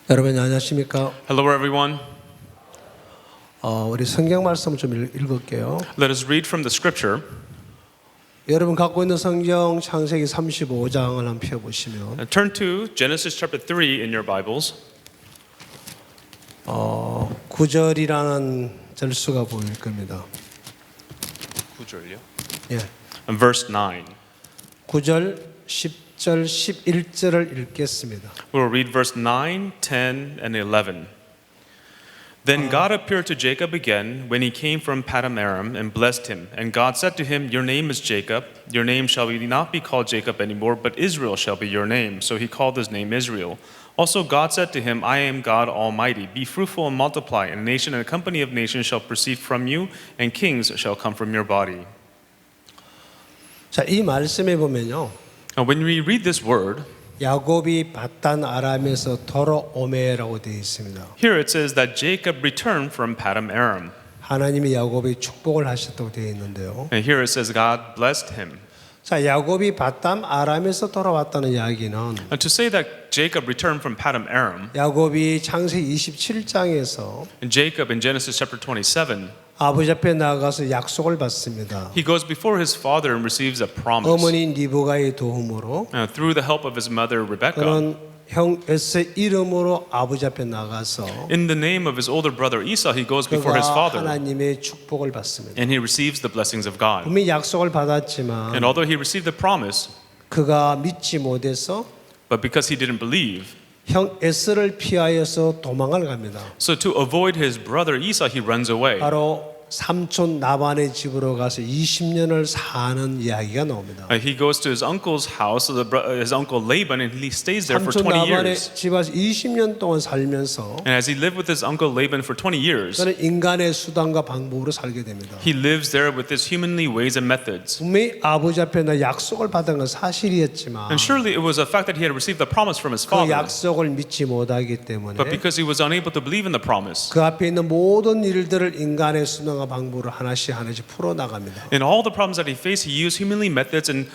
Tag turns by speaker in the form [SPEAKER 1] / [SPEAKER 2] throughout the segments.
[SPEAKER 1] 여러분 안녕하십니까?
[SPEAKER 2] Hello, everyone.
[SPEAKER 1] 우리 성경 말씀 좀 읽을게요.
[SPEAKER 2] Let us read from the scripture.
[SPEAKER 1] 여러분 갖고 있는 성경 창세기 35장을 한번 펴보시면
[SPEAKER 2] Turn to Genesis chapter 3 in your Bibles.
[SPEAKER 1] 9절이라는 절수가 보일 겁니다.
[SPEAKER 2] 9절요?
[SPEAKER 1] 예,
[SPEAKER 2] Verse 9.
[SPEAKER 1] 9절, 10절, 11절을 읽겠습니다.
[SPEAKER 2] We'll read verse 9, 10, and 11. Then God appeared to Jacob again when he came from Paddan Aram and blessed him. And God said to him, "Your name is Jacob. Your name shall not be called Jacob anymore, but Israel shall be your name." So he called his name Israel. Also God said to him, "I am God Almighty. Be fruitful and multiply, and a nation and a company of nations shall proceed from you, and kings shall come from your body."
[SPEAKER 1] 자, 이 말씀에 보면요,
[SPEAKER 2] Now, when we read this word,
[SPEAKER 1] 야곱이 바단 아람에서 돌아오매라고 되어 있습니다.
[SPEAKER 2] here it says that Jacob returned from Paddan Aram.
[SPEAKER 1] 하나님이 야곱이 축복을 하셨다고 되어 있는데요.
[SPEAKER 2] And here it says God blessed him.
[SPEAKER 1] 자, 야곱이 바단 아람에서 돌아왔다는 이야기는
[SPEAKER 2] And to say that Jacob returned from Paddan Aram,
[SPEAKER 1] 야곱이 창세기 27장에서
[SPEAKER 2] and Jacob in Genesis chapter 27,
[SPEAKER 1] 아버지 앞에 나가서 약속을 받습니다.
[SPEAKER 2] he goes before his father and receives a promise.
[SPEAKER 1] 어머니 리브가의 도움으로
[SPEAKER 2] Through the help of his mother Rebekah,
[SPEAKER 1] 그는 형 에서의 이름으로 아버지 앞에 나가서
[SPEAKER 2] in the name of his older brother Esau, he goes before his
[SPEAKER 1] 그가
[SPEAKER 2] father
[SPEAKER 1] 하나님의 축복을 받습니다.
[SPEAKER 2] and he receives the blessings of God.
[SPEAKER 1] 분명히 약속을 받았지만
[SPEAKER 2] And although he received the promise,
[SPEAKER 1] 그가 믿지 못해서
[SPEAKER 2] but because he didn't believe,
[SPEAKER 1] 형 에서를 피하여서 도망을 갑니다.
[SPEAKER 2] so to avoid his brother Esau, he runs away.
[SPEAKER 1] 바로 삼촌 나반의 집으로 가서 20년을 사는 이야기가 나옵니다.
[SPEAKER 2] He goes to his uncle's house, his uncle Laban, and he stays there for
[SPEAKER 1] 삼촌
[SPEAKER 2] 20
[SPEAKER 1] 나반의
[SPEAKER 2] years.
[SPEAKER 1] 집에서 20년 동안 살면서
[SPEAKER 2] And as he lived with his uncle Laban for 20 years,
[SPEAKER 1] 그는 인간의 수단과 방법으로 살게 됩니다.
[SPEAKER 2] he lives there with his humanly ways and methods.
[SPEAKER 1] 분명히 아버지 앞에 나 약속을 받은 건 사실이었지만
[SPEAKER 2] And surely it was a fact that he had received the promise from his
[SPEAKER 1] 그
[SPEAKER 2] father.
[SPEAKER 1] 약속을 믿지 못하기 때문에
[SPEAKER 2] But because he was unable to believe in the promise,
[SPEAKER 1] 그 앞에 있는 모든 일들을 인간의 수단과 방법으로 하나씩 풀어나갑니다.
[SPEAKER 2] in all the problems that he faced, he used humanly methods and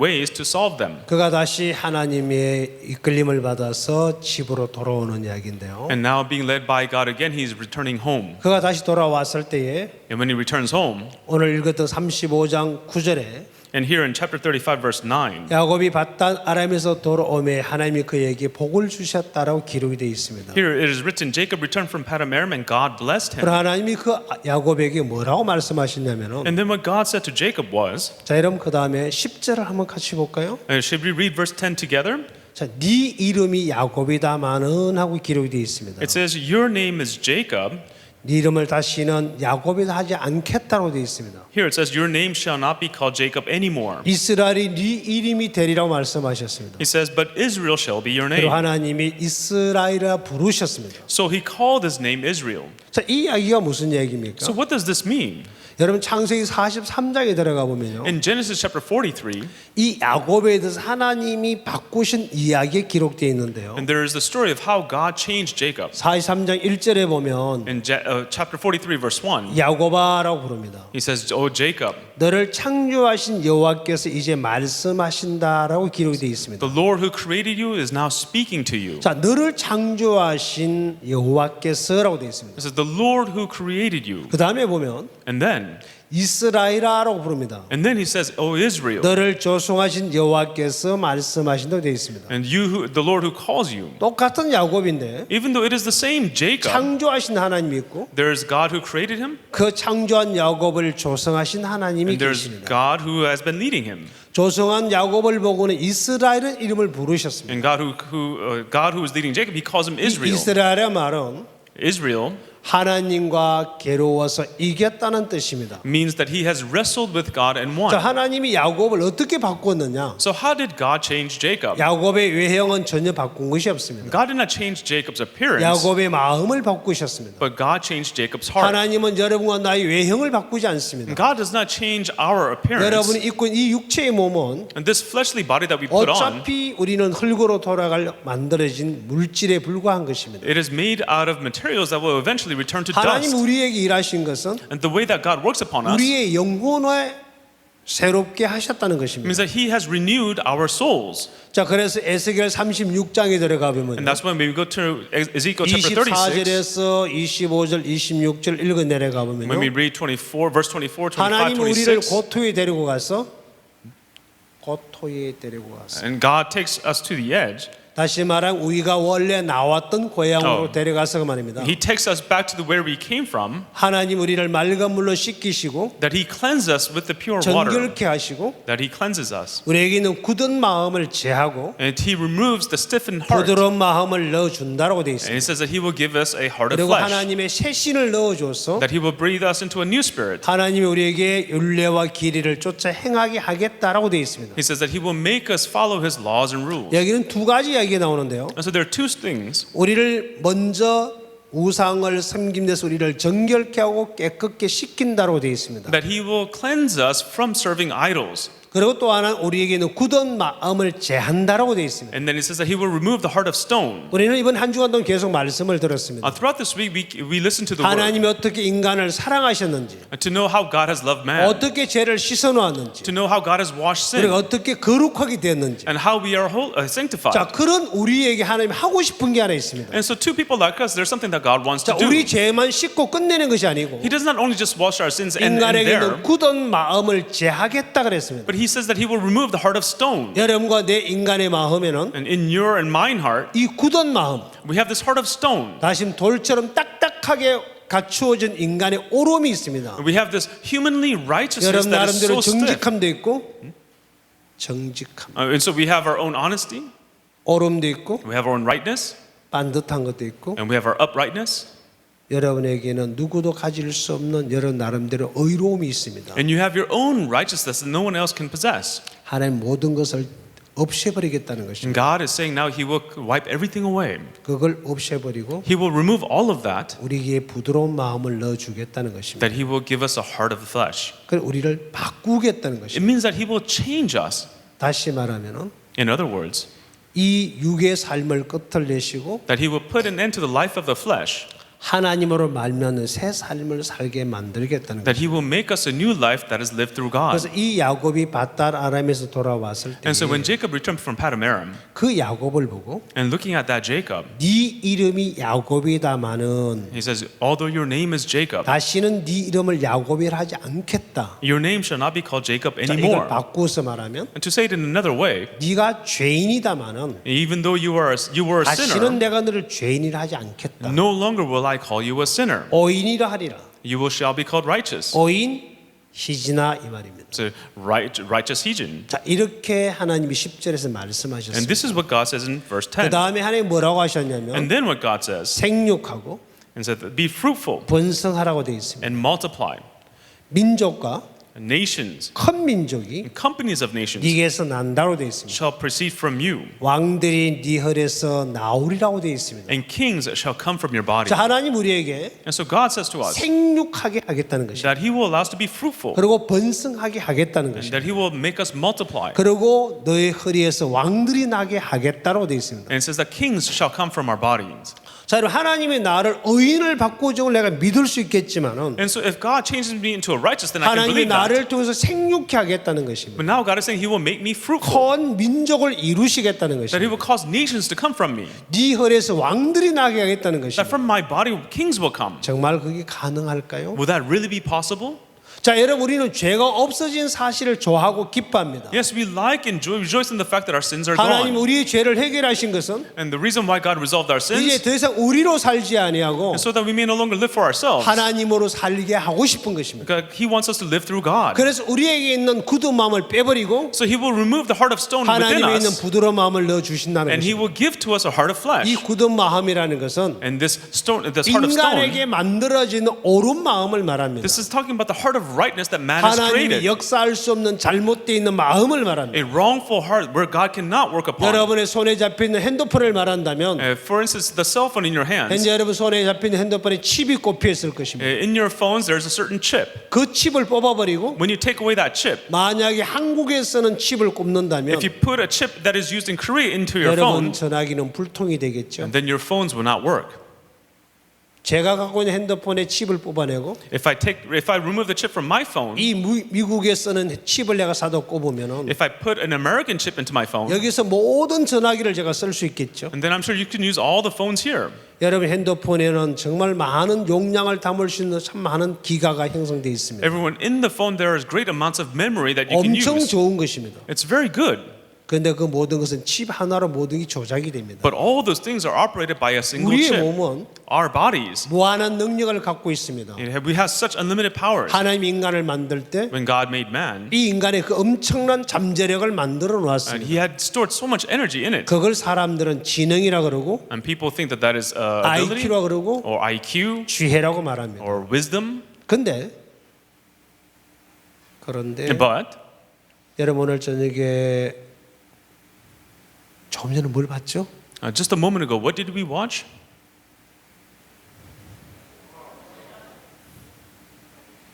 [SPEAKER 2] ways to solve them.
[SPEAKER 1] 그가 다시 하나님의 이끌림을 받아서 집으로 돌아오는 이야기인데요.
[SPEAKER 2] And now being led by God again, he's returning home.
[SPEAKER 1] 그가 다시 돌아왔을 때에
[SPEAKER 2] And when he returns home,
[SPEAKER 1] 오늘 읽었던 35장 9절에
[SPEAKER 2] and here in chapter 35 verse 9,
[SPEAKER 1] 야곱이 바단 아람에서 돌아오매 하나님이 그에게 복을 주셨다라고 기록이 되어 있습니다.
[SPEAKER 2] here it is written, Jacob returned from Paddan Aram and God blessed him.
[SPEAKER 1] 그럼 하나님이 그 야곱에게 뭐라고 말씀하시냐면은
[SPEAKER 2] And then what God said to Jacob was,
[SPEAKER 1] 자, 여러분 그 다음에 10절을 한번 같이 볼까요?
[SPEAKER 2] should we read verse 10 together?
[SPEAKER 1] 자, 네 이름이 야곱이다마는 하고 기록이 되어 있습니다.
[SPEAKER 2] It says, your name is Jacob.
[SPEAKER 1] 네 이름을 다시는 야곱이다 하지 않겠다고 되어 있습니다.
[SPEAKER 2] Here it says, your name shall not be called Jacob anymore.
[SPEAKER 1] 이스라엘이 네 이름이 되리라고 말씀하셨습니다.
[SPEAKER 2] He says, but Israel shall be your
[SPEAKER 1] 그리고
[SPEAKER 2] name.
[SPEAKER 1] 하나님이 이스라엘이라 부르셨습니다.
[SPEAKER 2] So he called his name Israel.
[SPEAKER 1] 자, 이 이야기가 무슨 얘기입니까?
[SPEAKER 2] So what does this mean?
[SPEAKER 1] 여러분 창세기 43장에 들어가 보면요.
[SPEAKER 2] In Genesis chapter 43,
[SPEAKER 1] 이 야곱에 대해서 하나님이 바꾸신 이야기에 기록되어 있는데요.
[SPEAKER 2] and there is the story of how God changed Jacob.
[SPEAKER 1] 43장 1절에 보면
[SPEAKER 2] In chapter 43 verse 1,
[SPEAKER 1] 야곱아라고 부릅니다.
[SPEAKER 2] he says, "O Jacob,
[SPEAKER 1] 너를 창조하신 여호와께서 이제 말씀하신다라고 기록이 되어 있습니다.
[SPEAKER 2] the Lord who created you is now speaking to you."
[SPEAKER 1] 자, 너를 창조하신 여호와께서라고 되어 있습니다.
[SPEAKER 2] It says, "The Lord who created you."
[SPEAKER 1] 그 다음에 보면
[SPEAKER 2] And then
[SPEAKER 1] 이스라엘아라고 부릅니다.
[SPEAKER 2] he says, "O Israel."
[SPEAKER 1] 너를 조성하신 여호와께서 말씀하신다고 되어 있습니다.
[SPEAKER 2] And the Lord who calls you.
[SPEAKER 1] 똑같은 야곱인데
[SPEAKER 2] Even though it is the same Jacob,
[SPEAKER 1] 창조하신 하나님이 있고
[SPEAKER 2] there is God who created him,
[SPEAKER 1] 그 창조한 야곱을 조성하신 하나님이
[SPEAKER 2] and there's
[SPEAKER 1] 계십니다.
[SPEAKER 2] God who has been leading him.
[SPEAKER 1] 조성한 야곱을 보고는 이스라엘은 이름을 부르셨습니다.
[SPEAKER 2] And God who is leading Jacob, he calls him Israel.
[SPEAKER 1] 이스라엘의 말은
[SPEAKER 2] Israel
[SPEAKER 1] 하나님과 괴로워서 이겼다는 뜻입니다.
[SPEAKER 2] means that he has wrestled with God and
[SPEAKER 1] 자,
[SPEAKER 2] won.
[SPEAKER 1] 하나님이 야곱을 어떻게 바꿨느냐?
[SPEAKER 2] So how did God change Jacob?
[SPEAKER 1] 야곱의 외형은 전혀 바꾼 것이 없습니다.
[SPEAKER 2] God did not change Jacob's appearance,
[SPEAKER 1] 야곱의 마음을 바꾸셨습니다.
[SPEAKER 2] but God changed Jacob's heart.
[SPEAKER 1] 하나님은 여러분과 나의 외형을 바꾸지 않습니다.
[SPEAKER 2] God does not change our appearance.
[SPEAKER 1] 여러분이 입고 있는 이 육체의 몸은
[SPEAKER 2] And this fleshly body that we put on,
[SPEAKER 1] 어차피 우리는 흙으로 돌아갈 만들어진 물질에 불과한 것입니다.
[SPEAKER 2] it is made out of materials that will eventually return to
[SPEAKER 1] 하나님
[SPEAKER 2] dust.
[SPEAKER 1] 우리에게 일하신 것은
[SPEAKER 2] And the way that God works upon us
[SPEAKER 1] 우리의 영혼의 새롭게 하셨다는
[SPEAKER 2] It
[SPEAKER 1] 것입니다.
[SPEAKER 2] means that He has renewed our souls.
[SPEAKER 1] 자, 그래서 에스겔 36장에 들어가 보면
[SPEAKER 2] And that's when we go to Ezekiel chapter 36.
[SPEAKER 1] 24절에서 25절, 26절 읽어 내려가
[SPEAKER 2] When we
[SPEAKER 1] 보면요.
[SPEAKER 2] read 24, verse 24, 25,
[SPEAKER 1] 하나님 우리를
[SPEAKER 2] 26.
[SPEAKER 1] 고토에 데리고 가서 고토에 데리고 가서
[SPEAKER 2] And God takes us to the edge.
[SPEAKER 1] 다시 말하면 우리가 원래 나왔던 고향으로 데려가서 그 말입니다.
[SPEAKER 2] He takes us back to where we came from.
[SPEAKER 1] 하나님 우리를 맑은 물로 씻기시고
[SPEAKER 2] That He cleanses us with the pure water.
[SPEAKER 1] 정결케 하시고
[SPEAKER 2] That He cleanses us.
[SPEAKER 1] 우리에게 있는 굳은 마음을 제하고
[SPEAKER 2] And He removes the stiffened heart.
[SPEAKER 1] 부드러운 마음을 넣어준다라고 되어
[SPEAKER 2] And
[SPEAKER 1] 있습니다.
[SPEAKER 2] it says that He will give us a heart of
[SPEAKER 1] 그리고
[SPEAKER 2] flesh.
[SPEAKER 1] 하나님의 새 신을 넣어줘서
[SPEAKER 2] That He will breathe us into a new spirit.
[SPEAKER 1] 하나님이 우리에게 율례와 기리를 쫓아 행하게 하겠다라고 되어 있습니다.
[SPEAKER 2] He says that He will make us follow His laws and rules.
[SPEAKER 1] 여기는 두 가지 이야기가 나오는데요.
[SPEAKER 2] And so there are two things.
[SPEAKER 1] 우리를 먼저 우상을 섬김 데서 우리를 정결케 하고 깨끗게 씻긴다고 되어 있습니다.
[SPEAKER 2] That He will cleanse us from serving idols.
[SPEAKER 1] 그리고 또 하나는 우리에게는 굳은 마음을 제한다라고 되어 있습니다.
[SPEAKER 2] And then He says that He will remove the heart of stone.
[SPEAKER 1] 우리는 이번 한 주간 동안 계속 말씀을 들었습니다.
[SPEAKER 2] Throughout this week, we listen to the word
[SPEAKER 1] 하나님이 어떻게 인간을 사랑하셨는지,
[SPEAKER 2] to know how God has loved man,
[SPEAKER 1] 어떻게 죄를 씻어놓았는지,
[SPEAKER 2] to know how God has washed sin,
[SPEAKER 1] 그리고 어떻게 거룩하게 되었는지.
[SPEAKER 2] and how we are sanctified.
[SPEAKER 1] 자, 그런 우리에게 하나님 하고 싶은 게 하나 있습니다.
[SPEAKER 2] And so, two people like us, there's something that God wants
[SPEAKER 1] 자,
[SPEAKER 2] to do.
[SPEAKER 1] 우리 죄만 씻고 끝내는 것이 아니고
[SPEAKER 2] He does not only just wash our sins and
[SPEAKER 1] 인간에게
[SPEAKER 2] there,
[SPEAKER 1] 있는 굳은 마음을 제하겠다 그랬습니다.
[SPEAKER 2] but He says that He will remove the heart of stone.
[SPEAKER 1] 여러분과 내 인간의 마음에는
[SPEAKER 2] And in your and mine heart,
[SPEAKER 1] 이 굳은 마음,
[SPEAKER 2] we have this heart of stone.
[SPEAKER 1] 다시 돌처럼 딱딱하게 갖추어진 인간의 오름이 있습니다.
[SPEAKER 2] We have this humanly righteousness
[SPEAKER 1] 여러분
[SPEAKER 2] that is
[SPEAKER 1] 나름대로
[SPEAKER 2] so stiff.
[SPEAKER 1] 정직함도 있고 정직함,
[SPEAKER 2] And so we have our own honesty,
[SPEAKER 1] 오름도 있고
[SPEAKER 2] we have our own rightness,
[SPEAKER 1] 반듯한 것도 있고
[SPEAKER 2] and we have our uprightness.
[SPEAKER 1] 여러분에게는 누구도 가질 수 없는 여러분 나름대로 의로움이 있습니다.
[SPEAKER 2] And you have your own righteousness that no one else can possess.
[SPEAKER 1] 하나님 모든 것을 없애버리겠다는
[SPEAKER 2] And
[SPEAKER 1] 것입니다.
[SPEAKER 2] God is saying now He will wipe everything away.
[SPEAKER 1] 그걸 없애버리고
[SPEAKER 2] He will remove all of that,
[SPEAKER 1] 우리에게 부드러운 마음을 넣어주겠다는 것입니다.
[SPEAKER 2] that He will give us a heart of the flesh.
[SPEAKER 1] 그걸 우리를 바꾸겠다는
[SPEAKER 2] It
[SPEAKER 1] 것입니다.
[SPEAKER 2] means that He will change us.
[SPEAKER 1] 다시 말하면은
[SPEAKER 2] In other words,
[SPEAKER 1] 이 육의 삶을 끝을 내시고
[SPEAKER 2] that He will put an end to the life of the flesh,
[SPEAKER 1] 하나님으로 말미암는 새 삶을 살게 만들겠다는
[SPEAKER 2] that
[SPEAKER 1] 것입니다.
[SPEAKER 2] He will make us a new life that is lived through God.
[SPEAKER 1] 그래서 이 야곱이 바달 아람에서 돌아왔을 때
[SPEAKER 2] And so when Jacob returned from Padam Aram,
[SPEAKER 1] 그 야곱을 보고
[SPEAKER 2] and looking at that Jacob,
[SPEAKER 1] 네 이름이 야곱이다마는
[SPEAKER 2] he says, although your name is Jacob,
[SPEAKER 1] 다시는 네 이름을 야곱이라 하지 않겠다.
[SPEAKER 2] your name shall not be called Jacob
[SPEAKER 1] 자, 이걸
[SPEAKER 2] anymore.
[SPEAKER 1] 바꾸어서 말하면
[SPEAKER 2] And to say it in another way,
[SPEAKER 1] 네가 죄인이다마는
[SPEAKER 2] even though you were a
[SPEAKER 1] 다시는
[SPEAKER 2] sinner,
[SPEAKER 1] 내가 너를 죄인이라 하지 않겠다.
[SPEAKER 2] no longer will I call you a sinner.
[SPEAKER 1] 오인이라 하리라.
[SPEAKER 2] You shall be called righteous.
[SPEAKER 1] 오인 희지나 이 말입니다.
[SPEAKER 2] So righteous Hejan.
[SPEAKER 1] 자, 이렇게 하나님이 10절에서
[SPEAKER 2] And
[SPEAKER 1] 말씀하셨습니다.
[SPEAKER 2] this is what God says in verse
[SPEAKER 1] 그
[SPEAKER 2] 10.
[SPEAKER 1] 다음에 하나님 뭐라고 하셨냐면
[SPEAKER 2] And then what God says,
[SPEAKER 1] 생육하고
[SPEAKER 2] and said, be fruitful
[SPEAKER 1] 번성하라고 되어 있습니다.
[SPEAKER 2] and multiply.
[SPEAKER 1] 민족과
[SPEAKER 2] Nations
[SPEAKER 1] 큰 민족이
[SPEAKER 2] and companies of nations
[SPEAKER 1] 네게서 난다고 되어 있습니다.
[SPEAKER 2] shall proceed from you,
[SPEAKER 1] 왕들이 네 혈에서 나오리라고 되어 있습니다.
[SPEAKER 2] and kings shall come from your body.
[SPEAKER 1] 자, 하나님 우리에게
[SPEAKER 2] And so God says to us
[SPEAKER 1] 생육하게 하겠다는 것입니다.
[SPEAKER 2] that He will allow us to be fruitful,
[SPEAKER 1] 그리고 번성하게 하겠다는
[SPEAKER 2] and
[SPEAKER 1] 것입니다.
[SPEAKER 2] that He will make us multiply.
[SPEAKER 1] 그리고 너의 허리에서 왕들이 나게 하겠다고 되어 있습니다.
[SPEAKER 2] And it says that kings shall come from our bodies.
[SPEAKER 1] 자, 여러분 하나님의 나를 의인을 바꾸어줄 내가 믿을 수 있겠지만은
[SPEAKER 2] And so if God changes me into a righteous, then I can
[SPEAKER 1] 하나님이
[SPEAKER 2] believe that.
[SPEAKER 1] 나를 통해서 생육케 하겠다는 것입니다.
[SPEAKER 2] But now God is saying He will make me fruitful,
[SPEAKER 1] 큰 민족을 이루시겠다는
[SPEAKER 2] that He
[SPEAKER 1] 것입니다.
[SPEAKER 2] will cause nations to come from me,
[SPEAKER 1] 네 혈에서 왕들이 나게 하겠다는
[SPEAKER 2] that
[SPEAKER 1] 것입니다.
[SPEAKER 2] from my body kings will come.
[SPEAKER 1] 정말 그게 가능할까요?
[SPEAKER 2] Will that really be possible?
[SPEAKER 1] 자, 여러분 우리는 죄가 없어진 사실을 좋아하고 기뻐합니다.
[SPEAKER 2] Yes, we like and rejoice in the fact that our sins are
[SPEAKER 1] 하나님
[SPEAKER 2] gone.
[SPEAKER 1] 우리의 죄를 해결하신 것은
[SPEAKER 2] And the reason why God resolved our
[SPEAKER 1] 이제
[SPEAKER 2] sins
[SPEAKER 1] 더 이상 우리로 살지 아니하고
[SPEAKER 2] is so that we may no longer live for ourselves.
[SPEAKER 1] 하나님으로 살게 하고 싶은 것입니다.
[SPEAKER 2] God, He wants us to live through God.
[SPEAKER 1] 그래서 우리에게 있는 굳은 마음을 빼버리고
[SPEAKER 2] So He will remove the heart of stone within
[SPEAKER 1] 하나님에 있는
[SPEAKER 2] us,
[SPEAKER 1] 부드러운 마음을 넣어 주신다는
[SPEAKER 2] and He
[SPEAKER 1] 것입니다.
[SPEAKER 2] will give to us a heart of
[SPEAKER 1] 이
[SPEAKER 2] flesh.
[SPEAKER 1] 굳은 마음이라는 것은
[SPEAKER 2] And this heart of stone,
[SPEAKER 1] 인간에게 만들어지는 옳은 마음을 말합니다.
[SPEAKER 2] this is talking about the heart of rightness that man has
[SPEAKER 1] 하나님이
[SPEAKER 2] created.
[SPEAKER 1] 역사할 수 없는 잘못되어 있는 마음을 말합니다.
[SPEAKER 2] A wrongful heart where God cannot work upon.
[SPEAKER 1] 여러분의 손에 잡혀 있는 핸드폰을 말한다면
[SPEAKER 2] For instance, the cell phone in your hands.
[SPEAKER 1] 현재 여러분 손에 잡혀 있는 핸드폰에 칩이 꼽혀 있을 것입니다.
[SPEAKER 2] In your phones, there's a certain chip.
[SPEAKER 1] 그 칩을 뽑아버리고
[SPEAKER 2] When you take away that chip,
[SPEAKER 1] 만약에 한국에서는 칩을 꼽는다면
[SPEAKER 2] if you put a chip that is used in Korea into your
[SPEAKER 1] 여러분
[SPEAKER 2] phone,
[SPEAKER 1] 전화기는 불통이 되겠죠.
[SPEAKER 2] then your phones will not work.
[SPEAKER 1] 제가 갖고 있는 핸드폰에 칩을 뽑아내고
[SPEAKER 2] If I remove the chip from my phone,
[SPEAKER 1] 이 미국에 쓰는 칩을 내가 사다 꼽으면은
[SPEAKER 2] if I put an American chip into my phone,
[SPEAKER 1] 여기서 모든 전화기를 제가 쓸 수 있겠죠.
[SPEAKER 2] and then I'm sure you can use all the phones here.
[SPEAKER 1] 여러분 핸드폰에는 정말 많은 용량을 담을 수 있는 참 많은 기가가 형성되어 있습니다.
[SPEAKER 2] Everyone in the phone, there is great amounts of memory that you can
[SPEAKER 1] 엄청
[SPEAKER 2] use.
[SPEAKER 1] 좋은 것입니다.
[SPEAKER 2] It's very good.
[SPEAKER 1] 그런데 그 모든 것은 칩 하나로 모든 게 조작이 됩니다.
[SPEAKER 2] But all those things are operated by a single
[SPEAKER 1] 우리의
[SPEAKER 2] chip.
[SPEAKER 1] 몸은
[SPEAKER 2] Our bodies,
[SPEAKER 1] 무한한 능력을 갖고 있습니다.
[SPEAKER 2] we have such unlimited powers.
[SPEAKER 1] 하나님 인간을 만들 때
[SPEAKER 2] When God made man,
[SPEAKER 1] 이 인간의 그 엄청난 잠재력을 만들어
[SPEAKER 2] and
[SPEAKER 1] 놓았습니다.
[SPEAKER 2] He had stored so much energy in it.
[SPEAKER 1] 그걸 사람들은 지능이라 그러고
[SPEAKER 2] And people think that that is ability,
[SPEAKER 1] IQ라 그러고
[SPEAKER 2] or IQ,
[SPEAKER 1] 지혜라고 말합니다.
[SPEAKER 2] or wisdom.
[SPEAKER 1] 그런데
[SPEAKER 2] But
[SPEAKER 1] 여러분 오늘 저녁에 조금 전에 뭘 봤죠?
[SPEAKER 2] just a moment ago, what did we watch?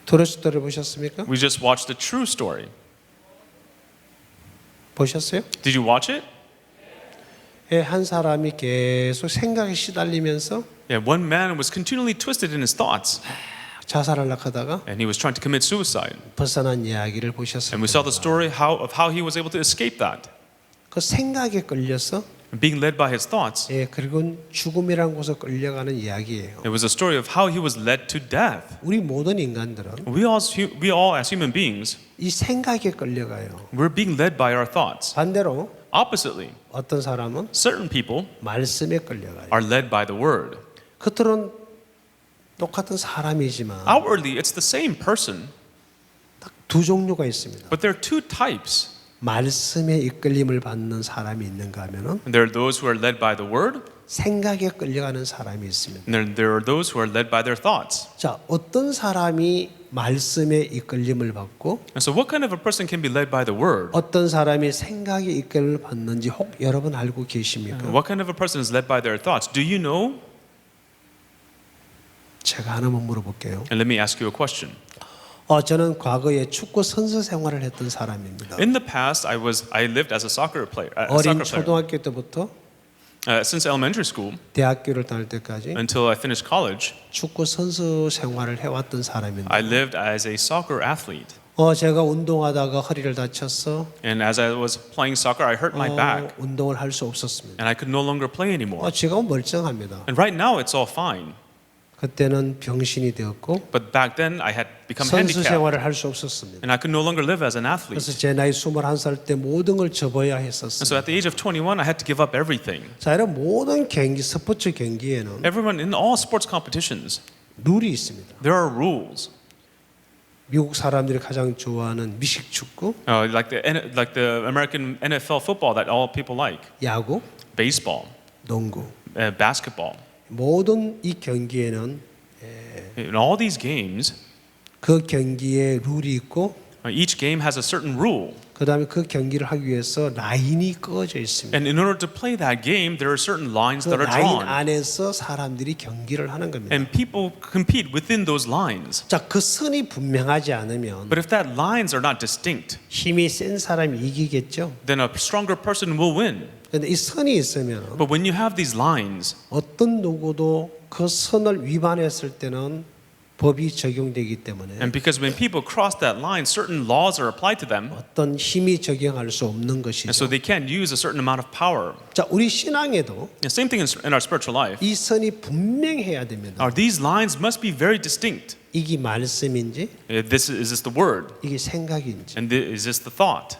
[SPEAKER 1] 트루스토리 보셨습니까?
[SPEAKER 2] We just watched the true story.
[SPEAKER 1] 보셨어요?
[SPEAKER 2] Did you watch it?
[SPEAKER 1] 예, 한 사람이 계속 생각에 시달리면서
[SPEAKER 2] Yeah, one man was continually twisted in his thoughts,
[SPEAKER 1] 자살하려고 하다가
[SPEAKER 2] and he was trying to commit suicide.
[SPEAKER 1] 벗어난 이야기를
[SPEAKER 2] And
[SPEAKER 1] 보셨습니다.
[SPEAKER 2] we saw the story of how he was able to escape that,
[SPEAKER 1] 그 생각에 끌려서
[SPEAKER 2] being led by his thoughts.
[SPEAKER 1] 예, 그리고 죽음이라는 곳에 끌려가는 이야기예요.
[SPEAKER 2] It was a story of how he was led to death.
[SPEAKER 1] 우리 모든 인간들은
[SPEAKER 2] We all as human beings,
[SPEAKER 1] 이 생각에 끌려가요.
[SPEAKER 2] we're being led by our thoughts.
[SPEAKER 1] 반대로
[SPEAKER 2] Oppositely,
[SPEAKER 1] 어떤 사람은
[SPEAKER 2] certain people
[SPEAKER 1] 말씀에 끌려가요.
[SPEAKER 2] are led by the word.
[SPEAKER 1] 겉으로는 똑같은 사람이지만
[SPEAKER 2] Outwardly, it's the same person,
[SPEAKER 1] 딱 두 종류가 있습니다.
[SPEAKER 2] but there are two types.
[SPEAKER 1] 말씀에 이끌림을 받는 사람이 있는가 하면은
[SPEAKER 2] And there are those who are led by the word,
[SPEAKER 1] 생각에 끌려가는 사람이 있습니다.
[SPEAKER 2] and there are those who are led by their thoughts.
[SPEAKER 1] 자, 어떤 사람이 말씀에 이끌림을 받고
[SPEAKER 2] And so, what kind of a person can be led by the word?
[SPEAKER 1] 어떤 사람이 생각에 이끌림을 받는지 혹 여러분 알고 계십니까?
[SPEAKER 2] What kind of a person is led by their thoughts? Do you know?
[SPEAKER 1] 제가 하나만 물어볼게요.
[SPEAKER 2] And let me ask you a question.
[SPEAKER 1] 저는 과거에 축구 선수 생활을 했던 사람입니다.
[SPEAKER 2] In the past, I lived as a soccer player.
[SPEAKER 1] 어린 초등학교 때부터
[SPEAKER 2] Since elementary school
[SPEAKER 1] 대학교를 다닐 때까지
[SPEAKER 2] until I finished college,
[SPEAKER 1] 축구 선수 생활을 해왔던 사람입니다.
[SPEAKER 2] I lived as a soccer athlete.
[SPEAKER 1] 제가 운동하다가 허리를 다쳤어.
[SPEAKER 2] And as I was playing soccer, I hurt my back,
[SPEAKER 1] 운동을 할 수 없었습니다.
[SPEAKER 2] and I could no longer play anymore.
[SPEAKER 1] 지금은 멀쩡합니다.
[SPEAKER 2] And right now, it's all fine.
[SPEAKER 1] 그때는 병신이 되었고
[SPEAKER 2] But back then, I had become
[SPEAKER 1] 선수
[SPEAKER 2] handicapped,
[SPEAKER 1] 생활을 할 수 없었습니다.
[SPEAKER 2] and I could no longer live as an athlete.
[SPEAKER 1] 그래서 제 나이 21살 때 모든 걸 접어야
[SPEAKER 2] And so
[SPEAKER 1] 했었습니다.
[SPEAKER 2] at the age of 21, I had to give up everything.
[SPEAKER 1] 자, 이런 모든 경기, 스포츠 경기에는
[SPEAKER 2] Everyone in all sports competitions,
[SPEAKER 1] 룰이 있습니다.
[SPEAKER 2] there are rules.
[SPEAKER 1] 미국 사람들이 가장 좋아하는 미식 축구,
[SPEAKER 2] Like the American NFL football that all people like,
[SPEAKER 1] 야구,
[SPEAKER 2] baseball,
[SPEAKER 1] 농구.
[SPEAKER 2] basketball.
[SPEAKER 1] 모든 이 경기에는
[SPEAKER 2] In all these games,
[SPEAKER 1] 그 경기에 룰이 있고
[SPEAKER 2] each game has a certain rule.
[SPEAKER 1] 그다음에 그 경기를 하기 위해서 라인이 꺼져 있습니다.
[SPEAKER 2] And in order to play that game, there are certain lines
[SPEAKER 1] 그
[SPEAKER 2] that are
[SPEAKER 1] 라인
[SPEAKER 2] drawn.
[SPEAKER 1] 안에서 사람들이 경기를 하는 겁니다.
[SPEAKER 2] And people compete within those lines.
[SPEAKER 1] 자, 그 선이 분명하지 않으면
[SPEAKER 2] But if that lines are not distinct,
[SPEAKER 1] 힘이 센 사람이 이기겠죠.
[SPEAKER 2] then a stronger person will win.
[SPEAKER 1] 그런데 이 선이 있으면
[SPEAKER 2] But when you have these lines,
[SPEAKER 1] 어떤 누구도 그 선을 위반했을 때는 법이 적용되기 때문에
[SPEAKER 2] and because when people cross that line, certain laws are applied to them,
[SPEAKER 1] 어떤 힘이 적용할 수 없는
[SPEAKER 2] and so
[SPEAKER 1] 것이죠.
[SPEAKER 2] they can't use a certain amount of power.
[SPEAKER 1] 자, 우리 신앙에도
[SPEAKER 2] The same thing in our spiritual life.
[SPEAKER 1] 이 선이 분명해야 됩니다.
[SPEAKER 2] These lines must be very distinct.
[SPEAKER 1] 이게 말씀인지
[SPEAKER 2] Is this the word?
[SPEAKER 1] 이게 생각인지
[SPEAKER 2] And is this the thought?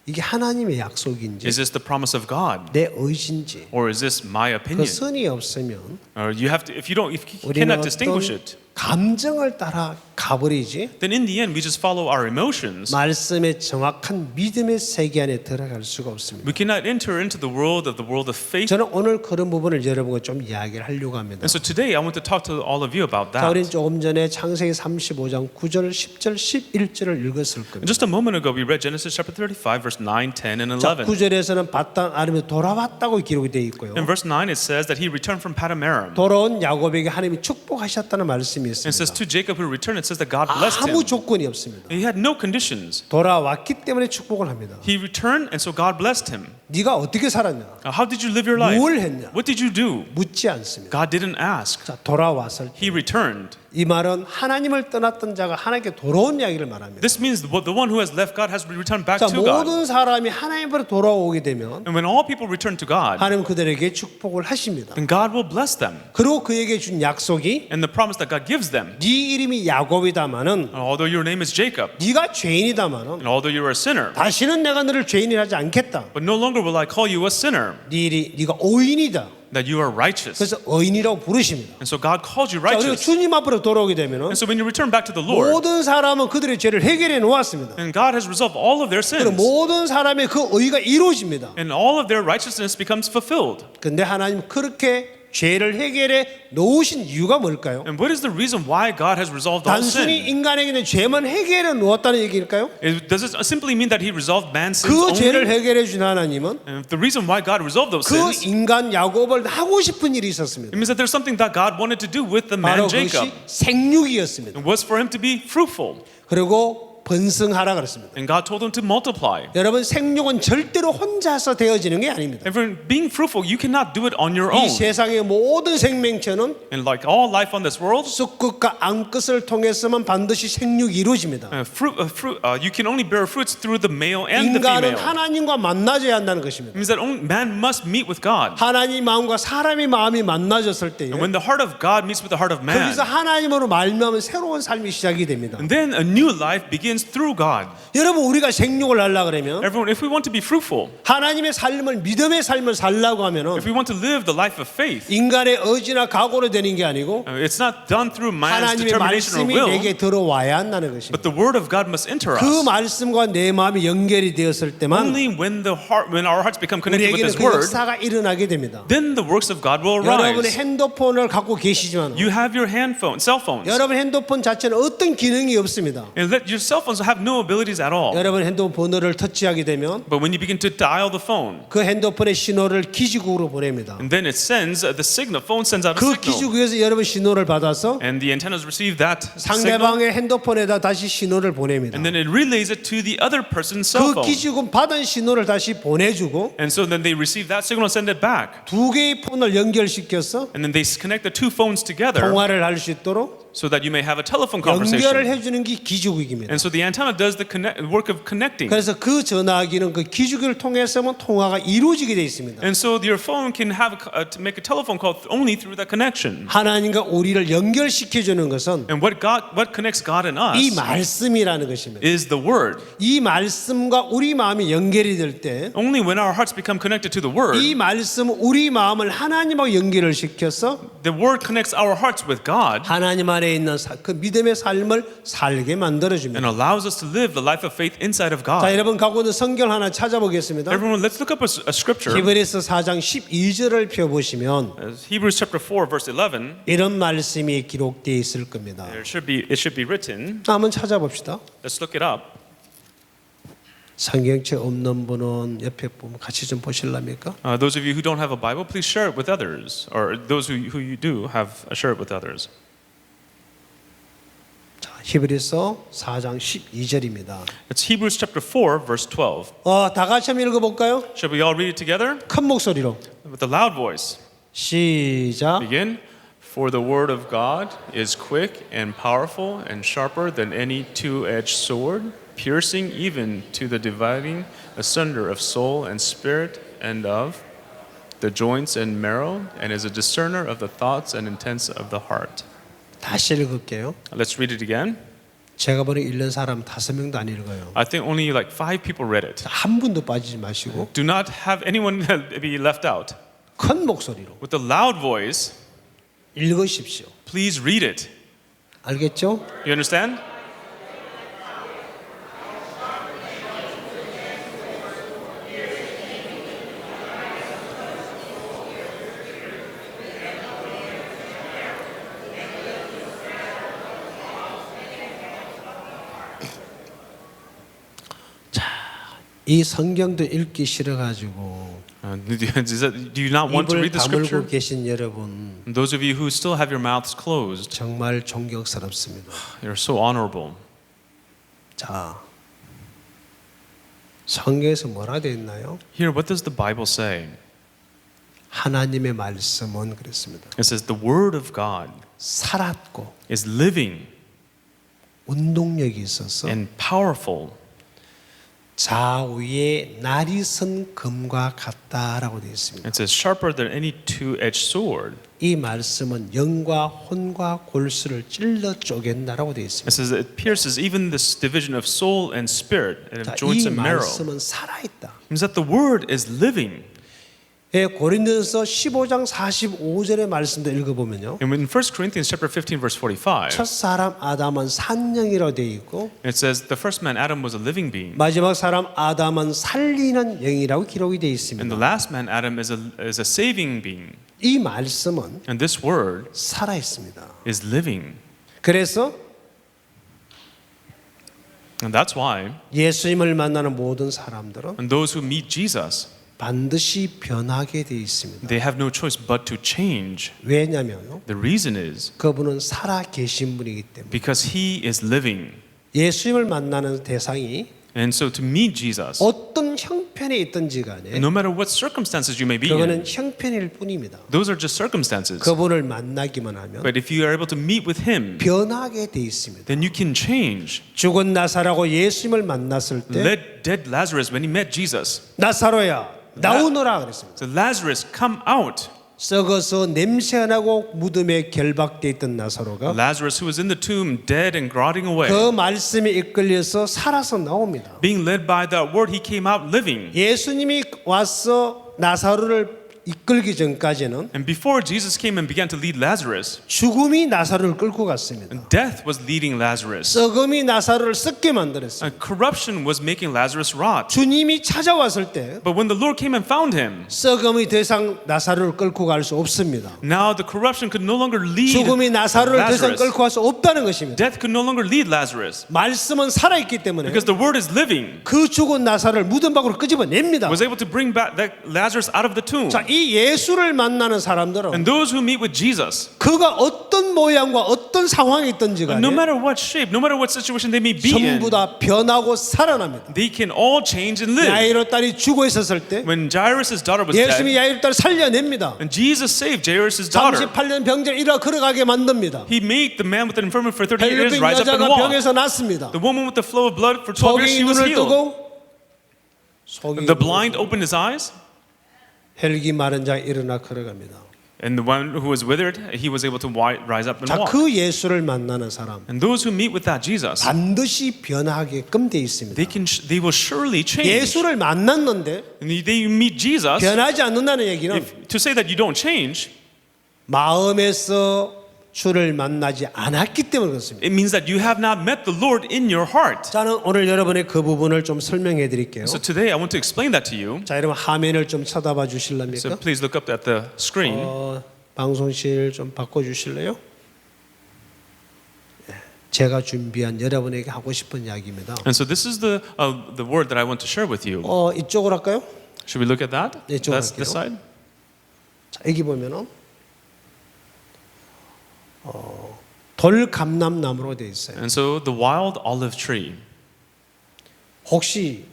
[SPEAKER 1] 이게 하나님의 약속인지
[SPEAKER 2] Is this the promise of God?
[SPEAKER 1] 내 의지인지
[SPEAKER 2] Or is this my
[SPEAKER 1] 그
[SPEAKER 2] opinion?
[SPEAKER 1] 선이 없으면
[SPEAKER 2] Or you have to, if you
[SPEAKER 1] 우리는
[SPEAKER 2] cannot distinguish
[SPEAKER 1] 어떤
[SPEAKER 2] it,
[SPEAKER 1] 감정을 따라 가버리지
[SPEAKER 2] then in the end we just follow our emotions.
[SPEAKER 1] 말씀의 정확한 믿음의 세계 안에 들어갈 수가 없습니다.
[SPEAKER 2] We cannot enter into the world of faith.
[SPEAKER 1] 저는 오늘 그런 부분을 여러분과 좀 이야기를 하려고 합니다.
[SPEAKER 2] And so today I want to talk to all of you about
[SPEAKER 1] 자, 우리는
[SPEAKER 2] that.
[SPEAKER 1] 조금 전에 창세기 35장 9절, 10절, 11절을 읽었을 겁니다.
[SPEAKER 2] Just a moment ago we read Genesis chapter 35 verse 9, 10 and
[SPEAKER 1] 자,
[SPEAKER 2] 11.
[SPEAKER 1] 9절에서는 바단 아람에 돌아왔다고 기록이 되어 있고요.
[SPEAKER 2] In verse 9 it says that he returned from Padam Aram.
[SPEAKER 1] 돌아온 야곱에게 하나님이 축복하셨다는 말씀이
[SPEAKER 2] And it says
[SPEAKER 1] 있습니다.
[SPEAKER 2] to Jacob who returned, it says that God blessed
[SPEAKER 1] 아무
[SPEAKER 2] him.
[SPEAKER 1] 조건이 없습니다.
[SPEAKER 2] He had no conditions.
[SPEAKER 1] 돌아왔기 때문에 축복을 합니다.
[SPEAKER 2] He returned, and so God blessed him.
[SPEAKER 1] 네가 어떻게 살았냐?
[SPEAKER 2] How did you live your life?
[SPEAKER 1] 뭘 했냐?
[SPEAKER 2] What did you do?
[SPEAKER 1] 묻지 않습니다.
[SPEAKER 2] God didn't ask.
[SPEAKER 1] 자, 돌아왔을 때
[SPEAKER 2] He returned.
[SPEAKER 1] 이 말은 하나님을 떠났던 자가 하나님께 돌아온 이야기를 말합니다.
[SPEAKER 2] This means the one who has left God has returned back
[SPEAKER 1] 자,
[SPEAKER 2] to God.
[SPEAKER 1] 모든 사람이 하나님으로 돌아오게 되면
[SPEAKER 2] And when all people return to God,
[SPEAKER 1] 하나님 그들에게 축복을 하십니다.
[SPEAKER 2] then God will bless them.
[SPEAKER 1] 그리고 그에게 준 약속이
[SPEAKER 2] And the promise that God gives them,
[SPEAKER 1] 네 이름이 야곱이다마는
[SPEAKER 2] although your name is Jacob,
[SPEAKER 1] 네가 죄인이다마는
[SPEAKER 2] and although you are a sinner,
[SPEAKER 1] 다시는 내가 너를 죄인이라지 않겠다.
[SPEAKER 2] but no longer will I call you a sinner,
[SPEAKER 1] 네가 의인이다.
[SPEAKER 2] that you are righteous.
[SPEAKER 1] 그래서 의인이라고 부르십니다.
[SPEAKER 2] And so God calls you
[SPEAKER 1] 자, 그리고
[SPEAKER 2] righteous.
[SPEAKER 1] 주님 앞으로 돌아오게 되면은
[SPEAKER 2] And so when you return back to the Lord,
[SPEAKER 1] 모든 사람은 그들의 죄를 해결해 놓았습니다.
[SPEAKER 2] and God has resolved all of their
[SPEAKER 1] 그리고
[SPEAKER 2] sins,
[SPEAKER 1] 모든 사람의 그 의가 이루어집니다.
[SPEAKER 2] and all of their righteousness becomes fulfilled.
[SPEAKER 1] 근데 하나님 그렇게 죄를 해결해 놓으신 이유가 뭘까요?
[SPEAKER 2] And what is the reason why God has resolved all
[SPEAKER 1] 단순히
[SPEAKER 2] sin?
[SPEAKER 1] 인간에게는 죄만 해결해 놓았다는 얘기일까요?
[SPEAKER 2] Does it simply mean that He resolved man's sins
[SPEAKER 1] 그 죄를
[SPEAKER 2] only?
[SPEAKER 1] 해결해 준 하나님은
[SPEAKER 2] And the reason why God resolved those
[SPEAKER 1] 그
[SPEAKER 2] sins,
[SPEAKER 1] 인간 야곱을 하고 싶은 일이 있었습니다.
[SPEAKER 2] it means that there's something that God wanted to do with the
[SPEAKER 1] 바로
[SPEAKER 2] man Jacob.
[SPEAKER 1] 그것이 생육이었습니다.
[SPEAKER 2] It was for him to be fruitful.
[SPEAKER 1] 그리고 번성하라 그랬습니다.
[SPEAKER 2] And God told him to multiply.
[SPEAKER 1] 여러분 생육은 절대로 혼자서 되어지는 게 아닙니다.
[SPEAKER 2] And for being fruitful, you cannot do it on your
[SPEAKER 1] 이
[SPEAKER 2] own.
[SPEAKER 1] 세상의 모든 생명체는
[SPEAKER 2] And like all life on this world,
[SPEAKER 1] 쑥끝과 암끝을 통해서만 반드시 생육이 이루어집니다.
[SPEAKER 2] you can only bear fruits through the male and the
[SPEAKER 1] 인간은
[SPEAKER 2] female.
[SPEAKER 1] 하나님과 만나져야 한다는
[SPEAKER 2] It
[SPEAKER 1] 것입니다.
[SPEAKER 2] means that only man must meet with God.
[SPEAKER 1] 하나님 마음과 사람의 마음이 만나졌을 때에
[SPEAKER 2] And when the heart of God meets with the heart of man,
[SPEAKER 1] 거기서 하나님으로 말미암은 새로운 삶이 시작이 됩니다.
[SPEAKER 2] and then a new life begins through God.
[SPEAKER 1] 여러분 우리가 생육을 하려 그러면
[SPEAKER 2] Everyone, if we want to be fruitful,
[SPEAKER 1] 하나님의 삶을 믿음의 삶을 살려고 하면은
[SPEAKER 2] if we want to live the life of faith,
[SPEAKER 1] 인간의 의지나 각오로 되는 게 아니고
[SPEAKER 2] it's not done through man's
[SPEAKER 1] 하나님의
[SPEAKER 2] determination or
[SPEAKER 1] 말씀이
[SPEAKER 2] will,
[SPEAKER 1] 내게 들어와야 한다는 것입니다.
[SPEAKER 2] but the word of God must enter
[SPEAKER 1] 그
[SPEAKER 2] us.
[SPEAKER 1] 말씀과 내 마음이 연결이 되었을 때만
[SPEAKER 2] Only when our hearts become connected with
[SPEAKER 1] 우리에게는
[SPEAKER 2] His
[SPEAKER 1] 그
[SPEAKER 2] word,
[SPEAKER 1] 역사가 일어나게 됩니다.
[SPEAKER 2] then the works of God will
[SPEAKER 1] 여러분의
[SPEAKER 2] arise.
[SPEAKER 1] 핸드폰을 갖고 계시지만
[SPEAKER 2] You have your cell phones,
[SPEAKER 1] 여러분 핸드폰 자체는 어떤 기능이 없습니다.
[SPEAKER 2] and your cell phones have no abilities at all.
[SPEAKER 1] 여러분 핸드폰 번호를 터치하게 되면
[SPEAKER 2] But when you begin to dial the phone,
[SPEAKER 1] 그 핸드폰의 신호를 기지국으로 보냅니다.
[SPEAKER 2] and then it sends the signal. Phone sends out a
[SPEAKER 1] 그
[SPEAKER 2] signal,
[SPEAKER 1] 기지국에서 여러분 신호를 받아서
[SPEAKER 2] and the antennas receive that signal,
[SPEAKER 1] 상대방의 핸드폰에다 다시 신호를 보냅니다.
[SPEAKER 2] and then it relays it to the other person's cell
[SPEAKER 1] 그
[SPEAKER 2] phone.
[SPEAKER 1] 기지국 받은 신호를 다시 보내주고
[SPEAKER 2] And so then they receive that signal and send it back,
[SPEAKER 1] 두 개의 폰을 연결시켜서
[SPEAKER 2] and then they connect the two phones together
[SPEAKER 1] 통화를 할 수 있도록
[SPEAKER 2] so that you may have a telephone
[SPEAKER 1] 연결을
[SPEAKER 2] conversation.
[SPEAKER 1] 해주는 게 기지국입니다.
[SPEAKER 2] And so the antenna does the work of connecting.
[SPEAKER 1] 그래서 그 전화기는 그 기지국을 통해서만 통화가 이루어지게 되어 있습니다.
[SPEAKER 2] And so your phone can have to make a telephone call only through that connection.
[SPEAKER 1] 하나님과 우리를 연결시켜주는 것은
[SPEAKER 2] And what connects God and
[SPEAKER 1] 이
[SPEAKER 2] us
[SPEAKER 1] 말씀이라는 것입니다.
[SPEAKER 2] is the word.
[SPEAKER 1] 이 말씀과 우리 마음이 연결이 될 때 이
[SPEAKER 2] Only when our hearts become connected to the word,
[SPEAKER 1] 말씀 우리 마음을 하나님하고 연결을 시켜서
[SPEAKER 2] the word connects our hearts with God
[SPEAKER 1] 하나님 안에 있는 그 믿음의 삶을 살게 만들어줍니다.
[SPEAKER 2] and allows us to live the life of faith inside of
[SPEAKER 1] 자,
[SPEAKER 2] God.
[SPEAKER 1] 여러분 갖고 있는 성경 하나 찾아보겠습니다.
[SPEAKER 2] Everyone, let's look up a scripture.
[SPEAKER 1] 히브리서 4장 12절을 펴보시면
[SPEAKER 2] Hebrews chapter 4 verse 11.
[SPEAKER 1] 이런 말씀이 기록되어 있을 겁니다.
[SPEAKER 2] It should be written.
[SPEAKER 1] 한번 찾아봅시다.
[SPEAKER 2] Let's look it up.
[SPEAKER 1] 성경책 없는 분은 옆에 보면 같이 좀 보실랍니까?
[SPEAKER 2] Those of you who don't have a Bible, please share it with others. Or those who you do have, share it with others.
[SPEAKER 1] 자, 히브리서 4장 12절입니다.
[SPEAKER 2] It's Hebrews chapter 4 verse 12.
[SPEAKER 1] 다 같이 한번 읽어볼까요?
[SPEAKER 2] Shall we all read it together?
[SPEAKER 1] 큰 목소리로
[SPEAKER 2] With a loud voice.
[SPEAKER 1] 시작.
[SPEAKER 2] Begin. For the word of God is quick and powerful and sharper than any two-edged sword, piercing even to the dividing asunder of soul and spirit and of the joints and marrow, and is a discerner of the thoughts and intents of the heart.
[SPEAKER 1] 다시 읽을게요.
[SPEAKER 2] Let's read it again.
[SPEAKER 1] 제가 보는 읽는 사람 5명도 안 읽어요.
[SPEAKER 2] I think only like 5 people read it.
[SPEAKER 1] 한 분도 빠지지 마시고
[SPEAKER 2] Do not have anyone be left out.
[SPEAKER 1] 큰 목소리로
[SPEAKER 2] With a loud voice,
[SPEAKER 1] 읽으십시오.
[SPEAKER 2] please read it.
[SPEAKER 1] 알겠죠?
[SPEAKER 2] You understand?
[SPEAKER 1] 이 성경도 읽기 싫어가지고
[SPEAKER 2] Do you not want to
[SPEAKER 1] 입을
[SPEAKER 2] read the scripture?
[SPEAKER 1] 다물고 계신 여러분
[SPEAKER 2] Those of you who still have your mouths closed,
[SPEAKER 1] 정말 존경스럽습니다.
[SPEAKER 2] you're so honorable.
[SPEAKER 1] 자, 성경에서 뭐라 되어 있나요?
[SPEAKER 2] Here, what does the Bible say?
[SPEAKER 1] 하나님의 말씀은 그랬습니다.
[SPEAKER 2] It says the word of God
[SPEAKER 1] 살았고
[SPEAKER 2] is living
[SPEAKER 1] 운동력이 있어서
[SPEAKER 2] and powerful,
[SPEAKER 1] 좌우에 날이 선 금과 같다라고 되어 있습니다.
[SPEAKER 2] it says sharper than any two-edged sword.
[SPEAKER 1] 이 말씀은 영과 혼과 골수를 찔러 쪼갠다라고 되어 있습니다.
[SPEAKER 2] It says it pierces even this division of soul and spirit and
[SPEAKER 1] 자,
[SPEAKER 2] of joints
[SPEAKER 1] 이
[SPEAKER 2] and marrow.
[SPEAKER 1] 말씀은 살아있다.
[SPEAKER 2] It means that the word is living.
[SPEAKER 1] 예, 고린도전서 15장 45절의 말씀도 읽어보면요.
[SPEAKER 2] And in 1 Corinthians chapter 15 verse 45,
[SPEAKER 1] 첫 사람 아담은 산영이라고 되어 있고
[SPEAKER 2] it says the first man Adam was a living being,
[SPEAKER 1] 마지막 사람 아담은 살리는 영이라고 기록이 되어
[SPEAKER 2] and
[SPEAKER 1] 있습니다.
[SPEAKER 2] the last man Adam is a saving being.
[SPEAKER 1] 이 말씀은
[SPEAKER 2] And this word
[SPEAKER 1] 살아 있습니다.
[SPEAKER 2] is living.
[SPEAKER 1] 그래서
[SPEAKER 2] And that's why
[SPEAKER 1] 예수님을 만나는 모든 사람들은
[SPEAKER 2] and those who meet Jesus,
[SPEAKER 1] 반드시 변하게 되어 있습니다.
[SPEAKER 2] they have no choice but to change.
[SPEAKER 1] 왜냐하면요,
[SPEAKER 2] The reason is
[SPEAKER 1] 그분은 살아 계신 분이기 때문에
[SPEAKER 2] because he is living.
[SPEAKER 1] 예수님을 만나는 대상이
[SPEAKER 2] And so to meet Jesus,
[SPEAKER 1] 어떤 형편에 있든지 간에
[SPEAKER 2] no matter what circumstances you may be
[SPEAKER 1] 그거는
[SPEAKER 2] in,
[SPEAKER 1] 형편일 뿐입니다.
[SPEAKER 2] those are just circumstances.
[SPEAKER 1] 그분을 만나기만 하면
[SPEAKER 2] But if you are able to meet with him,
[SPEAKER 1] 변하게 돼 있습니다.
[SPEAKER 2] then you can change.
[SPEAKER 1] 죽은 나사로가 예수님을 만났을 때
[SPEAKER 2] Let dead Lazarus, when he met Jesus,
[SPEAKER 1] 나사로야 나오너라 그랬습니다.
[SPEAKER 2] so Lazarus, come out.
[SPEAKER 1] 썩어서 냄새 나고 무덤에 결박돼 있던 나사로가
[SPEAKER 2] Lazarus, who was in the tomb, dead and rotting away,
[SPEAKER 1] 그 말씀에 이끌려서 살아서 나옵니다.
[SPEAKER 2] being led by that word, he came out living.
[SPEAKER 1] 예수님이 와서 나사로를 이끌기 전까지는
[SPEAKER 2] And before Jesus came and began to lead Lazarus,
[SPEAKER 1] 죽음이 나사로를 끌고 갔습니다.
[SPEAKER 2] and death was leading Lazarus.
[SPEAKER 1] 썩음이 나사로를 썩게 만들었어요.
[SPEAKER 2] And corruption was making Lazarus rot.
[SPEAKER 1] 주님이 찾아왔을 때
[SPEAKER 2] But when the Lord came and found him,
[SPEAKER 1] 썩음이 더 이상 나사로를 끌고 갈 수 없습니다.
[SPEAKER 2] now the corruption could no longer lead
[SPEAKER 1] 죽음이 나사로를 더 이상
[SPEAKER 2] Lazarus.
[SPEAKER 1] 끌고 갈 수 없다는 것입니다.
[SPEAKER 2] Death could no longer lead Lazarus
[SPEAKER 1] 말씀은 살아있기 때문에
[SPEAKER 2] because the word is living.
[SPEAKER 1] 그 죽은 나사로를 무덤 밖으로 끄집어냅니다.
[SPEAKER 2] Was able to bring back that Lazarus out of the tomb.
[SPEAKER 1] 자, 이 예수를 만나는 사람들은
[SPEAKER 2] And those who meet with Jesus,
[SPEAKER 1] 그가 어떤 모양과 어떤 상황에 있든지 간에
[SPEAKER 2] no matter what shape, no matter what situation they may be in,
[SPEAKER 1] 전부 다 변하고 살아납니다.
[SPEAKER 2] they can all change and live.
[SPEAKER 1] 야이로 딸이 죽어 있었을 때
[SPEAKER 2] When Jairus' daughter was
[SPEAKER 1] 예수님이
[SPEAKER 2] dead,
[SPEAKER 1] 야이로 딸을 살려냅니다.
[SPEAKER 2] and Jesus saved Jairus' daughter,
[SPEAKER 1] 38년 병자를 일어 걸어가게 만듭니다.
[SPEAKER 2] he made the man with an infirmity for 38 years
[SPEAKER 1] 헬루빈
[SPEAKER 2] rise up and
[SPEAKER 1] 여자가
[SPEAKER 2] walk.
[SPEAKER 1] 병에서 낫습니다.
[SPEAKER 2] The woman with the flow of blood for 12 years,
[SPEAKER 1] 소경이
[SPEAKER 2] she was
[SPEAKER 1] 눈을
[SPEAKER 2] healed.
[SPEAKER 1] 뜨고 소경이
[SPEAKER 2] The blind opened his eyes,
[SPEAKER 1] 혈기 마른 자가 일어나 걸어갑니다.
[SPEAKER 2] and the one who was withered, he was able to rise up and
[SPEAKER 1] 자,
[SPEAKER 2] walk.
[SPEAKER 1] 그 예수를 만나는 사람
[SPEAKER 2] And those who meet with that Jesus,
[SPEAKER 1] 반드시 변하게끔 돼 있습니다.
[SPEAKER 2] they will surely change.
[SPEAKER 1] 예수를 만났는데
[SPEAKER 2] And they meet Jesus.
[SPEAKER 1] 변하지 않는다는 얘기는
[SPEAKER 2] To say that you don't change,
[SPEAKER 1] 마음에서 주를 만나지 않았기 때문에 그렇습니다.
[SPEAKER 2] it means that you have not met the Lord in your heart.
[SPEAKER 1] 저는 오늘 여러분의 그 부분을 좀 설명해 드릴게요.
[SPEAKER 2] So today I want to explain that to you.
[SPEAKER 1] 자, 여러분 화면을 좀 쳐다봐
[SPEAKER 2] So
[SPEAKER 1] 주실랍니까?
[SPEAKER 2] please look up at the screen.
[SPEAKER 1] 방송실 좀 바꿔 주실래요? 제가 준비한 여러분에게 하고 싶은 이야기입니다.
[SPEAKER 2] And so this is the word that I want to share with you.
[SPEAKER 1] 이쪽으로 할까요?
[SPEAKER 2] Should we look at that?
[SPEAKER 1] 네, 이쪽으로
[SPEAKER 2] That's this
[SPEAKER 1] 할게요.
[SPEAKER 2] side.
[SPEAKER 1] 자, 여기 보면은 돌감람나무로 되어 있어요.
[SPEAKER 2] And so the wild olive tree.
[SPEAKER 1] 혹시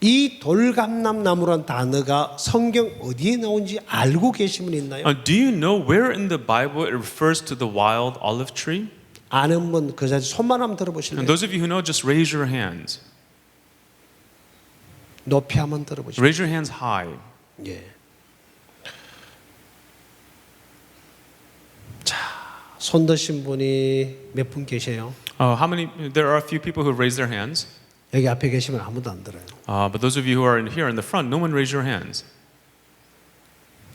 [SPEAKER 1] 이 돌감람나무란 단어가 성경 어디에 나온지 알고 계신 분 있나요?
[SPEAKER 2] Do you know where in the Bible it refers to the wild olive tree?
[SPEAKER 1] 아는 분 그 자리 손만 한번
[SPEAKER 2] And
[SPEAKER 1] 들어보실래요?
[SPEAKER 2] those of you who know, just raise your hands.
[SPEAKER 1] 높이 한번 들어보실래요?
[SPEAKER 2] Raise your hands high.
[SPEAKER 1] 예. 자, 손 드신 분이 몇 분 계세요?
[SPEAKER 2] How many? There are a few people who raise their hands.
[SPEAKER 1] 여기 앞에 계시면 아무도 안 들어요.
[SPEAKER 2] But those of you who are here in the front, no one raise your hands.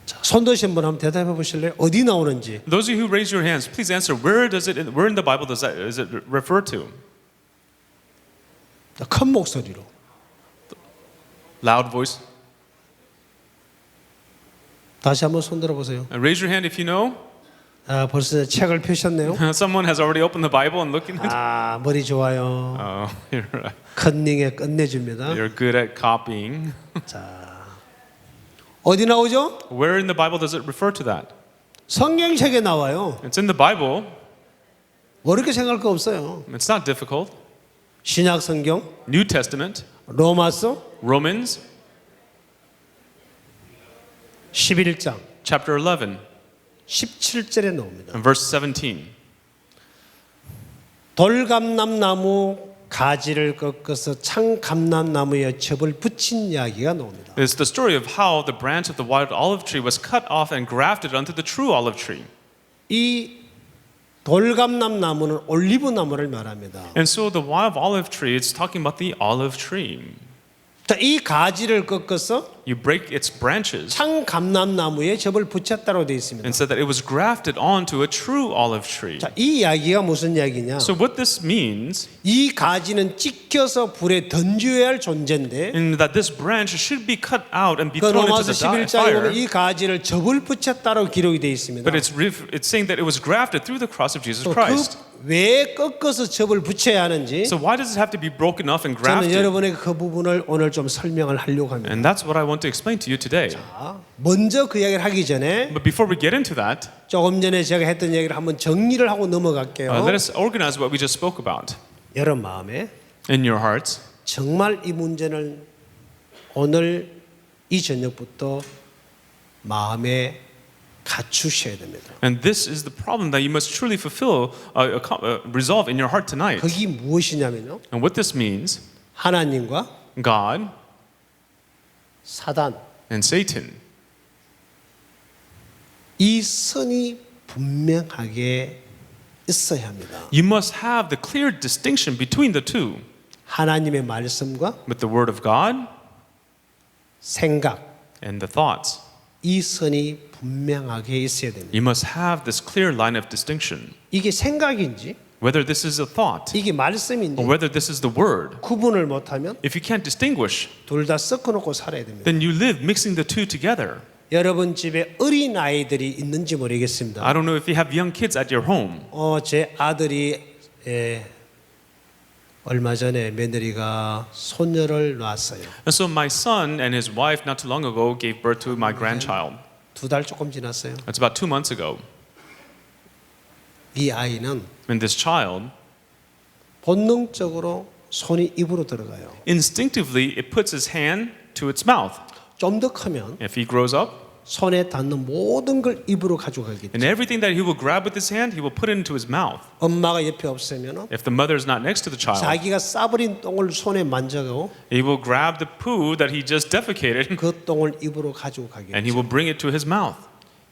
[SPEAKER 1] 자, 손 드신 분 한번 대답해 보실래요? 어디 나오는지.
[SPEAKER 2] Those of you who raise your hands, please answer. Where in the Bible is it referred to?
[SPEAKER 1] 큰 목소리로.
[SPEAKER 2] Loud voice.
[SPEAKER 1] 다시 한번 손 들어보세요.
[SPEAKER 2] Raise your hand if you know.
[SPEAKER 1] 벌써 책을 펴셨네요.
[SPEAKER 2] Someone has already opened the Bible and looking at.
[SPEAKER 1] 머리 좋아요.
[SPEAKER 2] You're
[SPEAKER 1] 컨닝에 끝내줍니다.
[SPEAKER 2] good at copying.
[SPEAKER 1] 자, 어디 나오죠?
[SPEAKER 2] Where in the Bible does it refer to that?
[SPEAKER 1] 성경책에 나와요.
[SPEAKER 2] It's in the Bible.
[SPEAKER 1] 어렵게 생각할 거 없어요.
[SPEAKER 2] It's not difficult.
[SPEAKER 1] 신약 성경,
[SPEAKER 2] New Testament,
[SPEAKER 1] 로마서
[SPEAKER 2] Romans
[SPEAKER 1] 11장
[SPEAKER 2] chapter 11
[SPEAKER 1] 17절에 나옵니다.
[SPEAKER 2] and verse 17.
[SPEAKER 1] 돌감람나무 가지를 꺾어서 창감람나무에 첩을 붙인 이야기가 나옵니다.
[SPEAKER 2] It's the story of how the branch of the wild olive tree was cut off and grafted onto the true olive tree.
[SPEAKER 1] 이 돌감람나무는 올리브 나무를 말합니다.
[SPEAKER 2] And so the wild olive tree, it's talking about the olive tree.
[SPEAKER 1] 자, 이 가지를 꺾어서
[SPEAKER 2] You break its branches
[SPEAKER 1] 창감람나무에 첩을 붙였다고 되어 있습니다.
[SPEAKER 2] and said that it was grafted onto a true olive tree.
[SPEAKER 1] 자, 이 이야기가 무슨 이야기냐?
[SPEAKER 2] So what this means
[SPEAKER 1] 이 가지는 찍혀서 불에 던져야 할 존재인데
[SPEAKER 2] is that this branch should be cut out and be
[SPEAKER 1] 그
[SPEAKER 2] thrown into
[SPEAKER 1] 로마서
[SPEAKER 2] the
[SPEAKER 1] 11장에 보면
[SPEAKER 2] fire.
[SPEAKER 1] 이 가지를 접을 붙였다고 기록이 되어 있습니다.
[SPEAKER 2] But it's saying that it was grafted through the cross of Jesus
[SPEAKER 1] 그
[SPEAKER 2] Christ.
[SPEAKER 1] 왜 꺾어서 접을 붙여야 하는지
[SPEAKER 2] So why does it have to be broken off and
[SPEAKER 1] 저는
[SPEAKER 2] grafted?
[SPEAKER 1] 여러분에게 그 부분을 오늘 좀 설명을 하려고 합니다.
[SPEAKER 2] And that's what I want to explain to you today.
[SPEAKER 1] 먼저 그 이야기를 하기 전에
[SPEAKER 2] But before we get into that,
[SPEAKER 1] 조금 전에 제가 했던 얘기를 한번 정리를 하고 넘어갈게요.
[SPEAKER 2] let us organize what we just spoke about
[SPEAKER 1] 여러분 마음에
[SPEAKER 2] in your hearts.
[SPEAKER 1] 정말 이 문제는 오늘 이 저녁부터 마음에 갖추셔야 됩니다.
[SPEAKER 2] And this is the problem that you must truly fulfill, resolve in your heart tonight.
[SPEAKER 1] 그게 무엇이냐면요.
[SPEAKER 2] And what this means,
[SPEAKER 1] 하나님과
[SPEAKER 2] God
[SPEAKER 1] 사단
[SPEAKER 2] and Satan.
[SPEAKER 1] 이 선이 분명하게 있어야 합니다.
[SPEAKER 2] You must have the clear distinction between the two.
[SPEAKER 1] 하나님의 말씀과
[SPEAKER 2] With the word of God
[SPEAKER 1] 생각
[SPEAKER 2] and the thoughts.
[SPEAKER 1] 이 선이 분명하게 있어야 됩니다.
[SPEAKER 2] You must have this clear line of distinction.
[SPEAKER 1] 이게 생각인지
[SPEAKER 2] Whether this is a thought
[SPEAKER 1] 이게 말씀인지
[SPEAKER 2] or whether this is the word.
[SPEAKER 1] 구분을 못하면
[SPEAKER 2] If you can't distinguish,
[SPEAKER 1] 둘 다 섞어놓고 살아야 됩니다.
[SPEAKER 2] then you live mixing the two together.
[SPEAKER 1] 여러분 집에 어린 아이들이 있는지 모르겠습니다.
[SPEAKER 2] I don't know if you have young kids at your home.
[SPEAKER 1] 제 아들이 얼마 전에 며느리가 손녀를 낳았어요.
[SPEAKER 2] And so my son and his wife not too long ago gave birth to my grandchild.
[SPEAKER 1] 2달 조금 지났어요.
[SPEAKER 2] That's about 2 months ago.
[SPEAKER 1] 이 아이는
[SPEAKER 2] And this child,
[SPEAKER 1] 본능적으로 손이 입으로 들어가요.
[SPEAKER 2] instinctively, it puts his hand to its mouth.
[SPEAKER 1] 좀 더 크면
[SPEAKER 2] If he grows up,
[SPEAKER 1] 손에 닿는 모든 걸 입으로 가져가겠죠.
[SPEAKER 2] and everything that he will grab with his hand, he will put it into his mouth.
[SPEAKER 1] 엄마가 옆에 없으면
[SPEAKER 2] If the mother is not next to the child,
[SPEAKER 1] 자기가 싸버린 똥을 손에 만져가고
[SPEAKER 2] he will grab the poo that he just defecated
[SPEAKER 1] 그 똥을 입으로 가지고
[SPEAKER 2] and he
[SPEAKER 1] 가겠죠.
[SPEAKER 2] will bring it to his mouth.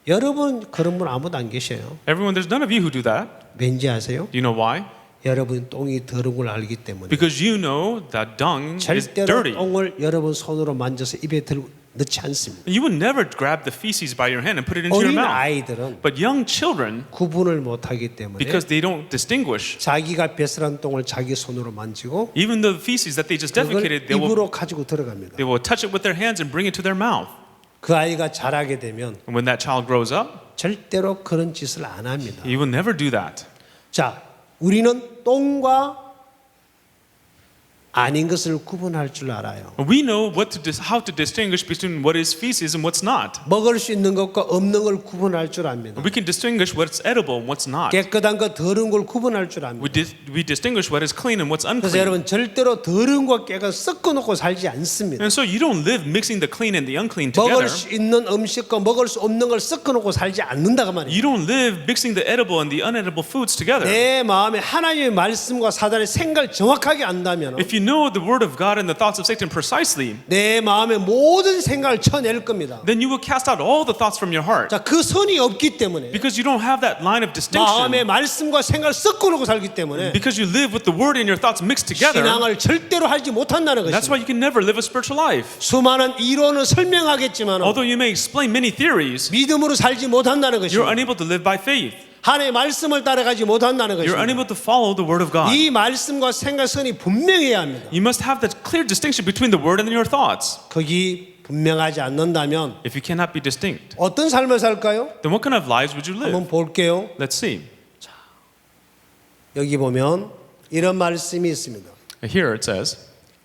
[SPEAKER 1] 여러분 그런 분 아무도 안 계셔요.
[SPEAKER 2] Everyone, there's none of you who do that.
[SPEAKER 1] 왠지 아세요?
[SPEAKER 2] Do you know why?
[SPEAKER 1] 여러분 똥이 더러운 걸 알기 때문에
[SPEAKER 2] Because you know that dung is
[SPEAKER 1] 절대로
[SPEAKER 2] dirty.
[SPEAKER 1] 똥을 여러분 손으로 만져서 입에 넣지 않습니다.
[SPEAKER 2] You would never grab the feces by your hand and put it into your
[SPEAKER 1] 어린
[SPEAKER 2] mouth.
[SPEAKER 1] 아이들은
[SPEAKER 2] But young children,
[SPEAKER 1] 구분을 못하기 때문에
[SPEAKER 2] because they don't distinguish,
[SPEAKER 1] 자기가 배설한 똥을 자기 손으로 만지고
[SPEAKER 2] even the feces that they just
[SPEAKER 1] 그걸
[SPEAKER 2] defecated,
[SPEAKER 1] 입으로 가지고 들어갑니다.
[SPEAKER 2] they will touch it with their hands and bring it to their mouth.
[SPEAKER 1] 그 아이가 자라게 되면
[SPEAKER 2] And when that child grows up,
[SPEAKER 1] 절대로 그런 짓을 안 합니다.
[SPEAKER 2] he will never do that.
[SPEAKER 1] 자, 우리는 똥과 아닌 것을 구분할 줄 알아요.
[SPEAKER 2] We know how to distinguish between what is feces and what's not.
[SPEAKER 1] 먹을 수 있는 것과 없는 걸 구분할 줄 압니다.
[SPEAKER 2] We can distinguish what's edible and what's not.
[SPEAKER 1] 깨끗한 것 더러운 걸 구분할 줄 압니다.
[SPEAKER 2] We distinguish what is clean and what's
[SPEAKER 1] 그래서
[SPEAKER 2] unclean.
[SPEAKER 1] 여러분 절대로 더러운 것 깨끗 섞어놓고 살지 않습니다.
[SPEAKER 2] And so you don't live mixing the clean and the unclean together.
[SPEAKER 1] 먹을 수 있는 음식과 먹을 수 없는 걸 섞어놓고 살지 않는다고 말이에요.
[SPEAKER 2] You don't live mixing the edible and the unedible foods together.
[SPEAKER 1] 내 마음에 하나님의 말씀과 사단의 생각을 정확하게 안다면
[SPEAKER 2] If you know the word of God and the thoughts of Satan precisely,
[SPEAKER 1] 내 마음의 모든 생각을 쳐낼 겁니다.
[SPEAKER 2] then you will cast out all the thoughts from your heart.
[SPEAKER 1] 자, 그 선이 없기 때문에
[SPEAKER 2] Because you don't have that line of
[SPEAKER 1] 마음의
[SPEAKER 2] distinction.
[SPEAKER 1] 말씀과 생각을 섞어놓고 살기 때문에
[SPEAKER 2] Because you live with the word and your thoughts mixed together.
[SPEAKER 1] 신앙을 절대로 하지 못한다는
[SPEAKER 2] That's
[SPEAKER 1] 것입니다.
[SPEAKER 2] why you can never live a spiritual life.
[SPEAKER 1] 수많은 이론은 설명하겠지만
[SPEAKER 2] Although you may explain many theories,
[SPEAKER 1] 믿음으로 살지 못한다는
[SPEAKER 2] you're
[SPEAKER 1] 것입니다.
[SPEAKER 2] unable to live by faith.
[SPEAKER 1] 하나님의 말씀을 따라가지 못한다는
[SPEAKER 2] You're
[SPEAKER 1] 것입니다.
[SPEAKER 2] unable to follow the word of God.
[SPEAKER 1] 이 말씀과 생각 선이 분명해야 합니다.
[SPEAKER 2] You must have that clear distinction between the word and your thoughts.
[SPEAKER 1] 거기 분명하지 않는다면
[SPEAKER 2] If you cannot be distinct,
[SPEAKER 1] 어떤 삶을 살까요?
[SPEAKER 2] then what kind of lives would you live?
[SPEAKER 1] 한번 볼게요.
[SPEAKER 2] Let's see.
[SPEAKER 1] 여기 보면 이런 말씀이 있습니다.
[SPEAKER 2] Here it says,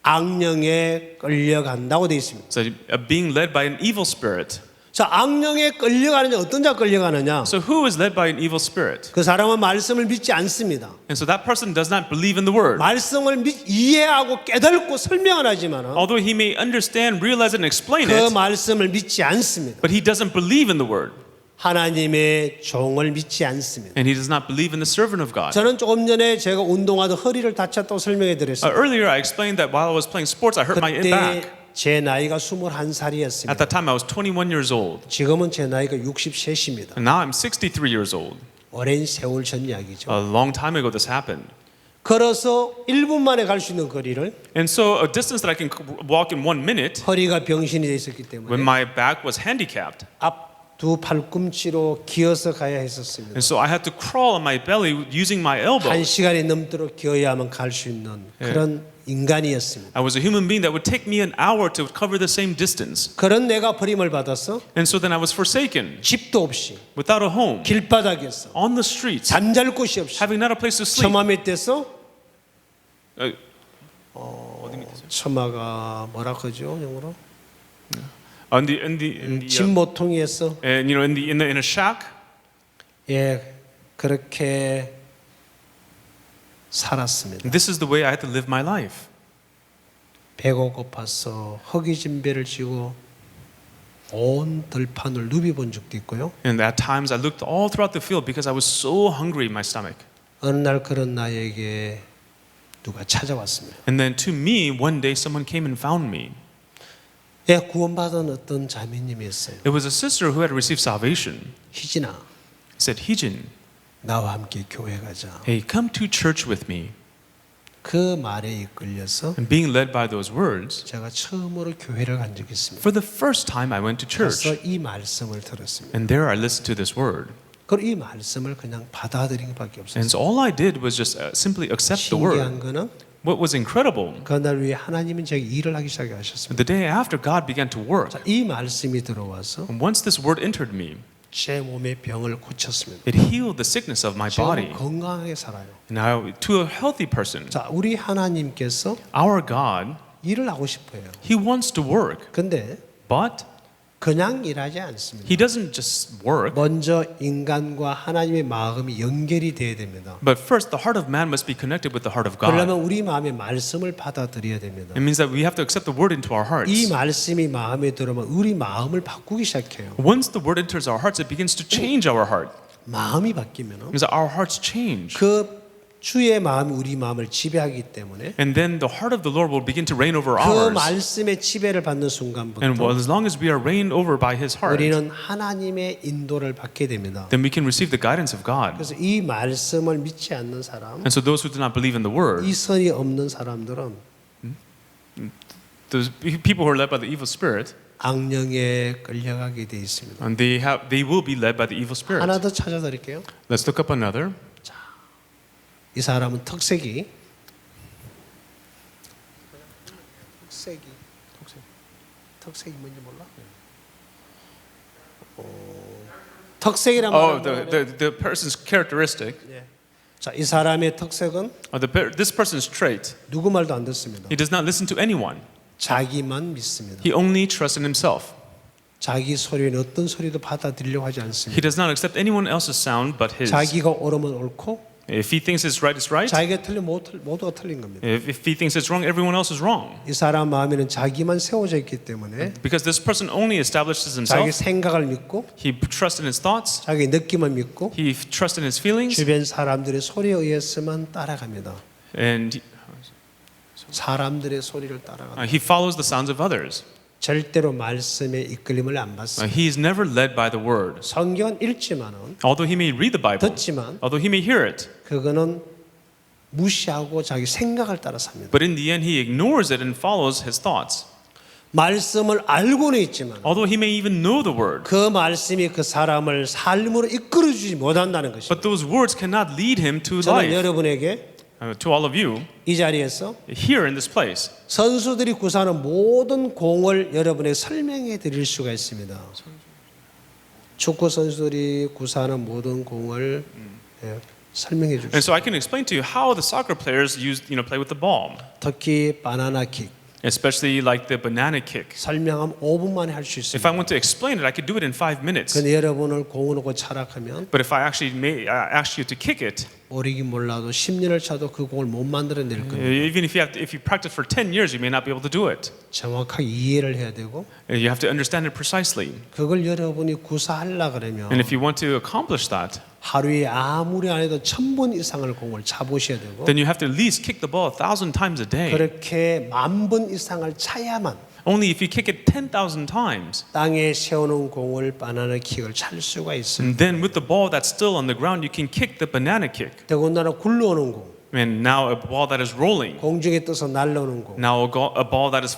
[SPEAKER 1] 악령에 끌려간다고 되어 있습니다.
[SPEAKER 2] So being led by an evil spirit.
[SPEAKER 1] 자, 악령에 끌려가느냐, 어떤 자 끌려가느냐?
[SPEAKER 2] So who is led by an evil spirit?
[SPEAKER 1] 그 사람은 말씀을 믿지 않습니다.
[SPEAKER 2] And so that person does not believe in the word.
[SPEAKER 1] 말씀을 이해하고 깨닫고 설명을 하지만
[SPEAKER 2] Although he may understand, realize it, and explain
[SPEAKER 1] 그
[SPEAKER 2] it,
[SPEAKER 1] 말씀을 믿지 않습니다.
[SPEAKER 2] but he doesn't believe in the word.
[SPEAKER 1] 하나님의 종을 믿지 않습니다.
[SPEAKER 2] And he does not believe in the servant of God.
[SPEAKER 1] 저는 조금 전에 제가 운동하다 허리를 다쳤다고 설명해 드렸어요.
[SPEAKER 2] Earlier I explained that while I was playing sports, I hurt my back.
[SPEAKER 1] 그때 제 나이가
[SPEAKER 2] At
[SPEAKER 1] 21살이었습니다.
[SPEAKER 2] that time I was 21 years old.
[SPEAKER 1] 지금은 제 나이가 63입니다.
[SPEAKER 2] And now I'm 63 years old.
[SPEAKER 1] 오랜 세월 전 이야기죠.
[SPEAKER 2] A long time ago this happened.
[SPEAKER 1] 걸어서 1분 만에 갈 수 있는 거리를
[SPEAKER 2] And so a distance that I can walk in 1 minute,
[SPEAKER 1] 허리가 병신이 돼 있었기
[SPEAKER 2] when
[SPEAKER 1] 때문에
[SPEAKER 2] my back was handicapped.
[SPEAKER 1] 앞 두 팔꿈치로 기어서 가야 했었습니다.
[SPEAKER 2] And so I had to crawl on my belly using my elbow.
[SPEAKER 1] 1시간이 넘도록 기어야만 갈 수 있는 그런 인간이었습니다.
[SPEAKER 2] I was a human being that would take me an hour to cover the same distance.
[SPEAKER 1] 그런 내가 버림을 받아서
[SPEAKER 2] And so then I was forsaken,
[SPEAKER 1] 집도 없이
[SPEAKER 2] without a home,
[SPEAKER 1] 길바닥에서
[SPEAKER 2] on the streets,
[SPEAKER 1] 잠잘 곳이 없이
[SPEAKER 2] having not a place to sleep.
[SPEAKER 1] 처마 밑에서
[SPEAKER 2] 어디 밑에서요?
[SPEAKER 1] 처마가 뭐라 그러죠 영어로?
[SPEAKER 2] In the
[SPEAKER 1] 집 모퉁이에서
[SPEAKER 2] and in a shack.
[SPEAKER 1] 예 그렇게 살았습니다.
[SPEAKER 2] This is the way I had to live my life.
[SPEAKER 1] 배가 고파서 허기진 배를 쥐고 온 들판을 누비본 적도 있고요.
[SPEAKER 2] And at times I looked all throughout the field because I was so hungry in my stomach.
[SPEAKER 1] 어느 날 그런 나에게 누가 찾아왔습니다.
[SPEAKER 2] And then to me, one day someone came and found me.
[SPEAKER 1] 예, 구원받은 어떤 자매님이었어요.
[SPEAKER 2] It was a sister who had received salvation.
[SPEAKER 1] 희진아,
[SPEAKER 2] Said, Heejin,
[SPEAKER 1] 나와 함께 교회 가자.
[SPEAKER 2] hey, come to church with me.
[SPEAKER 1] 그 말에 이끌려서
[SPEAKER 2] And being led by those words,
[SPEAKER 1] 제가 처음으로 교회를 간 적이 있습니다.
[SPEAKER 2] for the first time I went to
[SPEAKER 1] 그래서
[SPEAKER 2] church.
[SPEAKER 1] 이 말씀을 들었습니다.
[SPEAKER 2] And there I listened to this word.
[SPEAKER 1] 그리고 이 말씀을 그냥 받아들인 것밖에
[SPEAKER 2] And
[SPEAKER 1] 없었어요.
[SPEAKER 2] so all I did was just simply accept the word.
[SPEAKER 1] 신기한 거는
[SPEAKER 2] What was incredible,
[SPEAKER 1] 그날 위해 하나님은 제게 일을 하기 시작하셨습니다.
[SPEAKER 2] the day after God began to work.
[SPEAKER 1] 자, 이 말씀이 들어와서
[SPEAKER 2] And once this word entered me,
[SPEAKER 1] 제 몸의 병을 고쳤습니다.
[SPEAKER 2] it healed the sickness of my body.
[SPEAKER 1] 지금 건강하게 살아요.
[SPEAKER 2] Now, to a healthy person,
[SPEAKER 1] 자, 우리 하나님께서
[SPEAKER 2] our God,
[SPEAKER 1] 일을 하고 싶어요.
[SPEAKER 2] He wants to work,
[SPEAKER 1] 근데
[SPEAKER 2] but
[SPEAKER 1] 그냥 일하지 않습니다.
[SPEAKER 2] He doesn't just work.
[SPEAKER 1] 먼저 인간과 하나님의 마음이 연결이 돼야 됩니다.
[SPEAKER 2] But first, the heart of man must be connected with the heart of God.
[SPEAKER 1] 그러려면 우리 마음의 말씀을 받아들여야 됩니다.
[SPEAKER 2] It means that we have to accept the word into our
[SPEAKER 1] 이
[SPEAKER 2] hearts.
[SPEAKER 1] 말씀이 마음에 들어오면 우리 마음을 바꾸기 시작해요.
[SPEAKER 2] Once the word enters our hearts, it begins to change our heart.
[SPEAKER 1] 마음이 바뀌면
[SPEAKER 2] It means that our hearts change.
[SPEAKER 1] 그 주의 마음이 우리 마음을 지배하기 때문에
[SPEAKER 2] And then the heart of the Lord will begin to reign over
[SPEAKER 1] 그
[SPEAKER 2] ours.
[SPEAKER 1] 말씀의 지배를 받는
[SPEAKER 2] And
[SPEAKER 1] 순간부터
[SPEAKER 2] as long as we are reigned over by His heart,
[SPEAKER 1] 우리는 하나님의 인도를 받게 됩니다.
[SPEAKER 2] then we can receive the guidance of God.
[SPEAKER 1] 그래서 이 말씀을 믿지 않는 사람,
[SPEAKER 2] And so those who do not believe in the word,
[SPEAKER 1] 이 선이 없는 사람들은
[SPEAKER 2] those people who are led by the evil spirit,
[SPEAKER 1] 악령에 끌려가게 돼 있습니다.
[SPEAKER 2] and they will be led by the evil spirit.
[SPEAKER 1] 하나 더 찾아드릴게요.
[SPEAKER 2] Let's look up another.
[SPEAKER 1] 이 사람은 특색이 뭔지 몰라? 특색이란
[SPEAKER 2] Oh,
[SPEAKER 1] 말은
[SPEAKER 2] the person's characteristic.
[SPEAKER 1] 자, 이 사람의 특색은
[SPEAKER 2] This person's trait.
[SPEAKER 1] 누구 말도 안 듣습니다.
[SPEAKER 2] He does not listen to anyone.
[SPEAKER 1] 자기만 믿습니다.
[SPEAKER 2] He only trusts in himself.
[SPEAKER 1] 자기 소리는 어떤 소리도 받아들이려고 하지
[SPEAKER 2] He
[SPEAKER 1] 않습니다.
[SPEAKER 2] does not accept anyone else's sound but his.
[SPEAKER 1] 자기가 옳으면 옳고
[SPEAKER 2] If he thinks it's right, it's right.
[SPEAKER 1] 자기가 틀리면 모두가 틀린 겁니다.
[SPEAKER 2] If he thinks it's wrong, everyone else is wrong.
[SPEAKER 1] 이 사람 마음에는 자기만 세워져 있기 때문에
[SPEAKER 2] Because this person only establishes
[SPEAKER 1] 자기
[SPEAKER 2] himself.
[SPEAKER 1] 생각을 믿고
[SPEAKER 2] He trusts in his thoughts.
[SPEAKER 1] 자기 느낌을 믿고
[SPEAKER 2] He trusts in his feelings.
[SPEAKER 1] 주변 사람들의 소리에 의해서만 따라갑니다.
[SPEAKER 2] And
[SPEAKER 1] 사람들의 소리를 따라갑니다.
[SPEAKER 2] he follows the sounds of others.
[SPEAKER 1] 절대로 말씀에 이끌림을 안 받습니다.
[SPEAKER 2] He is never led by the word.
[SPEAKER 1] 성경은 읽지만은
[SPEAKER 2] Although he may read the Bible,
[SPEAKER 1] 듣지만
[SPEAKER 2] although he may hear it,
[SPEAKER 1] 그거는 무시하고 자기 생각을 따라 삽니다.
[SPEAKER 2] but in the end he ignores it and follows his thoughts.
[SPEAKER 1] 말씀을 알고는 있지만
[SPEAKER 2] Although he may even know the word,
[SPEAKER 1] 그 말씀이 그 사람을 삶으로 이끌어주지 못한다는 것입니다.
[SPEAKER 2] but those words cannot lead him to
[SPEAKER 1] 저는
[SPEAKER 2] life.
[SPEAKER 1] 여러분에게
[SPEAKER 2] To all of you
[SPEAKER 1] 이 자리에서
[SPEAKER 2] here in this place,
[SPEAKER 1] 선수들이 구사하는 모든 공을 여러분에게 설명해 드릴 수가 있습니다. 축구 선수들이 구사하는 모든 공을 설명해
[SPEAKER 2] And
[SPEAKER 1] 줍시다.
[SPEAKER 2] so I can explain to you how the soccer players play with the ball,
[SPEAKER 1] 특히 바나나 킥
[SPEAKER 2] especially like the banana kick.
[SPEAKER 1] 설명하면 5분 만에 할 수
[SPEAKER 2] If I
[SPEAKER 1] 있습니다.
[SPEAKER 2] want to explain it, I could do it in 5 minutes.
[SPEAKER 1] 근데 여러분을 공을 놓고 차락하면
[SPEAKER 2] But if I actually ask you to kick it,
[SPEAKER 1] 모르긴 몰라도 10년을 차도 그 공을 못 만들어낼 겁니다.
[SPEAKER 2] even if you practice for 10 years, you may not be able to do it.
[SPEAKER 1] 정확하게 이해를 해야 되고
[SPEAKER 2] You have to understand it precisely.
[SPEAKER 1] 그걸 여러분이 구사하려 그러면
[SPEAKER 2] And if you want to accomplish that,
[SPEAKER 1] 하루에 아무리 안 해도 1000번 이상을 공을 차보셔야 되고
[SPEAKER 2] then you have to at least kick the ball 1,000 times a day.
[SPEAKER 1] 그렇게 10,000번 이상을 차야만
[SPEAKER 2] Only if you kick it 10,000 times.
[SPEAKER 1] 땅에 세우는 공을 바나나 킥을 찰 수가 있어요.
[SPEAKER 2] And then with the ball that's still on the ground, you can kick the banana kick.
[SPEAKER 1] 더군다나 굴러오는 공,
[SPEAKER 2] And now a ball that is rolling.
[SPEAKER 1] 공중에 떠서 날아오는 공
[SPEAKER 2] Now a ball that is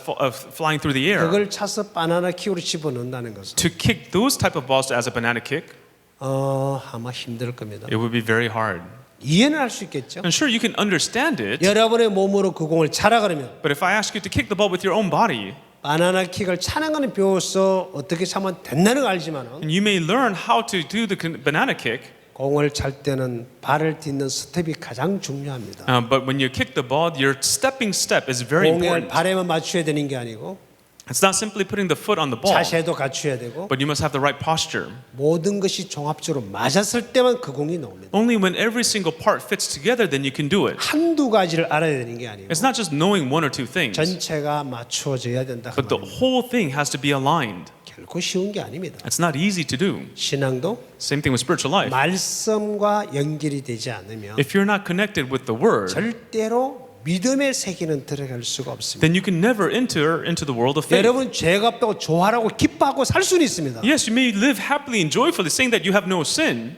[SPEAKER 2] flying through the air.
[SPEAKER 1] 그걸 차서 바나나 킥으로 집어넣는다는 것은
[SPEAKER 2] To kick those type of balls as a banana kick,
[SPEAKER 1] 아마 힘들 겁니다.
[SPEAKER 2] it would be very hard.
[SPEAKER 1] 이해는 할 수 있겠죠?
[SPEAKER 2] And sure, you can understand it.
[SPEAKER 1] 여러분의 몸으로 그 공을 차라 그러면
[SPEAKER 2] But if I ask you to kick the ball with your own body,
[SPEAKER 1] 바나나 킥을 차는 거는 배워서 어떻게 차면 된다는 걸 알지만은
[SPEAKER 2] and you may learn how to do the banana kick,
[SPEAKER 1] 공을 찰 때는 발을 딛는 스텝이 가장 중요합니다.
[SPEAKER 2] but when you kick the ball, your stepping step is very
[SPEAKER 1] 공을
[SPEAKER 2] important.
[SPEAKER 1] 발에만 맞춰야 되는 게 아니고
[SPEAKER 2] It's not simply putting the foot on the ball,
[SPEAKER 1] 자세도 갖춰야 되고
[SPEAKER 2] but you must have the right posture.
[SPEAKER 1] 모든 것이 종합적으로 맞았을 때만 그 공이 나옵니다.
[SPEAKER 2] Only when every single part fits together, then you can do it.
[SPEAKER 1] 한두 가지를 알아야 되는 게 아니고
[SPEAKER 2] It's not just knowing one or two things,
[SPEAKER 1] 전체가 맞춰져야 된다. 그
[SPEAKER 2] but the
[SPEAKER 1] 말입니다.
[SPEAKER 2] whole thing has to be aligned.
[SPEAKER 1] 결코 쉬운 게 아닙니다.
[SPEAKER 2] It's not easy to do.
[SPEAKER 1] 신앙도
[SPEAKER 2] Same thing with spiritual life.
[SPEAKER 1] 말씀과 연결이 되지 않으면
[SPEAKER 2] If you're not connected with the Word,
[SPEAKER 1] 절대로 믿음의 세계는 들어갈 수가 없습니다.
[SPEAKER 2] then you can never enter into the world of faith.
[SPEAKER 1] 여러분 죄가 없다고 조화라고 기뻐하고 살 수는 있습니다.
[SPEAKER 2] Yes, you may live happily and joyfully, saying that you have no sin,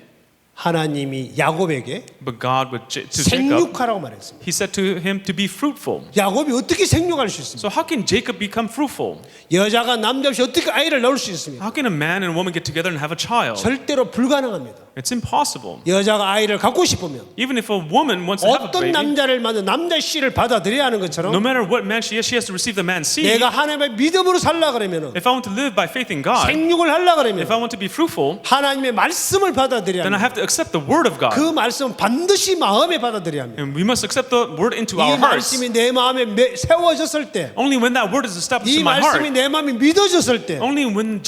[SPEAKER 1] 하나님이 야곱에게
[SPEAKER 2] but God to Jacob,
[SPEAKER 1] 생육하라고 말했습니다.
[SPEAKER 2] He said to him to be fruitful.
[SPEAKER 1] 야곱이 어떻게 생육할 수 있습니까?
[SPEAKER 2] So how can Jacob become fruitful?
[SPEAKER 1] 여자가 남자 없이 어떻게 아이를 낳을 수 있습니까?
[SPEAKER 2] How can a man and a woman get together and have a child?
[SPEAKER 1] 절대로 불가능합니다.
[SPEAKER 2] It's impossible.
[SPEAKER 1] 여자가 아이를 갖고 싶으면
[SPEAKER 2] Even if a woman wants to have a
[SPEAKER 1] 어떤
[SPEAKER 2] baby,
[SPEAKER 1] 남자를 만나 남자 씨를 받아들여야 하는
[SPEAKER 2] no
[SPEAKER 1] 것처럼
[SPEAKER 2] matter what man she has to receive the man's seed.
[SPEAKER 1] 내가 하나님의 믿음으로 살라 그러면은
[SPEAKER 2] If I want to live by faith in God,
[SPEAKER 1] 생육을 하려 그러면
[SPEAKER 2] if I want to be fruitful,
[SPEAKER 1] 하나님의 말씀을 받아들여야
[SPEAKER 2] then I
[SPEAKER 1] 합니다.
[SPEAKER 2] have to accept the word of God.
[SPEAKER 1] 그 말씀은 반드시 마음에 받아들여야 합니다.
[SPEAKER 2] And we must accept the word into
[SPEAKER 1] 이
[SPEAKER 2] our hearts.
[SPEAKER 1] 말씀이 내 마음에 세워졌을 때,
[SPEAKER 2] Only when that word is established
[SPEAKER 1] 이
[SPEAKER 2] in my
[SPEAKER 1] 말씀이
[SPEAKER 2] heart.
[SPEAKER 1] 내 마음에 믿어졌을 때,
[SPEAKER 2] Only when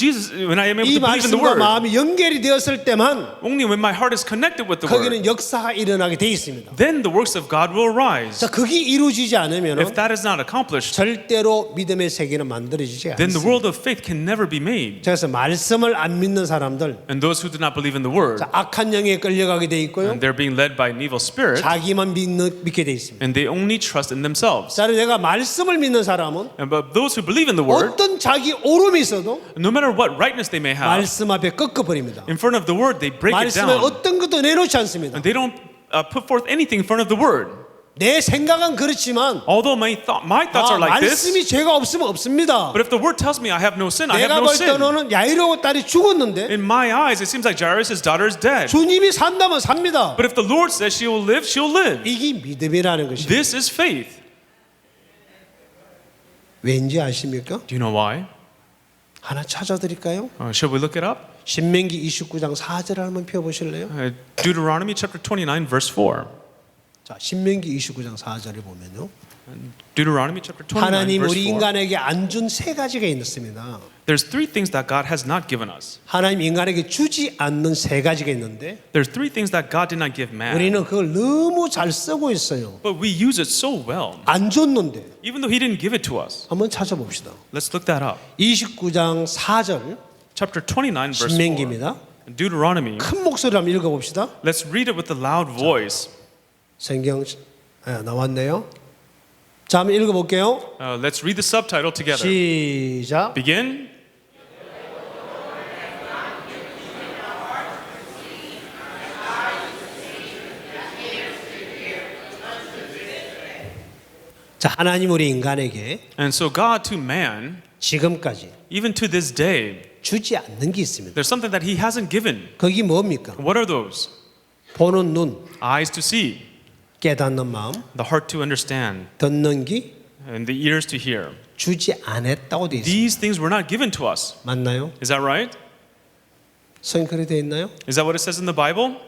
[SPEAKER 2] I am able
[SPEAKER 1] 이
[SPEAKER 2] to believe in the
[SPEAKER 1] 말씀과
[SPEAKER 2] word.
[SPEAKER 1] 마음이 연결이 되었을 때만
[SPEAKER 2] Only when my heart is connected with the word.
[SPEAKER 1] 거기는 역사가 일어나게 돼 있습니다.
[SPEAKER 2] Then the works of God will arise.
[SPEAKER 1] 자, 그게 이루어지지 않으면
[SPEAKER 2] If that is not accomplished,
[SPEAKER 1] 절대로 믿음의 세계는 만들어지지
[SPEAKER 2] then the
[SPEAKER 1] 않습니다.
[SPEAKER 2] world of faith can never be made.
[SPEAKER 1] 그래서 말씀을 안 믿는 사람들,
[SPEAKER 2] And those who do not believe in the word,
[SPEAKER 1] 자, 악한 영에 끌려가게 돼 있고요.
[SPEAKER 2] and they're being led by an evil spirit,
[SPEAKER 1] 자기만 믿게 돼 있습니다.
[SPEAKER 2] and they only trust in themselves.
[SPEAKER 1] 자, 내가 말씀을 믿는 사람은
[SPEAKER 2] But those who believe in the word,
[SPEAKER 1] 어떤 자기 오름이 있어도
[SPEAKER 2] no matter what rightness they may have,
[SPEAKER 1] 말씀 앞에 꺾어버립니다.
[SPEAKER 2] in front of the word, they break it
[SPEAKER 1] 말씀에
[SPEAKER 2] down.
[SPEAKER 1] 어떤 것도 내놓지 않습니다.
[SPEAKER 2] And they don't put forth anything in front of the word.
[SPEAKER 1] 내 생각은 그렇지만
[SPEAKER 2] Although my thoughts are like this,
[SPEAKER 1] 말씀이 죄가 없으면 없습니다.
[SPEAKER 2] but if the word tells me I have no sin, I have
[SPEAKER 1] 내가
[SPEAKER 2] no
[SPEAKER 1] 볼
[SPEAKER 2] sin.
[SPEAKER 1] 때는 야이로 딸이 죽었는데
[SPEAKER 2] In my eyes, it seems like Jairus' daughter is dead.
[SPEAKER 1] 주님이 산다면 삽니다.
[SPEAKER 2] But if the Lord says she will live, she'll live.
[SPEAKER 1] 이게 믿음이라는 것입니다.
[SPEAKER 2] This is faith.
[SPEAKER 1] 왠지 아십니까?
[SPEAKER 2] Do you know why?
[SPEAKER 1] 하나 찾아드릴까요?
[SPEAKER 2] Shall we look it up?
[SPEAKER 1] 신명기 29장 4절 한번 펴보실래요?
[SPEAKER 2] Deuteronomy chapter 29, verse 4.
[SPEAKER 1] 자, 신명기 29장 4절에 보면요.
[SPEAKER 2] Deuteronomy chapter 29,
[SPEAKER 1] 하나님
[SPEAKER 2] verse
[SPEAKER 1] 우리
[SPEAKER 2] 4.
[SPEAKER 1] 인간에게 안 준 세 가지가 있습니다.
[SPEAKER 2] There's three things that God has not given us.
[SPEAKER 1] 하나님 인간에게 주지 않는 세 가지가 있는데
[SPEAKER 2] There's three things that God did not give man.
[SPEAKER 1] 우리는 그걸 너무 잘 쓰고 있어요.
[SPEAKER 2] But we use it so well.
[SPEAKER 1] 안 줬는데
[SPEAKER 2] Even though He didn't give it to us.
[SPEAKER 1] 한번 찾아봅시다.
[SPEAKER 2] Let's look that up.
[SPEAKER 1] 29장 4절
[SPEAKER 2] Chapter 29, verse 4.
[SPEAKER 1] 신명기입니다.
[SPEAKER 2] Deuteronomy.
[SPEAKER 1] 큰 목소리로 한번 읽어봅시다.
[SPEAKER 2] Let's read it with a loud voice.
[SPEAKER 1] 성경 나왔네요. 자, 한번 읽어볼게요.
[SPEAKER 2] Let's read the subtitle together.
[SPEAKER 1] 시작.
[SPEAKER 2] Begin.
[SPEAKER 1] 자, 하나님 우리 인간에게
[SPEAKER 2] And so God to man,
[SPEAKER 1] 지금까지
[SPEAKER 2] even to this day,
[SPEAKER 1] 주지 않는 게 있습니다.
[SPEAKER 2] there's something that He hasn't given.
[SPEAKER 1] 그게 뭡니까?
[SPEAKER 2] What are those?
[SPEAKER 1] 보는 눈,
[SPEAKER 2] Eyes to see,
[SPEAKER 1] 깨닫는 마음,
[SPEAKER 2] the heart to understand,
[SPEAKER 1] 듣는 귀
[SPEAKER 2] and the ears to hear.
[SPEAKER 1] 주지 않았다고 되어 있습니다.
[SPEAKER 2] These things were not given to us.
[SPEAKER 1] 맞나요?
[SPEAKER 2] Is that right?
[SPEAKER 1] 성경 그렇게 되어 있나요?
[SPEAKER 2] Is that what it says in the Bible?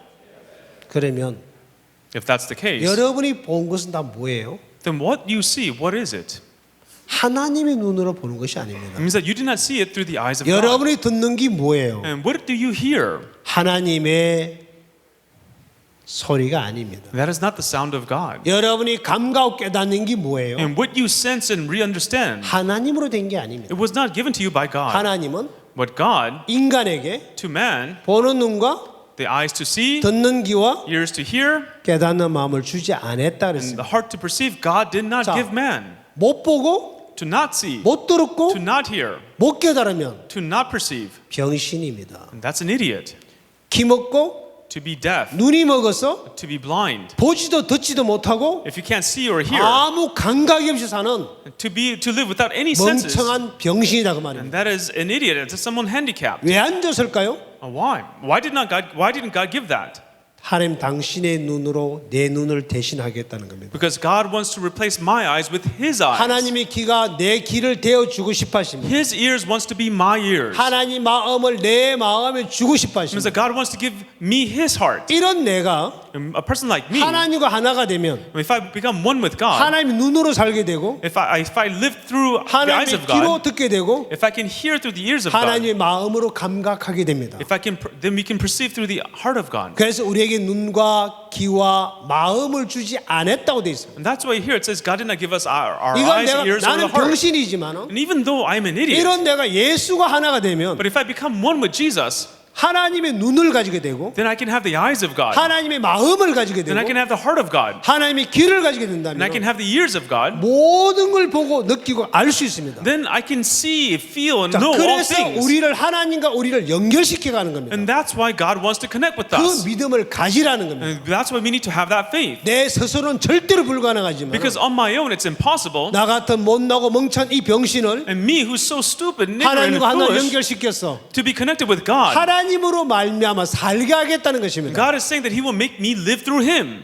[SPEAKER 1] 그러면
[SPEAKER 2] If that's the case,
[SPEAKER 1] 여러분이 본 것은 다 뭐예요?
[SPEAKER 2] then what you see, what is it?
[SPEAKER 1] 하나님의 눈으로 보는 것이
[SPEAKER 2] It
[SPEAKER 1] 아닙니다.
[SPEAKER 2] means that you do not see it through the eyes of God.
[SPEAKER 1] 여러분이 듣는 게 뭐예요?
[SPEAKER 2] And what do you hear?
[SPEAKER 1] 하나님의 소리가 아닙니다.
[SPEAKER 2] That is not the sound of God.
[SPEAKER 1] 여러분이 감각하고 깨닫는 게 뭐예요?
[SPEAKER 2] And what you sense and re-understand,
[SPEAKER 1] 하나님으로 된 게 아닙니다.
[SPEAKER 2] it was not given to you by God.
[SPEAKER 1] 하나님은
[SPEAKER 2] But God,
[SPEAKER 1] 인간에게
[SPEAKER 2] to man,
[SPEAKER 1] 보는 눈과
[SPEAKER 2] the eyes to see,
[SPEAKER 1] 듣는 귀와
[SPEAKER 2] ears to hear,
[SPEAKER 1] 깨닫는 마음을 주지 않았다
[SPEAKER 2] and
[SPEAKER 1] 그랬습니다.
[SPEAKER 2] the heart to perceive, God did not
[SPEAKER 1] 자,
[SPEAKER 2] give man.
[SPEAKER 1] 못 보고
[SPEAKER 2] To not see,
[SPEAKER 1] 못 듣고
[SPEAKER 2] to not hear,
[SPEAKER 1] 못 깨달으면
[SPEAKER 2] to not perceive.
[SPEAKER 1] 병신입니다.
[SPEAKER 2] And that's an idiot.
[SPEAKER 1] 귀 먹고
[SPEAKER 2] To be deaf,
[SPEAKER 1] 눈이 먹어서
[SPEAKER 2] to be blind.
[SPEAKER 1] 보지도 듣지도 못하고
[SPEAKER 2] If you can't see or hear,
[SPEAKER 1] 아무 감각이 없이 사는
[SPEAKER 2] to live without any senses.
[SPEAKER 1] 멍청한 병신이다 그
[SPEAKER 2] And
[SPEAKER 1] 말입니다.
[SPEAKER 2] that is an idiot. It's someone handicapped.
[SPEAKER 1] 왜 안 줬을까요?
[SPEAKER 2] Why? Why didn't God give that?
[SPEAKER 1] 하나님 당신의 눈으로 내 눈을 대신하겠다는 겁니다.
[SPEAKER 2] Because God wants to replace my eyes with His eyes.
[SPEAKER 1] 하나님의 귀가 내 귀를 대어 주고 싶어 하십니다.
[SPEAKER 2] His ears wants to be my ears.
[SPEAKER 1] 하나님 마음을 내 마음에 주고 싶어
[SPEAKER 2] It means
[SPEAKER 1] 하십니다.
[SPEAKER 2] that God wants to give me His heart.
[SPEAKER 1] 이런 내가
[SPEAKER 2] A person like me,
[SPEAKER 1] 하나님과 하나가 되면
[SPEAKER 2] if I become one with God,
[SPEAKER 1] 하나님의 눈으로 살게 되고
[SPEAKER 2] if I live through the eyes
[SPEAKER 1] 하나님의
[SPEAKER 2] of
[SPEAKER 1] 귀로
[SPEAKER 2] God,
[SPEAKER 1] 듣게 되고
[SPEAKER 2] if I can hear through the ears of God,
[SPEAKER 1] 하나님의 마음으로 감각하게 됩니다.
[SPEAKER 2] then we can perceive through the heart of God.
[SPEAKER 1] 그래서 우리에게 눈과 귀와 마음을 주지 않았다고 되어 있습니다.
[SPEAKER 2] And that's why here it says God did not give us our
[SPEAKER 1] 이건
[SPEAKER 2] eyes,
[SPEAKER 1] 내가
[SPEAKER 2] ears, or the
[SPEAKER 1] 나는
[SPEAKER 2] heart.
[SPEAKER 1] 병신이지만
[SPEAKER 2] And even though I'm an idiot,
[SPEAKER 1] 이런 내가 예수가 하나가 되면
[SPEAKER 2] but if I become one with Jesus,
[SPEAKER 1] 하나님의 눈을 가지게 되고
[SPEAKER 2] then I can have the eyes of God.
[SPEAKER 1] 하나님의 마음을 가지게
[SPEAKER 2] Then I
[SPEAKER 1] 되고
[SPEAKER 2] can have the heart of God.
[SPEAKER 1] 하나님의 귀를 가지게
[SPEAKER 2] And I can
[SPEAKER 1] 된다면
[SPEAKER 2] have the ears of God.
[SPEAKER 1] 모든 걸 보고 느끼고 알 수 있습니다.
[SPEAKER 2] Then I can see, feel, and
[SPEAKER 1] 자,
[SPEAKER 2] know all
[SPEAKER 1] 그래서
[SPEAKER 2] things.
[SPEAKER 1] 우리를 하나님과 우리를 연결시켜 가는 겁니다.
[SPEAKER 2] And that's why God wants to connect with
[SPEAKER 1] 그
[SPEAKER 2] us.
[SPEAKER 1] 믿음을 가지라는 겁니다.
[SPEAKER 2] And that's why we need to have that faith.
[SPEAKER 1] 내 스스로는 절대로 불가능하지만
[SPEAKER 2] Because on my own it's impossible.
[SPEAKER 1] 나 같은 못나고 멍청한 이 병신을
[SPEAKER 2] And me who's so stupid, and ignorant, and
[SPEAKER 1] 하나님과 하나
[SPEAKER 2] foolish,
[SPEAKER 1] 연결시켜서
[SPEAKER 2] to be connected with God.
[SPEAKER 1] 하나님으로 말미암아 살게 하겠다는 것입니다.
[SPEAKER 2] God is saying that He will make me live through Him.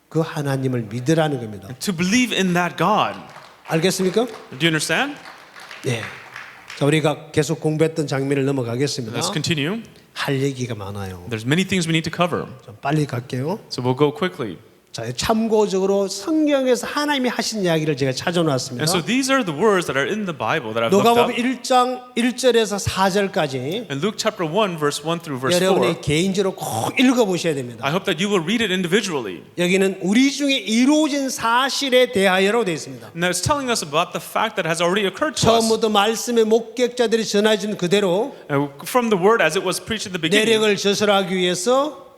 [SPEAKER 1] 그 하나님을 믿으라는 겁니다.
[SPEAKER 2] To believe in that God.
[SPEAKER 1] 알겠습니까?
[SPEAKER 2] Do you understand?
[SPEAKER 1] 네. 자, 우리가 계속 공부했던 장면을 넘어가겠습니다.
[SPEAKER 2] Let's continue.
[SPEAKER 1] 할 얘기가 많아요.
[SPEAKER 2] There's many things we need to cover.
[SPEAKER 1] 좀 빨리 갈게요.
[SPEAKER 2] So we'll go quickly.
[SPEAKER 1] 자, 참고적으로 성경에서 하나님이 하신 이야기를 제가 찾아놨습니다.
[SPEAKER 2] And so these are the words that are in the Bible that I've looked
[SPEAKER 1] 누가복음
[SPEAKER 2] up.
[SPEAKER 1] 1장 1절에서 4절까지
[SPEAKER 2] In Luke chapter 1 verse 1 through verse 4.
[SPEAKER 1] 여러분이 개인적으로 꼭 읽어보셔야 됩니다.
[SPEAKER 2] I hope that you will read it individually.
[SPEAKER 1] 여기는 우리 중에 이루어진 사실에 대하여로 되어 있습니다.
[SPEAKER 2] And it's telling us about the fact that has already occurred to us.
[SPEAKER 1] 처음부터 말씀의 목격자들이 전해준 그대로
[SPEAKER 2] From the word as it was preached in the beginning.
[SPEAKER 1] 내력을 저설하기 위해서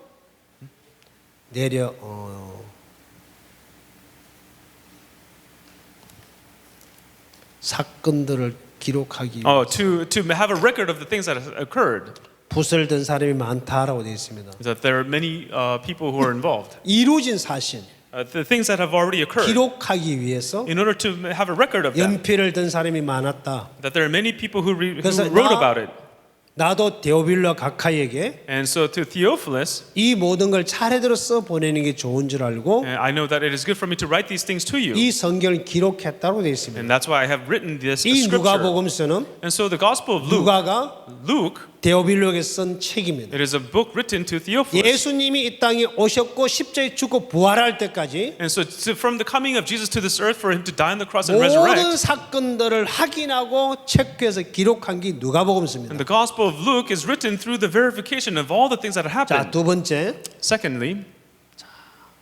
[SPEAKER 1] 사건들을 기록하기
[SPEAKER 2] Oh, to have a record of the things that have occurred.
[SPEAKER 1] 붓을 든 사람이 많다라고 되어 있습니다.
[SPEAKER 2] That there are many people who are involved.
[SPEAKER 1] 이루어진 사실
[SPEAKER 2] The things that have already occurred.
[SPEAKER 1] 기록하기 위해서
[SPEAKER 2] In order to have a record of that.
[SPEAKER 1] 연필을 든 사람이 많았다.
[SPEAKER 2] That there are many people who
[SPEAKER 1] 그래서
[SPEAKER 2] wrote about it.
[SPEAKER 1] 나도 데오빌로 가카이에게
[SPEAKER 2] And so to Theophilus,
[SPEAKER 1] 이 모든 걸 차례대로 써 보내는 게 좋은 줄 알고
[SPEAKER 2] I know that it is good for me to write these things to you.
[SPEAKER 1] 이 성경을 기록했다고 되어 있습니다.
[SPEAKER 2] And that's why I have written this
[SPEAKER 1] 이
[SPEAKER 2] scripture.
[SPEAKER 1] 누가복음서는
[SPEAKER 2] And so the Gospel of
[SPEAKER 1] 누가가
[SPEAKER 2] Luke,
[SPEAKER 1] 데오빌로에게 쓴 책입니다.
[SPEAKER 2] it is a book written to Theophilus.
[SPEAKER 1] 예수님이 이 땅에 오셨고 십자가에 죽고 bu활할 때까지
[SPEAKER 2] And so from the coming of Jesus to this earth for him to die on the cross and
[SPEAKER 1] 모든
[SPEAKER 2] resurrect,
[SPEAKER 1] 사건들을 확인하고 체크해서 기록한 게 누가복음서입니다.
[SPEAKER 2] and the Gospel of Luke is written through the verification of all the things that have
[SPEAKER 1] 자,
[SPEAKER 2] happened.
[SPEAKER 1] 두 번째
[SPEAKER 2] Secondly,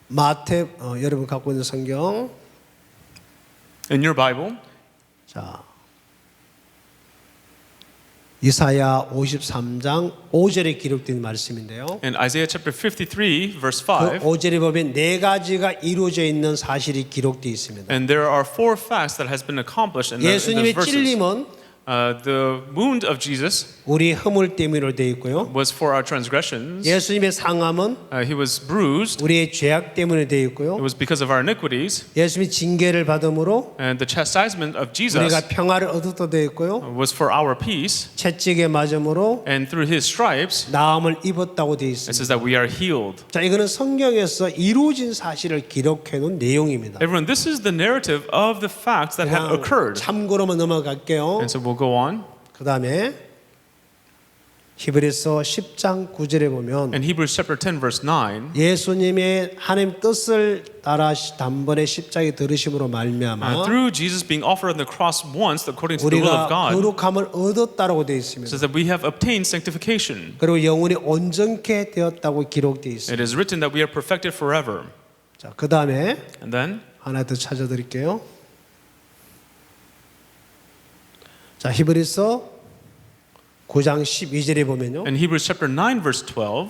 [SPEAKER 1] 마태 여러분 갖고 있는 성경
[SPEAKER 2] in your Bible,
[SPEAKER 1] 자 이사야 53장 5절에 기록된 말씀인데요.
[SPEAKER 2] in Isaiah chapter 53, verse
[SPEAKER 1] 그
[SPEAKER 2] 5,
[SPEAKER 1] 5절에 보면 네 가지가 이루어져 있는 사실이 기록되어 있습니다.
[SPEAKER 2] and there are 4 facts that has been accomplished in those
[SPEAKER 1] 예수님의
[SPEAKER 2] verses.
[SPEAKER 1] 찔림은
[SPEAKER 2] The wound of Jesus
[SPEAKER 1] 우리 허물 때문으로 되어 있고요.
[SPEAKER 2] was for our transgressions.
[SPEAKER 1] 예수님의 상함은
[SPEAKER 2] He was bruised.
[SPEAKER 1] 우리의 죄악 때문에 되어 있고요.
[SPEAKER 2] It was because of our iniquities.
[SPEAKER 1] 예수님이 징계를 받음으로
[SPEAKER 2] And the chastisement of Jesus
[SPEAKER 1] 우리가 평화를 얻었다 되어 있고요.
[SPEAKER 2] was for our peace.
[SPEAKER 1] 채찍에 맞음으로
[SPEAKER 2] And through his stripes,
[SPEAKER 1] 나음을 입었다고 되어
[SPEAKER 2] it
[SPEAKER 1] 있습니다.
[SPEAKER 2] says that we are healed.
[SPEAKER 1] 자, 이거는 성경에서 이루어진 사실을 기록해 놓은 내용입니다.
[SPEAKER 2] Everyone, this is the narrative of the facts that have
[SPEAKER 1] 그냥
[SPEAKER 2] occurred.
[SPEAKER 1] 참고로만 넘어갈게요.
[SPEAKER 2] And so we'll go on.
[SPEAKER 1] 그 다음에 히브리서 10장 9절에 보면
[SPEAKER 2] In Hebrews chapter 10 verse 9,
[SPEAKER 1] 예수님의 하나님 뜻을 따라 단번에 십자가에 들으심으로 말미암아
[SPEAKER 2] through Jesus being offered on the cross once according to the will of
[SPEAKER 1] 우리가
[SPEAKER 2] God,
[SPEAKER 1] 거룩함을 얻었다라고 되어 있습니다.
[SPEAKER 2] says that we have obtained sanctification.
[SPEAKER 1] 그리고 영혼이 온전케 되었다고 기록되어 있습니다.
[SPEAKER 2] It is written that we are perfected forever.
[SPEAKER 1] 자, 그 다음에
[SPEAKER 2] And then
[SPEAKER 1] 하나 더 찾아드릴게요. 자, 히브리서 9장 12절에 보면요.
[SPEAKER 2] in Hebrews chapter 9 verse 12,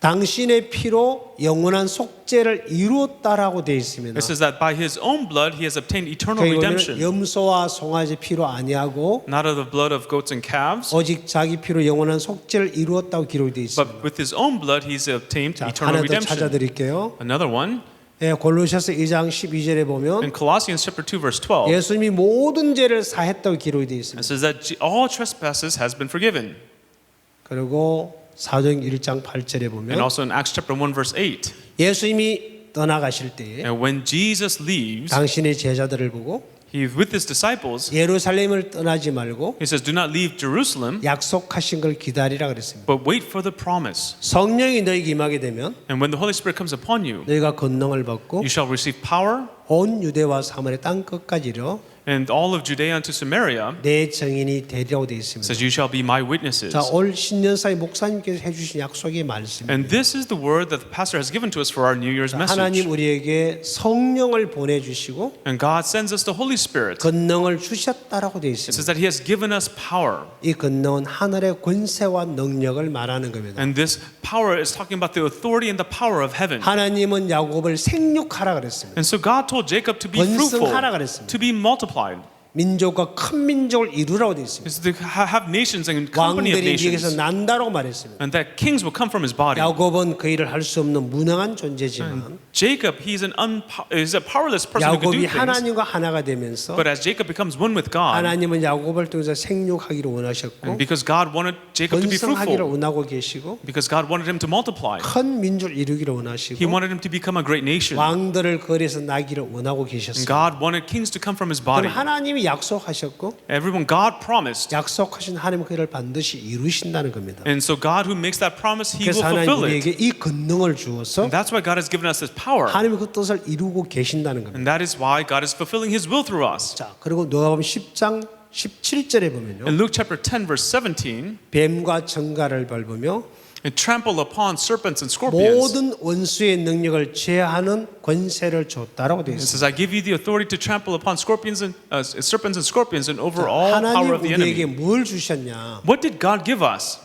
[SPEAKER 1] 당신의 피로 영원한 속죄를 이루었다라고 되어 있습니다.
[SPEAKER 2] it says that by his own blood he has obtained eternal
[SPEAKER 1] 거기 보면
[SPEAKER 2] redemption,
[SPEAKER 1] 염소와 송아지 피로 아니하고
[SPEAKER 2] not of the blood of goats and calves,
[SPEAKER 1] 오직 자기 피로 영원한 속죄를 이루었다고 기록되어 있습니다.
[SPEAKER 2] but with his own blood he's obtained
[SPEAKER 1] 자,
[SPEAKER 2] eternal
[SPEAKER 1] 하나 더
[SPEAKER 2] redemption.
[SPEAKER 1] 찾아드릴게요.
[SPEAKER 2] Another one,
[SPEAKER 1] 예, 골로새서 2장 12절에 보면
[SPEAKER 2] in Colossians chapter 2 verse 12,
[SPEAKER 1] 예수님이 모든 죄를 사했다고 기록되어
[SPEAKER 2] it
[SPEAKER 1] 있습니다.
[SPEAKER 2] says that all trespasses has been forgiven.
[SPEAKER 1] 그리고 사도행 1장 8절에
[SPEAKER 2] And
[SPEAKER 1] 보면
[SPEAKER 2] also in Acts chapter 1 verse 8,
[SPEAKER 1] 예수님이 떠나가실 때에
[SPEAKER 2] and when Jesus leaves,
[SPEAKER 1] 당신의 제자들을 보고
[SPEAKER 2] he with his disciples,
[SPEAKER 1] 예루살렘을 떠나지 말고
[SPEAKER 2] he says, do not leave Jerusalem,
[SPEAKER 1] 약속하신 걸 기다리라 그랬습니다.
[SPEAKER 2] but wait for the promise.
[SPEAKER 1] 성령이 너에게 임하게 되면
[SPEAKER 2] And when the Holy Spirit comes upon you,
[SPEAKER 1] 너희가 권능을 받고
[SPEAKER 2] you shall receive power,
[SPEAKER 1] 온 유대와 사마리아 땅 끝까지 이르러
[SPEAKER 2] and all of Judea unto Samaria,
[SPEAKER 1] 내 증인이 되리라고 되어
[SPEAKER 2] it
[SPEAKER 1] 있습니다.
[SPEAKER 2] says, you shall be my witnesses.
[SPEAKER 1] 자, 올 신년사의 목사님께서 해주신 약속의 말씀입니다.
[SPEAKER 2] And this is the word that the pastor has given to us for our New Year's
[SPEAKER 1] 하나님
[SPEAKER 2] message.
[SPEAKER 1] 우리에게 성령을 보내주시고
[SPEAKER 2] And God sends us the Holy Spirit.
[SPEAKER 1] 권능을 주셨다라고 되어
[SPEAKER 2] It
[SPEAKER 1] 있습니다.
[SPEAKER 2] says that he has given us power.
[SPEAKER 1] 이 권능은 하늘의 권세와 능력을 말하는 겁니다.
[SPEAKER 2] And this power is talking about the authority and the power of heaven.
[SPEAKER 1] 하나님은 야곱을 생육하라 그랬습니다.
[SPEAKER 2] And so God told Jacob to be fruitful,
[SPEAKER 1] 번성하라 그랬습니다.
[SPEAKER 2] to be multiplied.
[SPEAKER 1] 민족과 큰 민족을 이루라고 되어 있습니다.
[SPEAKER 2] It's to have nations and company of
[SPEAKER 1] 왕들이 네게서
[SPEAKER 2] nations.
[SPEAKER 1] 난다라고 말했습니다.
[SPEAKER 2] And that kings will come from his body.
[SPEAKER 1] 야곱은 그 일을 할 수 없는 무능한 존재지만
[SPEAKER 2] Jacob, he's a powerless person who can
[SPEAKER 1] 야곱이
[SPEAKER 2] do things.
[SPEAKER 1] 하나님과 하나가 되면서
[SPEAKER 2] But as Jacob becomes one with God,
[SPEAKER 1] 하나님은 야곱을 통해서 생육하기를 원하셨고
[SPEAKER 2] and because God wanted Jacob to be
[SPEAKER 1] 번성하기를
[SPEAKER 2] fruitful,
[SPEAKER 1] 원하고 계시고
[SPEAKER 2] because God wanted him to multiply,
[SPEAKER 1] 큰 민족을 이루기를
[SPEAKER 2] he
[SPEAKER 1] 원하시고
[SPEAKER 2] wanted him to become a great nation.
[SPEAKER 1] 왕들을 거리에서 나기를 원하고
[SPEAKER 2] And
[SPEAKER 1] 계셨습니다.
[SPEAKER 2] God wanted kings to come from his
[SPEAKER 1] 그럼
[SPEAKER 2] body.
[SPEAKER 1] 하나님이 약속하셨고
[SPEAKER 2] Everyone, God promised.
[SPEAKER 1] 약속하신 하나님 그 일을 반드시 이루신다는 겁니다.
[SPEAKER 2] And so God who makes that promise, he will
[SPEAKER 1] 그래서 하나님
[SPEAKER 2] fulfill it.
[SPEAKER 1] 우리에게 이 권능을 주어서
[SPEAKER 2] And that's why God has given us this power.
[SPEAKER 1] 하나님의 그 뜻을 이루고 계신다는 겁니다.
[SPEAKER 2] And that is why God is fulfilling his will through us.
[SPEAKER 1] 자, 그리고 누가복음 10장 17절에 보면요.
[SPEAKER 2] In Luke chapter 10 verse 17,
[SPEAKER 1] 뱀과 청가를 밟으며
[SPEAKER 2] and trample upon serpents and scorpions.
[SPEAKER 1] 모든 원수의 능력을 제하는 권세를 줬다라고 되어
[SPEAKER 2] It
[SPEAKER 1] 있습니다.
[SPEAKER 2] says, I give you the authority to trample upon scorpions and serpents and scorpions and over all
[SPEAKER 1] 하나님
[SPEAKER 2] power of the
[SPEAKER 1] 우리에게
[SPEAKER 2] enemy.
[SPEAKER 1] 뭘 주셨냐?
[SPEAKER 2] What did God give us?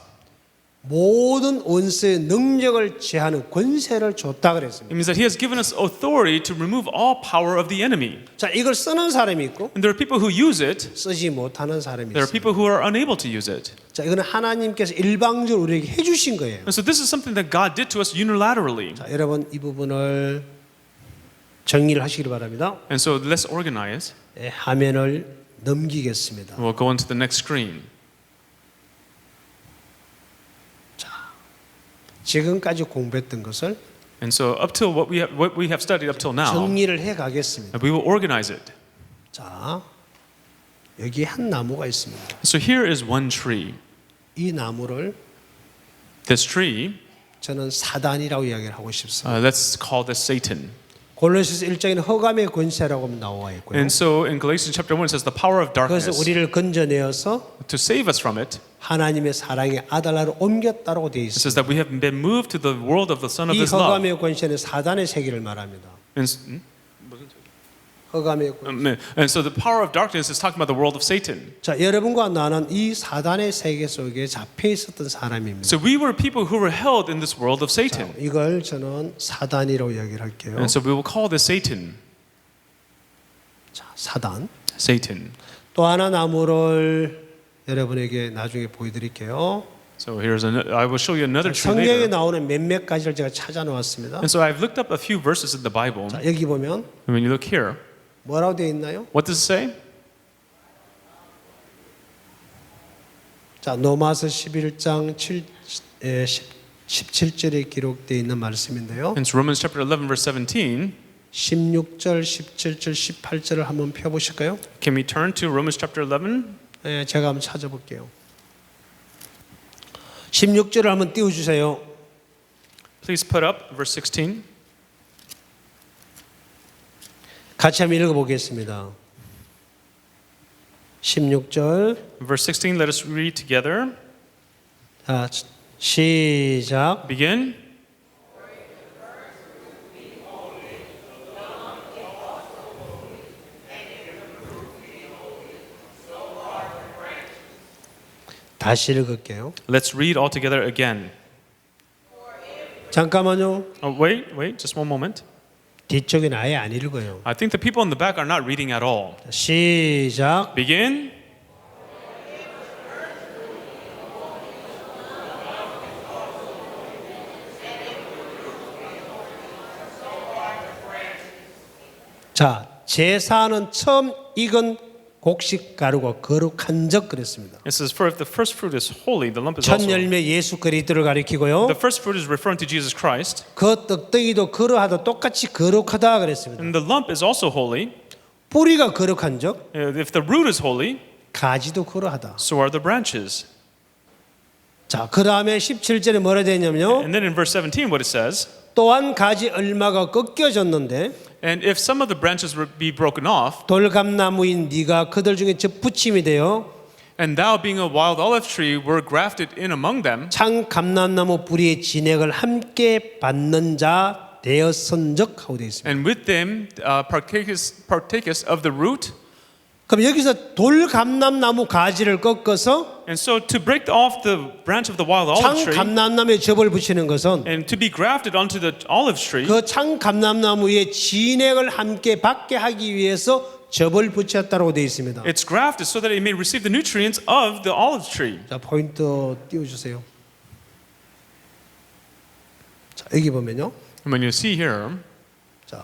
[SPEAKER 1] 모든 원수의 능력을 제하는 권세를 줬다
[SPEAKER 2] It
[SPEAKER 1] 그랬습니다.
[SPEAKER 2] means that He has given us authority to remove all power of the enemy.
[SPEAKER 1] 자, 이걸 쓰는 사람이 있고
[SPEAKER 2] And there are people who use it.
[SPEAKER 1] 쓰지 못하는 사람이
[SPEAKER 2] There are
[SPEAKER 1] 있습니다.
[SPEAKER 2] people who are unable to use it.
[SPEAKER 1] 자, 이거는 하나님께서 일방적으로 우리에게 해주신 거예요.
[SPEAKER 2] And so this is something that God did to us unilaterally.
[SPEAKER 1] 자, 여러분 이 부분을 정리를 하시기 바랍니다.
[SPEAKER 2] And so let's organize.
[SPEAKER 1] 네, 화면을 넘기겠습니다.
[SPEAKER 2] We'll go on to the next screen.
[SPEAKER 1] 지금까지 공부했던 것을
[SPEAKER 2] And so up till what we have studied up till now,
[SPEAKER 1] 정리를 해 가겠습니다.
[SPEAKER 2] we will organize it.
[SPEAKER 1] 자, 여기 한 나무가 있습니다.
[SPEAKER 2] So here is one tree.
[SPEAKER 1] 이 나무를
[SPEAKER 2] This tree,
[SPEAKER 1] 저는 사단이라고 이야기를 하고 싶습니다.
[SPEAKER 2] let's call this Satan.
[SPEAKER 1] 골로새서 1장에는 흑암의 권세라고 나와 있고요.
[SPEAKER 2] And so in Galatians chapter 1 it says the power of
[SPEAKER 1] 그래서
[SPEAKER 2] darkness
[SPEAKER 1] 우리를 건져내어서
[SPEAKER 2] to save us from it.
[SPEAKER 1] 하나님의 사랑의 아들나라로 옮겼다고 되어
[SPEAKER 2] It
[SPEAKER 1] 있습니다.
[SPEAKER 2] says that we have been moved to the world of the Son of
[SPEAKER 1] 이
[SPEAKER 2] His love.
[SPEAKER 1] 흑암의 권세는 사단의 세계를 말합니다. 흑암의 권세.
[SPEAKER 2] And so the power of darkness is talking about the world of Satan.
[SPEAKER 1] 자, 여러분과 나는 이 사단의 세계 속에 잡혀 있었던 사람입니다.
[SPEAKER 2] So we were people who were held in this world of Satan.
[SPEAKER 1] 이걸 저는 사단이라고 이야기를 할게요.
[SPEAKER 2] And so we will call this Satan.
[SPEAKER 1] 자, 사단.
[SPEAKER 2] Satan.
[SPEAKER 1] 또 하나 나무를 여러분에게 나중에 보여드릴게요.
[SPEAKER 2] So I will show you another tree
[SPEAKER 1] 성경에
[SPEAKER 2] later.
[SPEAKER 1] 나오는 몇몇 가지를 제가 찾아놓았습니다.
[SPEAKER 2] And so I've looked up a few verses in the Bible.
[SPEAKER 1] 자, 여기 보면
[SPEAKER 2] And when you look here,
[SPEAKER 1] 뭐라고 되어 있나요?
[SPEAKER 2] what does it say?
[SPEAKER 1] 자, 로마서 11장 17절에 기록되어 있는 말씀인데요.
[SPEAKER 2] It's Romans chapter 11 verse 17.
[SPEAKER 1] 16절, 17절, 18절을 한번 펴보실까요?
[SPEAKER 2] Can we turn to Romans chapter 11?
[SPEAKER 1] 네, 제가 한번 찾아볼게요. 16절을 한번 띄워주세요.
[SPEAKER 2] Please put up verse 16.
[SPEAKER 1] 같이 한번 읽어보겠습니다. 16절.
[SPEAKER 2] Verse 16, let us read together.
[SPEAKER 1] 자, 시작.
[SPEAKER 2] Begin.
[SPEAKER 1] 다시 읽을게요.
[SPEAKER 2] Let's read all together again.
[SPEAKER 1] 잠깐만요.
[SPEAKER 2] Wait, just one moment.
[SPEAKER 1] 뒤쪽은 아예 안 읽어요.
[SPEAKER 2] I think the people in the back are not reading at all.
[SPEAKER 1] 시작.
[SPEAKER 2] Begin.
[SPEAKER 1] 자, 제사는 처음 익은 곡식 가루가 거룩한 적 그랬습니다.
[SPEAKER 2] It says, for if the first fruit is holy, the lump is
[SPEAKER 1] 첫
[SPEAKER 2] also.
[SPEAKER 1] 열매 예수 그리스도를 가리키고요.
[SPEAKER 2] The first fruit is referring to Jesus Christ,
[SPEAKER 1] 그 떡덩이도 그러하다 똑같이 거룩하다 그랬습니다.
[SPEAKER 2] and the lump is also holy.
[SPEAKER 1] 뿌리가 거룩한 적,
[SPEAKER 2] If the root is holy,
[SPEAKER 1] 가지도 그러하다.
[SPEAKER 2] so are the branches.
[SPEAKER 1] 자, 그 다음에 17절에 뭐라 되냐면요.
[SPEAKER 2] And then in verse 17, what it says,
[SPEAKER 1] 또한 가지 얼마가 꺾여졌는데
[SPEAKER 2] and if some of the branches be broken off,
[SPEAKER 1] 돌감나무인 네가 그들 중에 접붙임이 되어
[SPEAKER 2] and thou being a wild olive tree were grafted in among them,
[SPEAKER 1] 창 감람나무 뿌리의 진액을 함께 받는 자 되었은즉 하고 되어 있습니다.
[SPEAKER 2] and with them partakest of the root.
[SPEAKER 1] 그럼 여기서 돌감람나무 가지를 꺾어서
[SPEAKER 2] And so to break off the branch of the wild olive
[SPEAKER 1] 창
[SPEAKER 2] tree
[SPEAKER 1] 감람나무에 접을 붙이는 것은
[SPEAKER 2] and to be grafted onto the olive tree,
[SPEAKER 1] 그 창 감람나무의 진액을 함께 받게 하기 위해서 접을 붙였다고 되어 있습니다.
[SPEAKER 2] it's grafted so that it may receive the nutrients of the olive tree.
[SPEAKER 1] 자, 포인트 띄워주세요. 자, 여기 보면요.
[SPEAKER 2] And when you see here,
[SPEAKER 1] 자,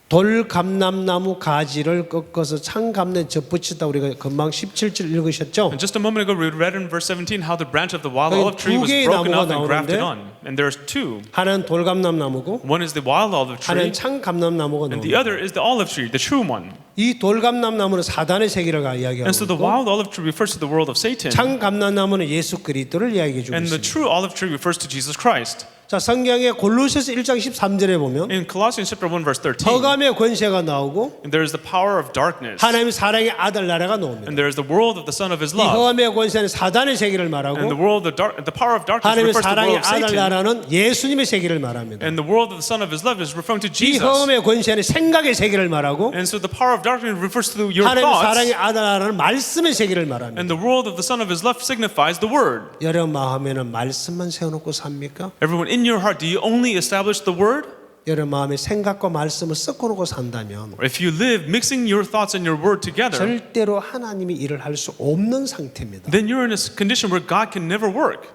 [SPEAKER 1] 돌감람나무 가지를 꺾어서 창감에 접붙였다 우리가 금방 17절 읽으셨죠?
[SPEAKER 2] and just a moment ago we read in verse 17 how the branch of the wild
[SPEAKER 1] 여기
[SPEAKER 2] olive tree
[SPEAKER 1] 두
[SPEAKER 2] was
[SPEAKER 1] 개의
[SPEAKER 2] broken
[SPEAKER 1] 나무가
[SPEAKER 2] off and grafted
[SPEAKER 1] 나오는데?
[SPEAKER 2] on. And there's two.
[SPEAKER 1] 하나는 돌감람나무고
[SPEAKER 2] One is the wild olive tree,
[SPEAKER 1] 하나는 창감람나무가
[SPEAKER 2] and the
[SPEAKER 1] 나옵니다.
[SPEAKER 2] other is the olive tree, the true one.
[SPEAKER 1] 이 돌감람나무는 사단의 세계를 이야기하고
[SPEAKER 2] And so the
[SPEAKER 1] 있고
[SPEAKER 2] wild olive tree refers to the world of Satan,
[SPEAKER 1] 창감람나무는 예수 그리스도를 이야기해 주고
[SPEAKER 2] and the
[SPEAKER 1] 있습니다.
[SPEAKER 2] true olive tree refers to Jesus Christ.
[SPEAKER 1] 자, 성경에 골로새서 1장 13절에 보면
[SPEAKER 2] In Colossians chapter 1 verse 13,
[SPEAKER 1] 허감의 권세가 나오고
[SPEAKER 2] and there is the power of darkness,
[SPEAKER 1] 하나님의 사랑의 아들 나라가 나옵니다.
[SPEAKER 2] and there is the world of the Son of His
[SPEAKER 1] 이
[SPEAKER 2] love.
[SPEAKER 1] 허감의 권세는 사단의 세계를
[SPEAKER 2] And the
[SPEAKER 1] 말하고
[SPEAKER 2] world, the power of darkness
[SPEAKER 1] 하나님의
[SPEAKER 2] refers to the
[SPEAKER 1] 사랑의
[SPEAKER 2] world of
[SPEAKER 1] 아들
[SPEAKER 2] Satan,
[SPEAKER 1] 나라는 예수님의 세계를 말합니다.
[SPEAKER 2] and the world of the Son of His love is referring to
[SPEAKER 1] 이
[SPEAKER 2] Jesus.
[SPEAKER 1] 허감의 권세는 생각의 세계를 말하고
[SPEAKER 2] And so the power of darkness refers to your
[SPEAKER 1] 하나님의
[SPEAKER 2] thoughts,
[SPEAKER 1] 사랑의 아들 나라는 말씀의 세계를 말합니다.
[SPEAKER 2] and the world of the Son of His love signifies the Word.
[SPEAKER 1] 여러분 마음에는 말씀만 세워놓고 삽니까?
[SPEAKER 2] Everyone, in your heart, do you only establish the Word?
[SPEAKER 1] 여러분 마음에 생각과 말씀을 섞어놓고 산다면
[SPEAKER 2] Or if you live mixing your thoughts and your Word together,
[SPEAKER 1] 절대로 하나님이 일을 할 수 없는 상태입니다.
[SPEAKER 2] then you're in a condition where God can never work.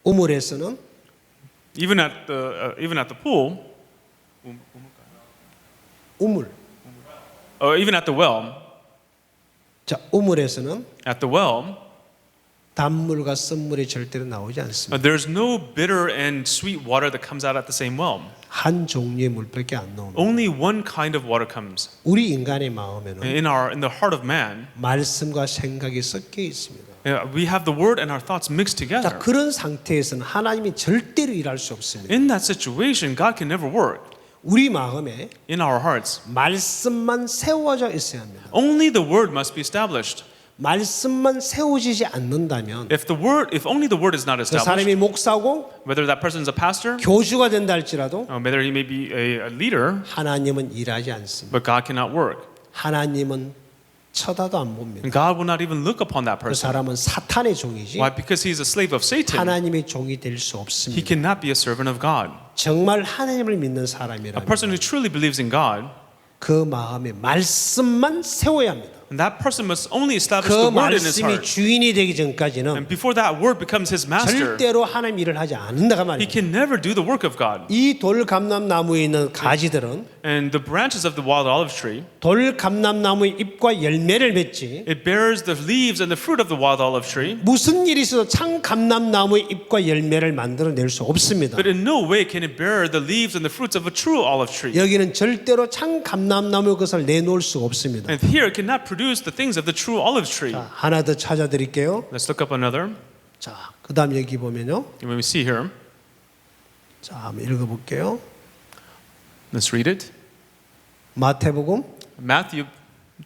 [SPEAKER 1] 우물에서는
[SPEAKER 2] Even at the pool,
[SPEAKER 1] 우물.
[SPEAKER 2] or even at the well,
[SPEAKER 1] 자, 우물에서는
[SPEAKER 2] at the well,
[SPEAKER 1] 단물과 썬물이 절대로 나오지 않습니다.
[SPEAKER 2] there's no bitter and sweet water that comes out at the same well.
[SPEAKER 1] 한 종류의 물밖에 안 나옵니다.
[SPEAKER 2] Only one kind of water comes.
[SPEAKER 1] 우리 인간의 마음에는
[SPEAKER 2] In the heart of man,
[SPEAKER 1] 말씀과 생각이 섞여 있습니다.
[SPEAKER 2] we have the Word and our thoughts mixed
[SPEAKER 1] 자,
[SPEAKER 2] together.
[SPEAKER 1] 그런 상태에서는 하나님이 절대로 일할 수 없습니다.
[SPEAKER 2] In that situation, God can never work.
[SPEAKER 1] 우리 마음에
[SPEAKER 2] In our hearts,
[SPEAKER 1] 말씀만 세워져 있어야 합니다.
[SPEAKER 2] only the Word must be established.
[SPEAKER 1] 말씀만 세워지지 않는다면
[SPEAKER 2] If only the Word is not
[SPEAKER 1] 그
[SPEAKER 2] established,
[SPEAKER 1] 사람이 목사고
[SPEAKER 2] whether that person is a pastor,
[SPEAKER 1] 교주가 된다 할지라도
[SPEAKER 2] whether he may be a leader,
[SPEAKER 1] 하나님은 일하지 않습니다.
[SPEAKER 2] but God cannot work.
[SPEAKER 1] 하나님은 쳐다도 안 봅니다.
[SPEAKER 2] And God will not even look upon that
[SPEAKER 1] 그
[SPEAKER 2] person.
[SPEAKER 1] 사람은 사탄의 종이지
[SPEAKER 2] Why? Because he is a slave of Satan.
[SPEAKER 1] 하나님의 종이 될 수
[SPEAKER 2] He
[SPEAKER 1] 없습니다.
[SPEAKER 2] cannot be a servant of God.
[SPEAKER 1] 정말 하나님을 믿는
[SPEAKER 2] A
[SPEAKER 1] 사람이라면
[SPEAKER 2] person who truly believes in God,
[SPEAKER 1] 그 마음에 말씀만 세워야 합니다.
[SPEAKER 2] and that person must only establish
[SPEAKER 1] 그
[SPEAKER 2] the Word in his
[SPEAKER 1] 말씀이
[SPEAKER 2] heart.
[SPEAKER 1] 주인이 되기 전까지는
[SPEAKER 2] And before that Word becomes his master,
[SPEAKER 1] 절대로 하나님 일을 하지 않는다가
[SPEAKER 2] he
[SPEAKER 1] 말이에요.
[SPEAKER 2] can never do the work of God.
[SPEAKER 1] 이 돌감람나무에 있는 가지들은
[SPEAKER 2] And the branches of the wild olive tree,
[SPEAKER 1] 돌감람나무의 잎과 열매를 맺지
[SPEAKER 2] it bears the leaves and the fruit of the wild olive tree,
[SPEAKER 1] 무슨 일이 있어도 창감람나무의 잎과 열매를 만들어낼 수 없습니다.
[SPEAKER 2] but in no way can it bear the leaves and the fruits of a true olive tree.
[SPEAKER 1] 여기는 절대로 창감람나무의 것을 내놓을 수가 없습니다.
[SPEAKER 2] And here it cannot produce the things of the true olive tree.
[SPEAKER 1] 자, 하나 더 찾아드릴게요.
[SPEAKER 2] Let's look up another.
[SPEAKER 1] 자, 그다음 여기 보면요.
[SPEAKER 2] And when we see here,
[SPEAKER 1] 자, 한번 읽어볼게요.
[SPEAKER 2] let's read it.
[SPEAKER 1] 마태복음
[SPEAKER 2] Matthew,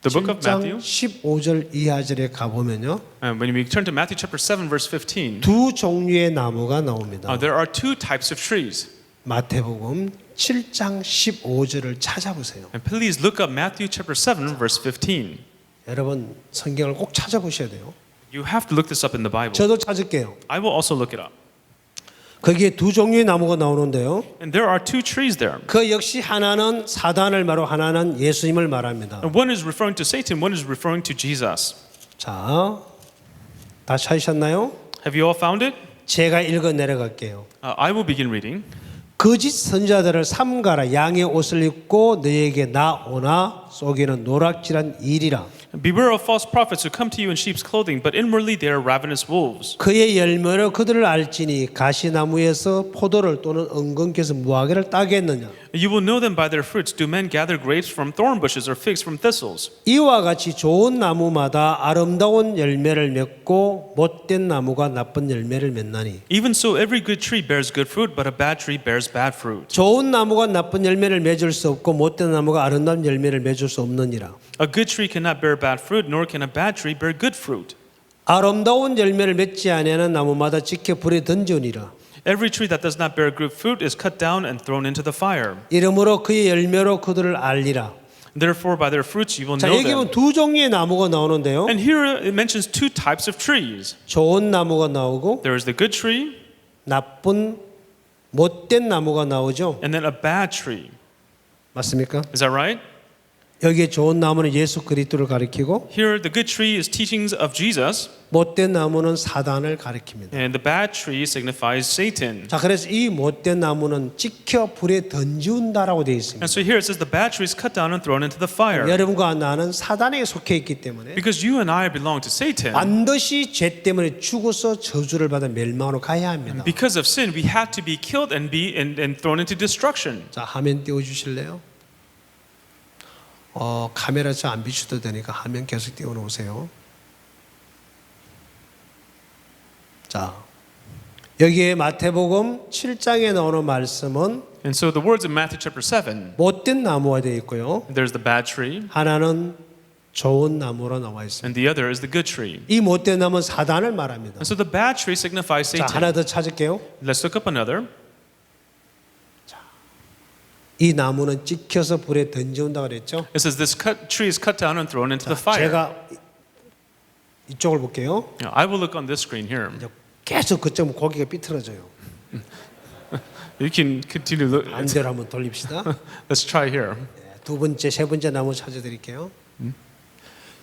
[SPEAKER 2] the book of
[SPEAKER 1] 7장
[SPEAKER 2] Matthew.
[SPEAKER 1] 15절 이하절에 가보면요.
[SPEAKER 2] And when we turn to Matthew chapter 7, verse 15,
[SPEAKER 1] 두 종류의 나무가 나옵니다.
[SPEAKER 2] there are two types of trees.
[SPEAKER 1] 마태복음 7장 15절을 찾아보세요.
[SPEAKER 2] And please look up Matthew chapter 7, verse 15.
[SPEAKER 1] 여러분 성경을 꼭 찾아보셔야 돼요.
[SPEAKER 2] You have to look this up in the Bible.
[SPEAKER 1] 저도 찾을게요.
[SPEAKER 2] I will also look it up.
[SPEAKER 1] 거기에 두 종류의 나무가 나오는데요.
[SPEAKER 2] And there are two trees there.
[SPEAKER 1] 그 역시 하나는 사단을 말하고 하나는 예수님을 말합니다.
[SPEAKER 2] And one is referring to Satan, one is referring to Jesus.
[SPEAKER 1] 자, 다 찾으셨나요?
[SPEAKER 2] Have you all found it?
[SPEAKER 1] 제가 읽어 내려갈게요.
[SPEAKER 2] I will begin reading.
[SPEAKER 1] 거짓 선지자들을 삼가라. 양의 옷을 입고 너에게 나오나 속에는 노략질한 일이라.
[SPEAKER 2] Beware of false prophets who come to you in sheep's clothing, but inwardly they are ravenous wolves.
[SPEAKER 1] 그의 열매로 그들을 알지니 가시나무에서 포도를 또는 엉겅퀴에서 무화과를 따겠느냐.
[SPEAKER 2] You will know them by their fruits. Do men gather grapes from thorn bushes or figs from thistles?
[SPEAKER 1] 이와 같이 좋은 나무마다 아름다운 열매를 맺고 못된 나무가 나쁜 열매를 맺나니.
[SPEAKER 2] Even so, every good tree bears good fruit, but a bad tree bears bad fruit.
[SPEAKER 1] 좋은 나무가 나쁜 열매를 맺을 수 없고 못된 나무가 아름다운 열매를 맺을 수 없느니라.
[SPEAKER 2] A good tree cannot bear bad fruit, nor can a bad tree bear good fruit.
[SPEAKER 1] 아름다운 열매를 맺지 아니하는 나무마다 지켜 불에 던지니라.
[SPEAKER 2] Every tree that does not bear good fruit is cut down and thrown into the fire.
[SPEAKER 1] 이러므로 그의 열매로 그들을 알리라.
[SPEAKER 2] Therefore, by their fruits you will
[SPEAKER 1] 자,
[SPEAKER 2] know
[SPEAKER 1] 여기 보면
[SPEAKER 2] them.
[SPEAKER 1] 두 종류의 나무가 나오는데요.
[SPEAKER 2] And here it mentions two types of trees.
[SPEAKER 1] 좋은 나무가 나오고
[SPEAKER 2] There is the good tree,
[SPEAKER 1] 나쁜 못된 나무가 나오죠.
[SPEAKER 2] and then a bad tree.
[SPEAKER 1] 맞습니까?
[SPEAKER 2] Is that right?
[SPEAKER 1] 여기에 좋은 나무는 예수 그리스도를 가리키고
[SPEAKER 2] Here, the good tree is teachings of Jesus,
[SPEAKER 1] 못된 나무는 사단을 가리킵니다.
[SPEAKER 2] and the bad tree signifies Satan.
[SPEAKER 1] 자, 그래서 이 못된 나무는 찍혀 불에 던지운다라고 되어 있습니다.
[SPEAKER 2] And so here it says the bad tree is cut down and thrown into the fire.
[SPEAKER 1] 여러분과 나는 사단에게 속해 있기 때문에
[SPEAKER 2] Because you and I belong to Satan.
[SPEAKER 1] 반드시 죄 때문에 죽어서 저주를 받아 멸망으로 가야 합니다.
[SPEAKER 2] Because of sin, we had to be killed and thrown into destruction.
[SPEAKER 1] 자, 화면 띄워주실래요? 카메라 잘 안 비추도 되니까 화면 계속 띄워놓으세요. 자, 여기에 마태복음 7장에 나오는 말씀은
[SPEAKER 2] And so the words in Matthew chapter 7,
[SPEAKER 1] 못된 나무가 되어 있고요.
[SPEAKER 2] there's the bad tree,
[SPEAKER 1] 하나는 좋은 나무로 나와 있습니다.
[SPEAKER 2] and the other is the good tree.
[SPEAKER 1] 이 못된 나무는 사단을 말합니다.
[SPEAKER 2] And so the bad tree signifies
[SPEAKER 1] 자,
[SPEAKER 2] Satan.
[SPEAKER 1] 하나 더 찾을게요.
[SPEAKER 2] Let's look up another.
[SPEAKER 1] 이 나무는 찍혀서 불에 던져온다 그랬죠.
[SPEAKER 2] It says this tree is cut down and thrown into the fire.
[SPEAKER 1] 제가 이쪽을 볼게요.
[SPEAKER 2] Now, I will look on this screen here.
[SPEAKER 1] 계속 그쪽 고개가 삐뚤어져요.
[SPEAKER 2] You can continue look.
[SPEAKER 1] 반대로 한번 돌립시다.
[SPEAKER 2] Let's try here.
[SPEAKER 1] 두 번째, 세 번째 나무 찾아드릴게요.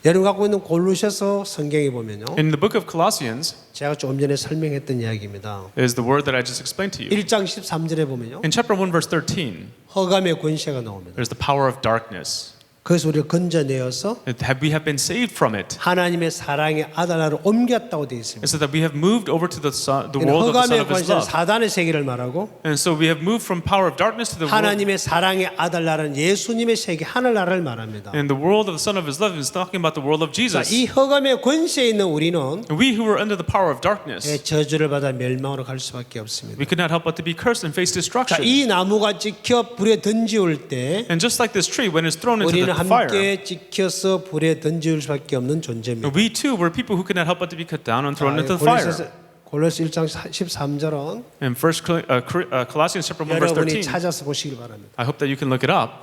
[SPEAKER 1] 여러분 갖고 있는 골로새서 성경에 보면요.
[SPEAKER 2] In the book of Colossians
[SPEAKER 1] 제가 조금 전에 설명했던 이야기입니다.
[SPEAKER 2] is the word that I just explained to you.
[SPEAKER 1] 1장 13절에 보면요.
[SPEAKER 2] In chapter 1 verse 13,
[SPEAKER 1] 허감의 권세가 나옵니다.
[SPEAKER 2] there's the power of darkness.
[SPEAKER 1] 그래서 우리가 건져내어서
[SPEAKER 2] We have been saved from it.
[SPEAKER 1] 하나님의 사랑의 아들나라로 옮겼다고 되어 있습니다.
[SPEAKER 2] And so that we have moved over to the world of the Son
[SPEAKER 1] 허감의
[SPEAKER 2] of His
[SPEAKER 1] 권세는
[SPEAKER 2] love.
[SPEAKER 1] 사단의 세계를 말하고
[SPEAKER 2] And so we have moved from power of darkness to the world.
[SPEAKER 1] 하나님의 사랑의 아들나라는 예수님의 세계 하늘나라를 말합니다.
[SPEAKER 2] And the world of the Son of His love is talking about the world of
[SPEAKER 1] 자,
[SPEAKER 2] Jesus.
[SPEAKER 1] 이 허감의 권세에 있는 우리는
[SPEAKER 2] And we who were under the power of darkness,
[SPEAKER 1] 저주를 받아 멸망으로 갈 수밖에 없습니다.
[SPEAKER 2] we could not help but to be cursed and face
[SPEAKER 1] 자,
[SPEAKER 2] destruction.
[SPEAKER 1] 이 나무가 찍혀 불에 던지올 때
[SPEAKER 2] And just like this tree, when it's thrown into
[SPEAKER 1] 우리는
[SPEAKER 2] the fire,
[SPEAKER 1] 함께 찍혀서 불에 던질 수밖에 없는 존재입니다.
[SPEAKER 2] we too were people who could not help but to be cut down and thrown into the
[SPEAKER 1] 골로새
[SPEAKER 2] fire.
[SPEAKER 1] 1장 13절은
[SPEAKER 2] In Colossians chapter 1 verse
[SPEAKER 1] 여러분이
[SPEAKER 2] 13,
[SPEAKER 1] 찾아서 보시길 바랍니다.
[SPEAKER 2] I hope that you can look it up.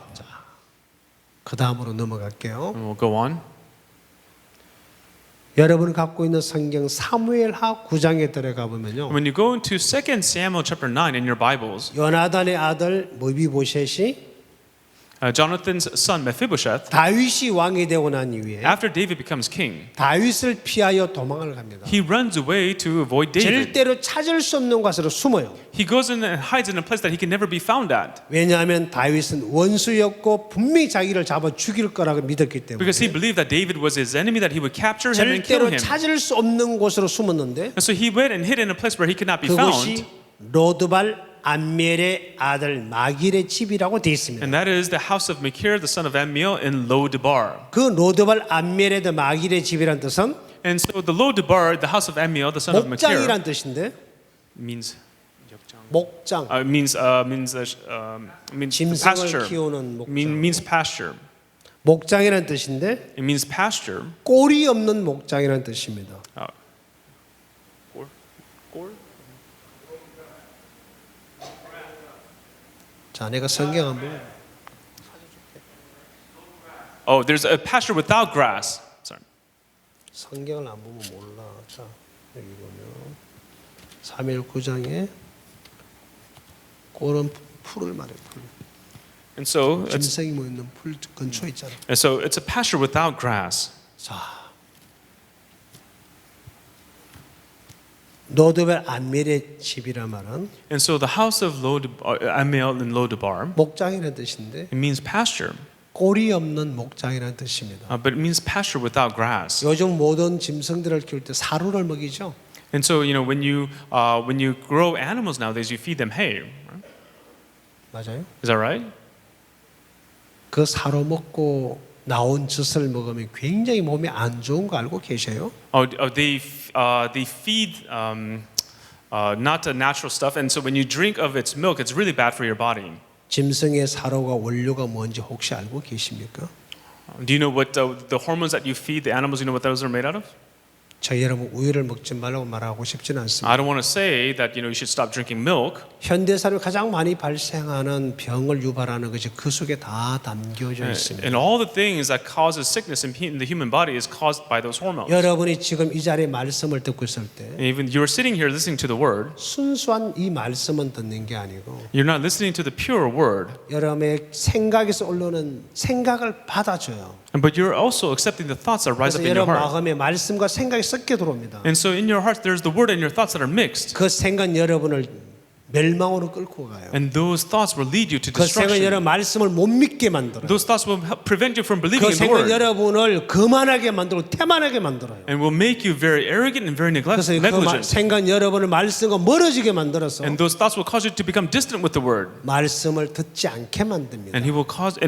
[SPEAKER 1] 그 다음으로 넘어갈게요.
[SPEAKER 2] And we'll go on.
[SPEAKER 1] 여러분이 갖고 있는 성경 사무엘하 9장에 들어가 보면요.
[SPEAKER 2] When you go into 2 Samuel chapter 9 in your Bibles,
[SPEAKER 1] 요나단의 아들 모비보셋이
[SPEAKER 2] Jonathan's son Mephibosheth,
[SPEAKER 1] 다윗이 왕이 되고 난 이후에
[SPEAKER 2] after David becomes king,
[SPEAKER 1] 다윗을 피하여 도망을 갑니다.
[SPEAKER 2] he runs away to avoid David.
[SPEAKER 1] 절대로 찾을 수 없는 곳으로 숨어요.
[SPEAKER 2] He goes in and hides in a place that he can never be found at.
[SPEAKER 1] 왜냐하면 다윗은 원수였고 분명히 자기를 잡아 죽일 거라고 믿었기 때문에
[SPEAKER 2] Because he believed that David was his enemy, that he would capture him and kill
[SPEAKER 1] 절대로
[SPEAKER 2] him.
[SPEAKER 1] 찾을 수 없는 곳으로 숨었는데
[SPEAKER 2] And so he went and hid in a place where he could not be found.
[SPEAKER 1] 그것이 로드발 암멜의 아들 마길의 집이라고 되어 있습니다.
[SPEAKER 2] And that is the house of Machir, the son of Ammiel in Lo-debar.
[SPEAKER 1] 그 로드발 암멜의 마길의 집이란 뜻은
[SPEAKER 2] And so the Lo-debar, the house of Amiel, the son of Machir,
[SPEAKER 1] 목장이란 뜻인데
[SPEAKER 2] means
[SPEAKER 1] 목장
[SPEAKER 2] means
[SPEAKER 1] 짐승을
[SPEAKER 2] pasture.
[SPEAKER 1] 키우는 목장.
[SPEAKER 2] Means pasture.
[SPEAKER 1] 목장이란 뜻인데
[SPEAKER 2] It means pasture.
[SPEAKER 1] 꼴이 없는 목장이란 뜻입니다. 자, 내가 성경 한번
[SPEAKER 2] Oh, there's a pasture without grass. Sorry.
[SPEAKER 1] 성경을 안 보면 몰라. 자, 여기 보면 3일 9장에 꼴은 풀을 말해 풀.
[SPEAKER 2] And so
[SPEAKER 1] 짐승이 뭐 있는 풀 근처에 있잖아.
[SPEAKER 2] it's a pasture without grass.
[SPEAKER 1] 자, 노드벨 안멜의 집이란 말은
[SPEAKER 2] And so the house of Amiel and Lo-debar,
[SPEAKER 1] 목장이라는 뜻인데
[SPEAKER 2] it means pasture,
[SPEAKER 1] 꼴이 없는 목장이라는 뜻입니다.
[SPEAKER 2] but it means pasture without grass.
[SPEAKER 1] 요즘 모든 짐승들을 키울 때 사료를 먹이죠.
[SPEAKER 2] And so when you grow animals nowadays, you feed them hay. Right?
[SPEAKER 1] 맞아요?
[SPEAKER 2] Is that right?
[SPEAKER 1] 그 사료 먹고 나온 젖을 먹으면 굉장히 몸에 안 좋은 거 알고 계세요?
[SPEAKER 2] They feed not the natural stuff, and so when you drink of its milk, it's really bad for your body.
[SPEAKER 1] 짐승의 사료가 원료가 뭔지 혹시 알고 계십니까?
[SPEAKER 2] Do you know what the hormones that you feed the animals? You know what those are made out of?
[SPEAKER 1] 저 여러분 우유를 먹지 말라고 말하고 싶지는 않습니다.
[SPEAKER 2] I don't want to say that you should stop drinking milk.
[SPEAKER 1] 현대 사회에 가장 많이 발생하는 병을 유발하는 것이 그 속에 다 담겨져 있습니다.
[SPEAKER 2] And all the things that causes sickness in the human body is caused by those hormones.
[SPEAKER 1] 여러분이 지금 이 자리에 말씀을 듣고 있을 때
[SPEAKER 2] And even you're sitting here listening to the word,
[SPEAKER 1] 순수한 이 말씀은 듣는 게 아니고
[SPEAKER 2] you're not listening to the pure word,
[SPEAKER 1] 여러분의 생각에서 올라오는 생각을 받아줘요.
[SPEAKER 2] but you're also accepting the thoughts that rise
[SPEAKER 1] 그래서
[SPEAKER 2] up in your
[SPEAKER 1] 여러분
[SPEAKER 2] heart.
[SPEAKER 1] 마음에 말씀과 생각이 섞여 들어옵니다.
[SPEAKER 2] And so in your heart, there's the word and your thoughts that are mixed.
[SPEAKER 1] 그 생각 여러분을 멸망으로 끌고 가요.
[SPEAKER 2] And those thoughts will lead you to
[SPEAKER 1] 그 생각
[SPEAKER 2] destruction.
[SPEAKER 1] 여러분 말씀을 못 믿게 만들어요.
[SPEAKER 2] Those thoughts will prevent you from believing
[SPEAKER 1] 그
[SPEAKER 2] in the
[SPEAKER 1] 생각
[SPEAKER 2] word.
[SPEAKER 1] 여러분을 거만하게 만들고 태만하게 만들어요.
[SPEAKER 2] And will make you very arrogant and very
[SPEAKER 1] 그래서 그
[SPEAKER 2] negligent.
[SPEAKER 1] 생각 여러분을 말씀과 멀어지게 만들어서
[SPEAKER 2] And those thoughts will cause you to become distant with the word.
[SPEAKER 1] 말씀을 듣지 않게 만듭니다.
[SPEAKER 2] And it will cause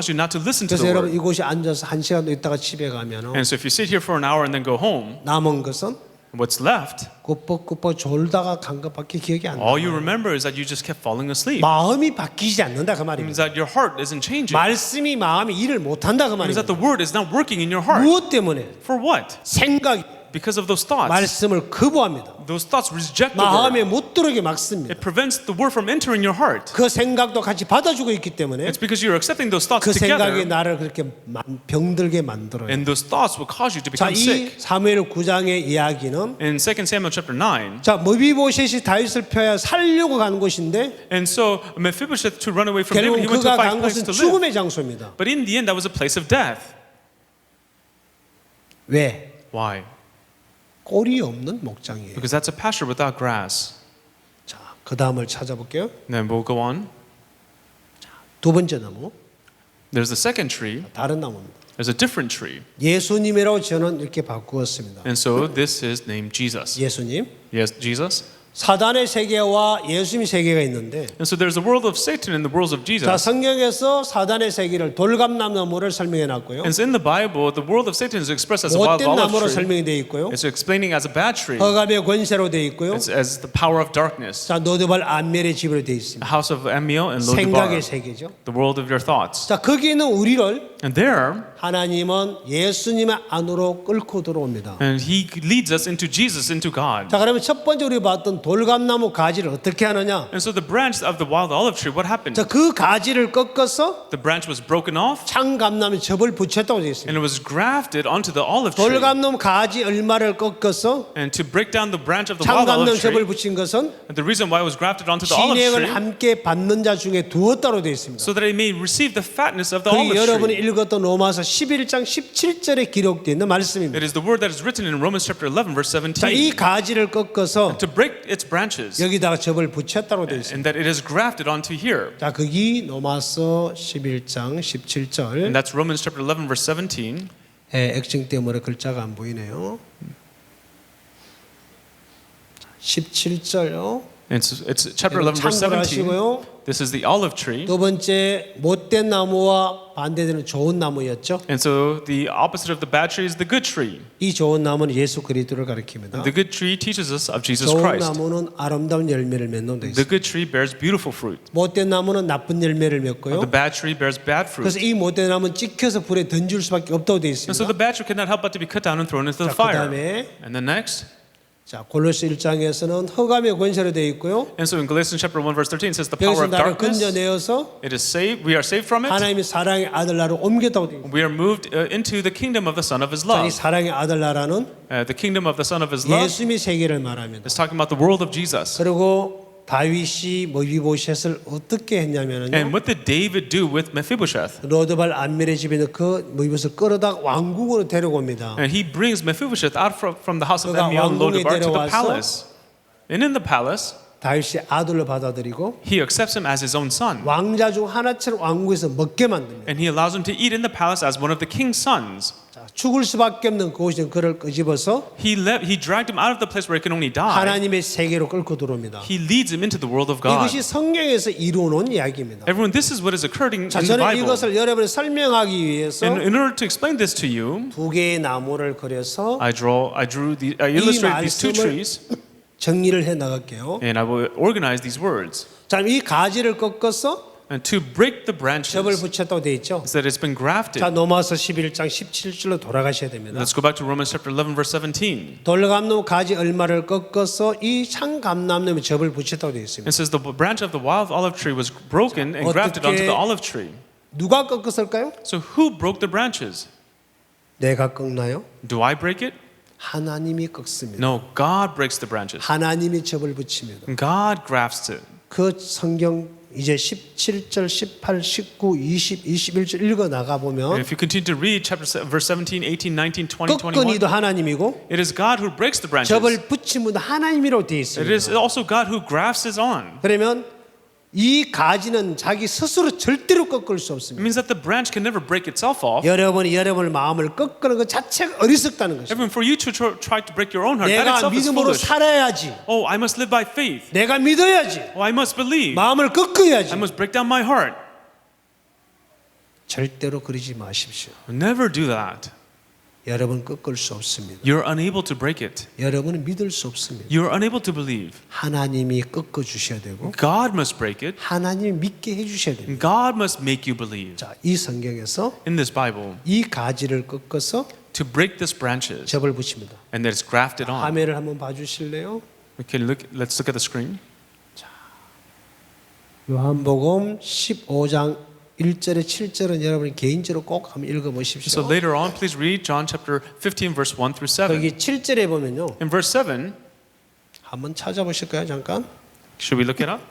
[SPEAKER 2] you not to listen to
[SPEAKER 1] 그래서
[SPEAKER 2] the
[SPEAKER 1] 여러분
[SPEAKER 2] word.
[SPEAKER 1] 이곳에 앉아서 한 시간도 있다가 집에 가면
[SPEAKER 2] And so if you sit here for an hour and then go home,
[SPEAKER 1] 남은 것은
[SPEAKER 2] what's left,
[SPEAKER 1] 꾸벅꾸벅 졸다가 간 것밖에 기억이 안
[SPEAKER 2] all you
[SPEAKER 1] 나요.
[SPEAKER 2] remember is that you just kept falling asleep.
[SPEAKER 1] 마음이 바뀌지 않는다 그
[SPEAKER 2] It
[SPEAKER 1] 말입니다.
[SPEAKER 2] means that your heart isn't changing.
[SPEAKER 1] 말씀이 마음이 일을 못한다 그
[SPEAKER 2] It means that
[SPEAKER 1] 말입니다.
[SPEAKER 2] the word is not working in your heart.
[SPEAKER 1] 무엇 때문에?
[SPEAKER 2] For what?
[SPEAKER 1] 생각이
[SPEAKER 2] Because of those thoughts.
[SPEAKER 1] 말씀을 거부합니다.
[SPEAKER 2] Those thoughts reject the word.
[SPEAKER 1] 마음에 못 들어오게 막습니다.
[SPEAKER 2] It prevents the word from entering your heart.
[SPEAKER 1] 그 생각도 같이 받아주고 있기 때문에
[SPEAKER 2] It's because you're accepting those thoughts
[SPEAKER 1] 그 생각이
[SPEAKER 2] together.
[SPEAKER 1] 나를 그렇게 병들게 만들어요.
[SPEAKER 2] And those thoughts will cause you to
[SPEAKER 1] 자,
[SPEAKER 2] become
[SPEAKER 1] 이
[SPEAKER 2] sick.
[SPEAKER 1] 사무엘 9장의 이야기는
[SPEAKER 2] In 2 Samuel chapter 9,
[SPEAKER 1] 자, 머비보셋이 다윗을 펴야 살려고 간 곳인데
[SPEAKER 2] and so Mephibosheth to run away from
[SPEAKER 1] 결국
[SPEAKER 2] David, he went to
[SPEAKER 1] 그가
[SPEAKER 2] find
[SPEAKER 1] 간
[SPEAKER 2] a place
[SPEAKER 1] 곳은
[SPEAKER 2] to live.
[SPEAKER 1] 죽음의 장소입니다.
[SPEAKER 2] But in the end, that was a place of death.
[SPEAKER 1] 왜?
[SPEAKER 2] Why?
[SPEAKER 1] 꼴이 없는 목장이에요.
[SPEAKER 2] Because that's a pasture without grass.
[SPEAKER 1] 자, 그 다음을 찾아볼게요.
[SPEAKER 2] Then we'll go on.
[SPEAKER 1] 두 번째 나무,
[SPEAKER 2] There's the second tree.
[SPEAKER 1] 다른 나무입니다.
[SPEAKER 2] There's a different tree.
[SPEAKER 1] 예수님이라고 저는 이렇게 바꾸었습니다.
[SPEAKER 2] And so this is named Jesus.
[SPEAKER 1] 예수님.
[SPEAKER 2] Yes, Jesus.
[SPEAKER 1] 사단의 세계와 예수님의 세계가 있는데
[SPEAKER 2] And so there's the world of Satan and the world of
[SPEAKER 1] 자,
[SPEAKER 2] Jesus.
[SPEAKER 1] 성경에서 사단의 세계를 돌감나무를 설명해 놨고요.
[SPEAKER 2] And so in the Bible, the world of Satan is expressed as a wild
[SPEAKER 1] 못된
[SPEAKER 2] olive
[SPEAKER 1] 나무로
[SPEAKER 2] tree.
[SPEAKER 1] 설명이 되어 있고요.
[SPEAKER 2] It's explaining as a bad tree.
[SPEAKER 1] 허감의 권세로 되어 있고요.
[SPEAKER 2] It's as the power of darkness.
[SPEAKER 1] 자, 노드발 안멜의 집으로 되어 있습니다.
[SPEAKER 2] The house of Amiel and
[SPEAKER 1] 생각의
[SPEAKER 2] Lo-debar.
[SPEAKER 1] 세계죠.
[SPEAKER 2] The world of your thoughts.
[SPEAKER 1] 자, 거기 있는 우리를
[SPEAKER 2] And there,
[SPEAKER 1] 하나님은 예수님의 안으로 끌고 들어옵니다.
[SPEAKER 2] and He leads us into Jesus, into God.
[SPEAKER 1] 자, 그러면 첫 번째 우리 봤던 돌감나무 가지를 어떻게 하느냐?
[SPEAKER 2] And so the branch of the wild olive tree, what happened?
[SPEAKER 1] 자, 그 가지를 꺾어서
[SPEAKER 2] The branch was broken off
[SPEAKER 1] 창감나무 접을 붙였다고 되어 있습니다.
[SPEAKER 2] and it was grafted onto the olive tree.
[SPEAKER 1] 돌감나무 가지 얼마를 꺾어서
[SPEAKER 2] And to break down the branch of the wild
[SPEAKER 1] 창감나무
[SPEAKER 2] olive
[SPEAKER 1] 접을
[SPEAKER 2] tree,
[SPEAKER 1] 붙인 것은
[SPEAKER 2] and the reason why it was grafted onto the olive
[SPEAKER 1] 진액을
[SPEAKER 2] tree,
[SPEAKER 1] 함께 받는 자 중에 두었다로 되어 있습니다.
[SPEAKER 2] so that it may receive the fatness of the
[SPEAKER 1] 그게
[SPEAKER 2] olive
[SPEAKER 1] 여러분이
[SPEAKER 2] tree.
[SPEAKER 1] 읽었던 로마서 11장 17절에 기록되어 있는 말씀입니다.
[SPEAKER 2] It is the word that is written in Romans chapter 11, verse
[SPEAKER 1] 자, 이
[SPEAKER 2] 17.
[SPEAKER 1] 가지를 꺾어서
[SPEAKER 2] To break its branches,
[SPEAKER 1] 여기다가 접을 붙였다고 되어 있습니다.
[SPEAKER 2] and that it is grafted onto here.
[SPEAKER 1] 자, 거기 로마서 11장 17절.
[SPEAKER 2] And that's Romans chapter 11, verse 17.
[SPEAKER 1] 액정 때문에 글자가 안 보이네요. 17절요.
[SPEAKER 2] It's chapter 11, verse 17.
[SPEAKER 1] 참고하시고요.
[SPEAKER 2] This is the olive tree.
[SPEAKER 1] 두 번째 못된 나무와 반대되는 좋은 나무였죠.
[SPEAKER 2] And so the opposite of the bad tree is the good tree.
[SPEAKER 1] 이 좋은 나무는 예수 그리스도를 가리킵니다.
[SPEAKER 2] The good tree teaches us of Jesus
[SPEAKER 1] 좋은
[SPEAKER 2] Christ.
[SPEAKER 1] 나무는 아름다운 열매를 맺는 데
[SPEAKER 2] The
[SPEAKER 1] 있습니다.
[SPEAKER 2] good tree bears beautiful fruit.
[SPEAKER 1] 못된 나무는 나쁜 열매를
[SPEAKER 2] The
[SPEAKER 1] 맺고요.
[SPEAKER 2] bad tree bears bad fruit.
[SPEAKER 1] 그래서 이 못된 나무는 찍혀서 불에 던질 수밖에 없다고 되어
[SPEAKER 2] And so
[SPEAKER 1] 있습니다.
[SPEAKER 2] the bad tree cannot help but to be cut down and thrown into the
[SPEAKER 1] 자,
[SPEAKER 2] fire.
[SPEAKER 1] 그다음에
[SPEAKER 2] And then next.
[SPEAKER 1] 자, 골로새 1장에서는 흑암의 권세로 되어 있고요.
[SPEAKER 2] And so in Galatians chapter 1 verse 13 it says the power
[SPEAKER 1] 여기서
[SPEAKER 2] of
[SPEAKER 1] 나를
[SPEAKER 2] darkness.
[SPEAKER 1] 건져내어서
[SPEAKER 2] It is saved. We are saved from it.
[SPEAKER 1] 하나님의 사랑의 아들 나라로 옮겼다고 되어 있습니다.
[SPEAKER 2] We are moved into the kingdom of the Son of His
[SPEAKER 1] 자, 이
[SPEAKER 2] love.
[SPEAKER 1] 사랑의 아들 나라는
[SPEAKER 2] The kingdom of the Son of His love
[SPEAKER 1] 예수님의 세계를 말합니다.
[SPEAKER 2] is talking about the world of Jesus.
[SPEAKER 1] 그리고 다윗이 모비보셋을 어떻게 했냐면요.
[SPEAKER 2] And what did David do with Mephibosheth?
[SPEAKER 1] 로드발 안멜의 집에 있는 그 모비보셋을 끌어다 왕궁으로 데려옵니다.
[SPEAKER 2] And he brings Mephibosheth out from the house of
[SPEAKER 1] 그가
[SPEAKER 2] Amiel and
[SPEAKER 1] 왕궁에
[SPEAKER 2] Lodebar to the
[SPEAKER 1] 데려와서
[SPEAKER 2] palace. And in the palace,
[SPEAKER 1] 다윗의 아들로 받아들이고
[SPEAKER 2] he accepts him as his own son.
[SPEAKER 1] 왕자 중 하나처럼 왕궁에서 먹게 만듭니다.
[SPEAKER 2] And he allows him to eat in the palace as one of the king's sons.
[SPEAKER 1] 자, 죽을 수밖에 없는 그곳에 그를 끄집어서
[SPEAKER 2] He dragged him out of the place where he can only die.
[SPEAKER 1] 하나님의 세계로 끌고 들어옵니다.
[SPEAKER 2] He leads him into the world of God.
[SPEAKER 1] 이것이 성경에서 이루어놓은 이야기입니다.
[SPEAKER 2] Everyone, this is what is occurring
[SPEAKER 1] 자,
[SPEAKER 2] in the
[SPEAKER 1] 저는
[SPEAKER 2] Bible.
[SPEAKER 1] 이것을 여러분에 설명하기 위해서
[SPEAKER 2] And in order to explain this to you,
[SPEAKER 1] 두 개의 나무를 그려서
[SPEAKER 2] I illustrated these two
[SPEAKER 1] 말씀을
[SPEAKER 2] trees,
[SPEAKER 1] 정리를 해 나갈게요.
[SPEAKER 2] and I will organize these words.
[SPEAKER 1] 자, 이 가지를 꺾어서
[SPEAKER 2] And to break the branches,
[SPEAKER 1] 접을 붙였다고 돼 있죠.
[SPEAKER 2] is that it's been grafted.
[SPEAKER 1] 자, 로마서 11장 17절로 돌아가셔야 됩니다.
[SPEAKER 2] Let's go back to Romans chapter 11, verse 17.
[SPEAKER 1] 돌감나무 가지 얼마를 꺾어서 이 창감나무에 접을 붙였다고 되어 있습니다.
[SPEAKER 2] It says the branch of the wild olive tree was broken and grafted onto the olive tree.
[SPEAKER 1] 누가 꺾었을까요?
[SPEAKER 2] So who broke the branches?
[SPEAKER 1] 내가 꺾나요?
[SPEAKER 2] Do I break it?
[SPEAKER 1] 하나님이 꺾습니다.
[SPEAKER 2] No, God breaks the branches.
[SPEAKER 1] 하나님이 접을 붙입니다.
[SPEAKER 2] God grafts it.
[SPEAKER 1] 그 성경 이제 17절, 18, 19, 20, 21절 읽어 나가
[SPEAKER 2] And
[SPEAKER 1] 보면
[SPEAKER 2] if you continue to read verse 17, 18, 19, 20,
[SPEAKER 1] 꺾은
[SPEAKER 2] 21,
[SPEAKER 1] 이도 하나님이고
[SPEAKER 2] it is God who breaks the branches.
[SPEAKER 1] 접을 붙인 분도 하나님이라고 되어
[SPEAKER 2] It is
[SPEAKER 1] 있습니다.
[SPEAKER 2] also God who grafts it on.
[SPEAKER 1] 그러면 이 가지는 자기 스스로 절대로 꺾을 수
[SPEAKER 2] It
[SPEAKER 1] 없습니다.
[SPEAKER 2] means that the branch can never break itself off.
[SPEAKER 1] 여러분이 여러분의 마음을 꺾는 것 자체가 어리석다는 것입니다.
[SPEAKER 2] Even for you to try to break your own heart, that
[SPEAKER 1] 내가
[SPEAKER 2] itself is
[SPEAKER 1] 믿음으로
[SPEAKER 2] foolish.
[SPEAKER 1] 살아야지.
[SPEAKER 2] Oh, I must live by faith.
[SPEAKER 1] 내가 믿어야지.
[SPEAKER 2] Oh, I must believe.
[SPEAKER 1] 마음을 꺾어야지.
[SPEAKER 2] I must break down my heart.
[SPEAKER 1] 절대로 그러지 마십시오.
[SPEAKER 2] Never do that.
[SPEAKER 1] 여러분 꺾을 수 없습니다.
[SPEAKER 2] You're unable to break it.
[SPEAKER 1] 여러분은 믿을 수 없습니다.
[SPEAKER 2] You're unable to believe.
[SPEAKER 1] 하나님이 꺾어 주셔야 되고
[SPEAKER 2] God must break it.
[SPEAKER 1] 하나님이 믿게 해 주셔야 됩니다.
[SPEAKER 2] And God must make you believe.
[SPEAKER 1] 자, 이 성경에서
[SPEAKER 2] In this Bible,
[SPEAKER 1] 이 가지를 꺾어서
[SPEAKER 2] to break these branches,
[SPEAKER 1] 접을 붙입니다.
[SPEAKER 2] and that it's grafted on.
[SPEAKER 1] 화면을 한번 봐 주실래요?
[SPEAKER 2] Let's look at the screen.
[SPEAKER 1] 요한복음 15장 1절에 7절은 여러분이 개인적으로 꼭 한번 읽어
[SPEAKER 2] So
[SPEAKER 1] 보십시오.
[SPEAKER 2] later on, please read John chapter 15, verse 1 through 7.
[SPEAKER 1] 여기 7절에 보면요.
[SPEAKER 2] In verse 7,
[SPEAKER 1] 한번 찾아보실까요? 잠깐.
[SPEAKER 2] should we look it up?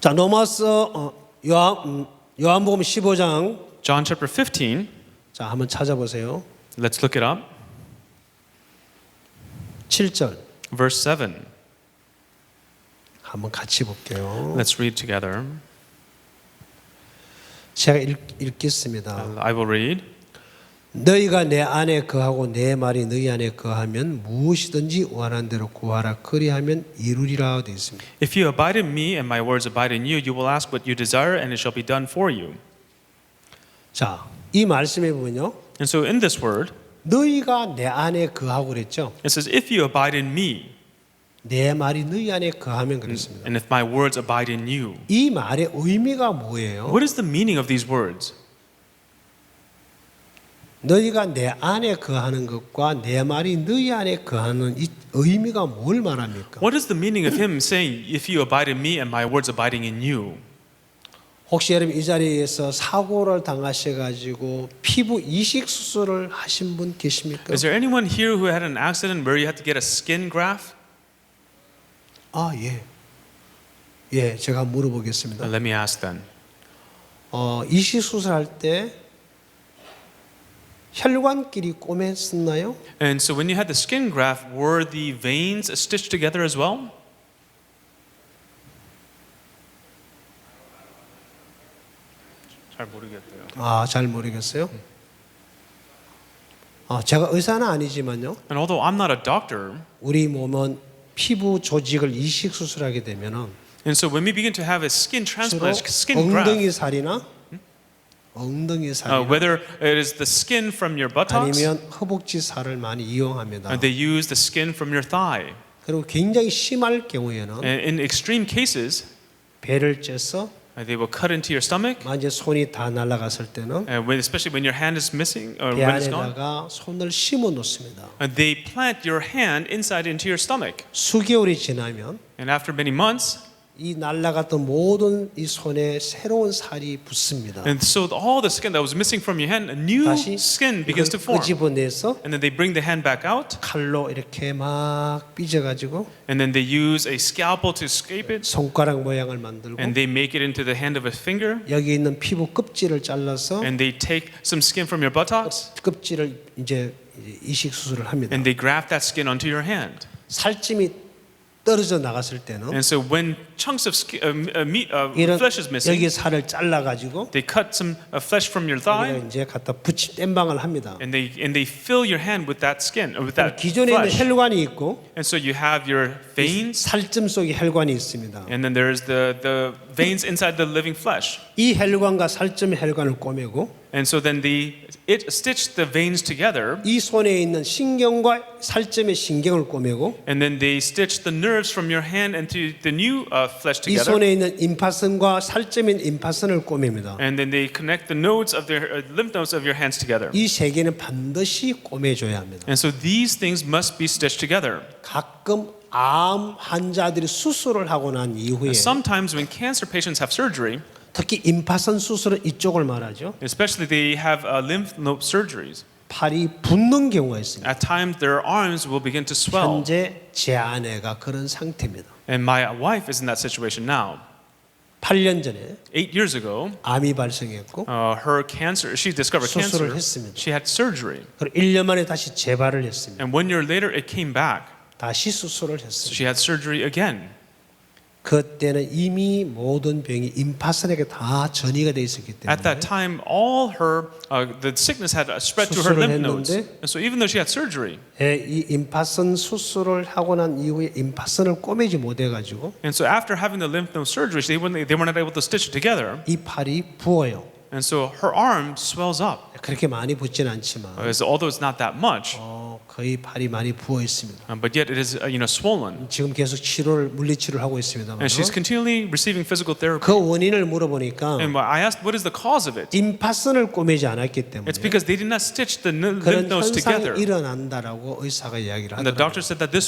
[SPEAKER 1] 자, 로마서 요한복음 15장
[SPEAKER 2] John chapter 15,
[SPEAKER 1] 자, 한번 찾아보세요.
[SPEAKER 2] let's look it up.
[SPEAKER 1] 7절.
[SPEAKER 2] Verse 7,
[SPEAKER 1] 한번 같이 볼게요.
[SPEAKER 2] let's read together.
[SPEAKER 1] 제가 읽겠습니다.
[SPEAKER 2] I will read.
[SPEAKER 1] 너희가 내 안에 거하고 내 말이 너희 안에 거하면 무엇이든지 원하는 대로 구하라. 그리하면 이루리라 되어 있습니다.
[SPEAKER 2] If you abide in me and my words abide in you, you will ask what you desire and it shall be done for you.
[SPEAKER 1] 자, 이 말씀에 보면요.
[SPEAKER 2] And so in this word,
[SPEAKER 1] 너희가 내 안에 거하고 그랬죠.
[SPEAKER 2] it says, if you abide in me
[SPEAKER 1] 내 말이 너희 안에 거하면 그랬습니다.
[SPEAKER 2] and if my words abide in you.
[SPEAKER 1] 이 말의 의미가 뭐예요?
[SPEAKER 2] What is the meaning of these words?
[SPEAKER 1] 너희가 내 안에 거하는 것과 내 말이 너희 안에 거하는 이 의미가 뭘 말합니까?
[SPEAKER 2] What is the meaning of him saying, if you abide in me and my words abiding in you?
[SPEAKER 1] 혹시 여러분 이 자리에서 사고를 당하셔가지고 피부 이식 수술을 하신 분 계십니까?
[SPEAKER 2] Is there anyone here who had an accident where you had to get a skin graft?
[SPEAKER 1] 아, 예. 예, 제가 물어보겠습니다.
[SPEAKER 2] Let me ask then.
[SPEAKER 1] 이식 수술할 때 혈관끼리 꼬맸었나요?
[SPEAKER 2] And so when you had the skin graft, were the veins stitched together as well? 잘 모르겠대요.
[SPEAKER 1] 아, 잘 모르겠어요. 제가 의사는 아니지만요.
[SPEAKER 2] And although I'm not a doctor,
[SPEAKER 1] 우리 몸은 피부 조직을 이식 수술하게 되면은
[SPEAKER 2] And so when we begin to have a skin
[SPEAKER 1] 주로
[SPEAKER 2] transplant, skin graft,
[SPEAKER 1] 엉덩이 살이나 엉덩이 살이나
[SPEAKER 2] whether it is the skin from your buttocks,
[SPEAKER 1] 아니면 허벅지 살을 많이 이용합니다.
[SPEAKER 2] they use the skin from your thigh.
[SPEAKER 1] 그리고 굉장히 심할 경우에는
[SPEAKER 2] And in extreme cases,
[SPEAKER 1] 배를 째서
[SPEAKER 2] they will cut into your stomach.
[SPEAKER 1] 만약에 손이 다 날아갔을 때는
[SPEAKER 2] Especially when your hand is missing or
[SPEAKER 1] 배
[SPEAKER 2] when it's gone,
[SPEAKER 1] 안에다가 손을 심어 놓습니다.
[SPEAKER 2] they plant your hand inside into your stomach.
[SPEAKER 1] 수개월이 지나면
[SPEAKER 2] And after many months,
[SPEAKER 1] 이 날아갔던 모든 이 손에 새로운 살이 붙습니다.
[SPEAKER 2] and so all the skin that was missing from your hand, a new
[SPEAKER 1] 다시
[SPEAKER 2] skin
[SPEAKER 1] 이걸
[SPEAKER 2] begins to form.
[SPEAKER 1] 끄집어내서
[SPEAKER 2] And then they bring the hand back out,
[SPEAKER 1] 칼로 이렇게 막 삐져가지고
[SPEAKER 2] and then they use a scalpel to scrape it,
[SPEAKER 1] 손가락 모양을 만들고
[SPEAKER 2] and they make it into the hand of a finger,
[SPEAKER 1] 여기 있는 피부 껍질을 잘라서
[SPEAKER 2] and they take some skin from your buttocks,
[SPEAKER 1] 껍질을 이제 이식 수술을 합니다.
[SPEAKER 2] and they graft that skin onto your hand.
[SPEAKER 1] 살찜이 떨어져 나갔을 때는
[SPEAKER 2] And so when chunks of
[SPEAKER 1] 이런
[SPEAKER 2] flesh is missing,
[SPEAKER 1] 여기 살을 잘라 가지고
[SPEAKER 2] they cut some flesh from your thigh,
[SPEAKER 1] 우리가 이제 갖다 붙이 땜방을 합니다.
[SPEAKER 2] and they fill your hand with that skin, with that
[SPEAKER 1] 기존에 있는
[SPEAKER 2] flesh.
[SPEAKER 1] 혈관이 있고
[SPEAKER 2] And so you have your veins,
[SPEAKER 1] 살점 속에 혈관이 있습니다.
[SPEAKER 2] and then there's the veins inside the living flesh.
[SPEAKER 1] 이 혈관과 살점의 혈관을 꼬매고
[SPEAKER 2] And so then it stitched the veins together,
[SPEAKER 1] 이 손에 있는 신경과 살점의 신경을 꼬매고
[SPEAKER 2] and then they stitched the nerves from your hand into the new flesh
[SPEAKER 1] 이
[SPEAKER 2] together.
[SPEAKER 1] 손에 있는 임파선과 살점인 임파선을 꼬맵니다.
[SPEAKER 2] And then they connect the nodes of their lymph nodes of your hands together.
[SPEAKER 1] 이 세 개는 반드시 꼬매줘야 합니다.
[SPEAKER 2] And so these things must be stitched together.
[SPEAKER 1] 가끔 암 환자들이 수술을 하고 난 이후에
[SPEAKER 2] Sometimes when cancer patients have surgery,
[SPEAKER 1] 특히 임파선 수술은 이쪽을 말하죠.
[SPEAKER 2] especially they have lymph node surgeries,
[SPEAKER 1] 팔이 붓는 경우가 있습니다.
[SPEAKER 2] at times their arms will begin to swell.
[SPEAKER 1] 현재 제 아내가 그런 상태입니다.
[SPEAKER 2] And my wife is in that situation now.
[SPEAKER 1] 8년 전에
[SPEAKER 2] 8 years ago,
[SPEAKER 1] 암이 발생했고
[SPEAKER 2] her cancer, she discovered
[SPEAKER 1] 수술을
[SPEAKER 2] cancer.
[SPEAKER 1] 했습니다.
[SPEAKER 2] She had surgery.
[SPEAKER 1] 그리고 1년 만에 다시 재발을 했습니다.
[SPEAKER 2] And 1 year later, it came back.
[SPEAKER 1] 다시 수술을
[SPEAKER 2] So
[SPEAKER 1] 했습니다.
[SPEAKER 2] she had surgery again.
[SPEAKER 1] 그때는 이미 모든 병이 임파선에게 다 전이가 돼 있었기
[SPEAKER 2] At
[SPEAKER 1] 때문에
[SPEAKER 2] that time, all her, the sickness had spread to her
[SPEAKER 1] 수술을
[SPEAKER 2] lymph nodes.
[SPEAKER 1] 했는데
[SPEAKER 2] And so even though she had surgery,
[SPEAKER 1] 이 임파선 수술을 하고 난 이후에 임파선을 꼬매지 못해가지고
[SPEAKER 2] and so after having the lymph node surgery, they were not able to stitch it together.
[SPEAKER 1] 이 팔이 부어요.
[SPEAKER 2] And so her arm swells up.
[SPEAKER 1] 그렇게 많이 붓진 않지만
[SPEAKER 2] Although it's not that much,
[SPEAKER 1] 거의 팔이 많이 부어 있습니다.
[SPEAKER 2] but yet it is swollen.
[SPEAKER 1] 지금 계속 물리치료를 하고 있습니다만
[SPEAKER 2] And she's continually receiving physical therapy.
[SPEAKER 1] 그 원인을 물어보니까
[SPEAKER 2] And I asked, what is the cause of it?
[SPEAKER 1] 임파선을 꼬매지 않았기 때문에
[SPEAKER 2] It's because they did not stitch the lymph
[SPEAKER 1] 그런
[SPEAKER 2] nodes together.
[SPEAKER 1] 현상이 일어난다라고 의사가 이야기를
[SPEAKER 2] And the
[SPEAKER 1] 하더라고요.
[SPEAKER 2] doctor said that this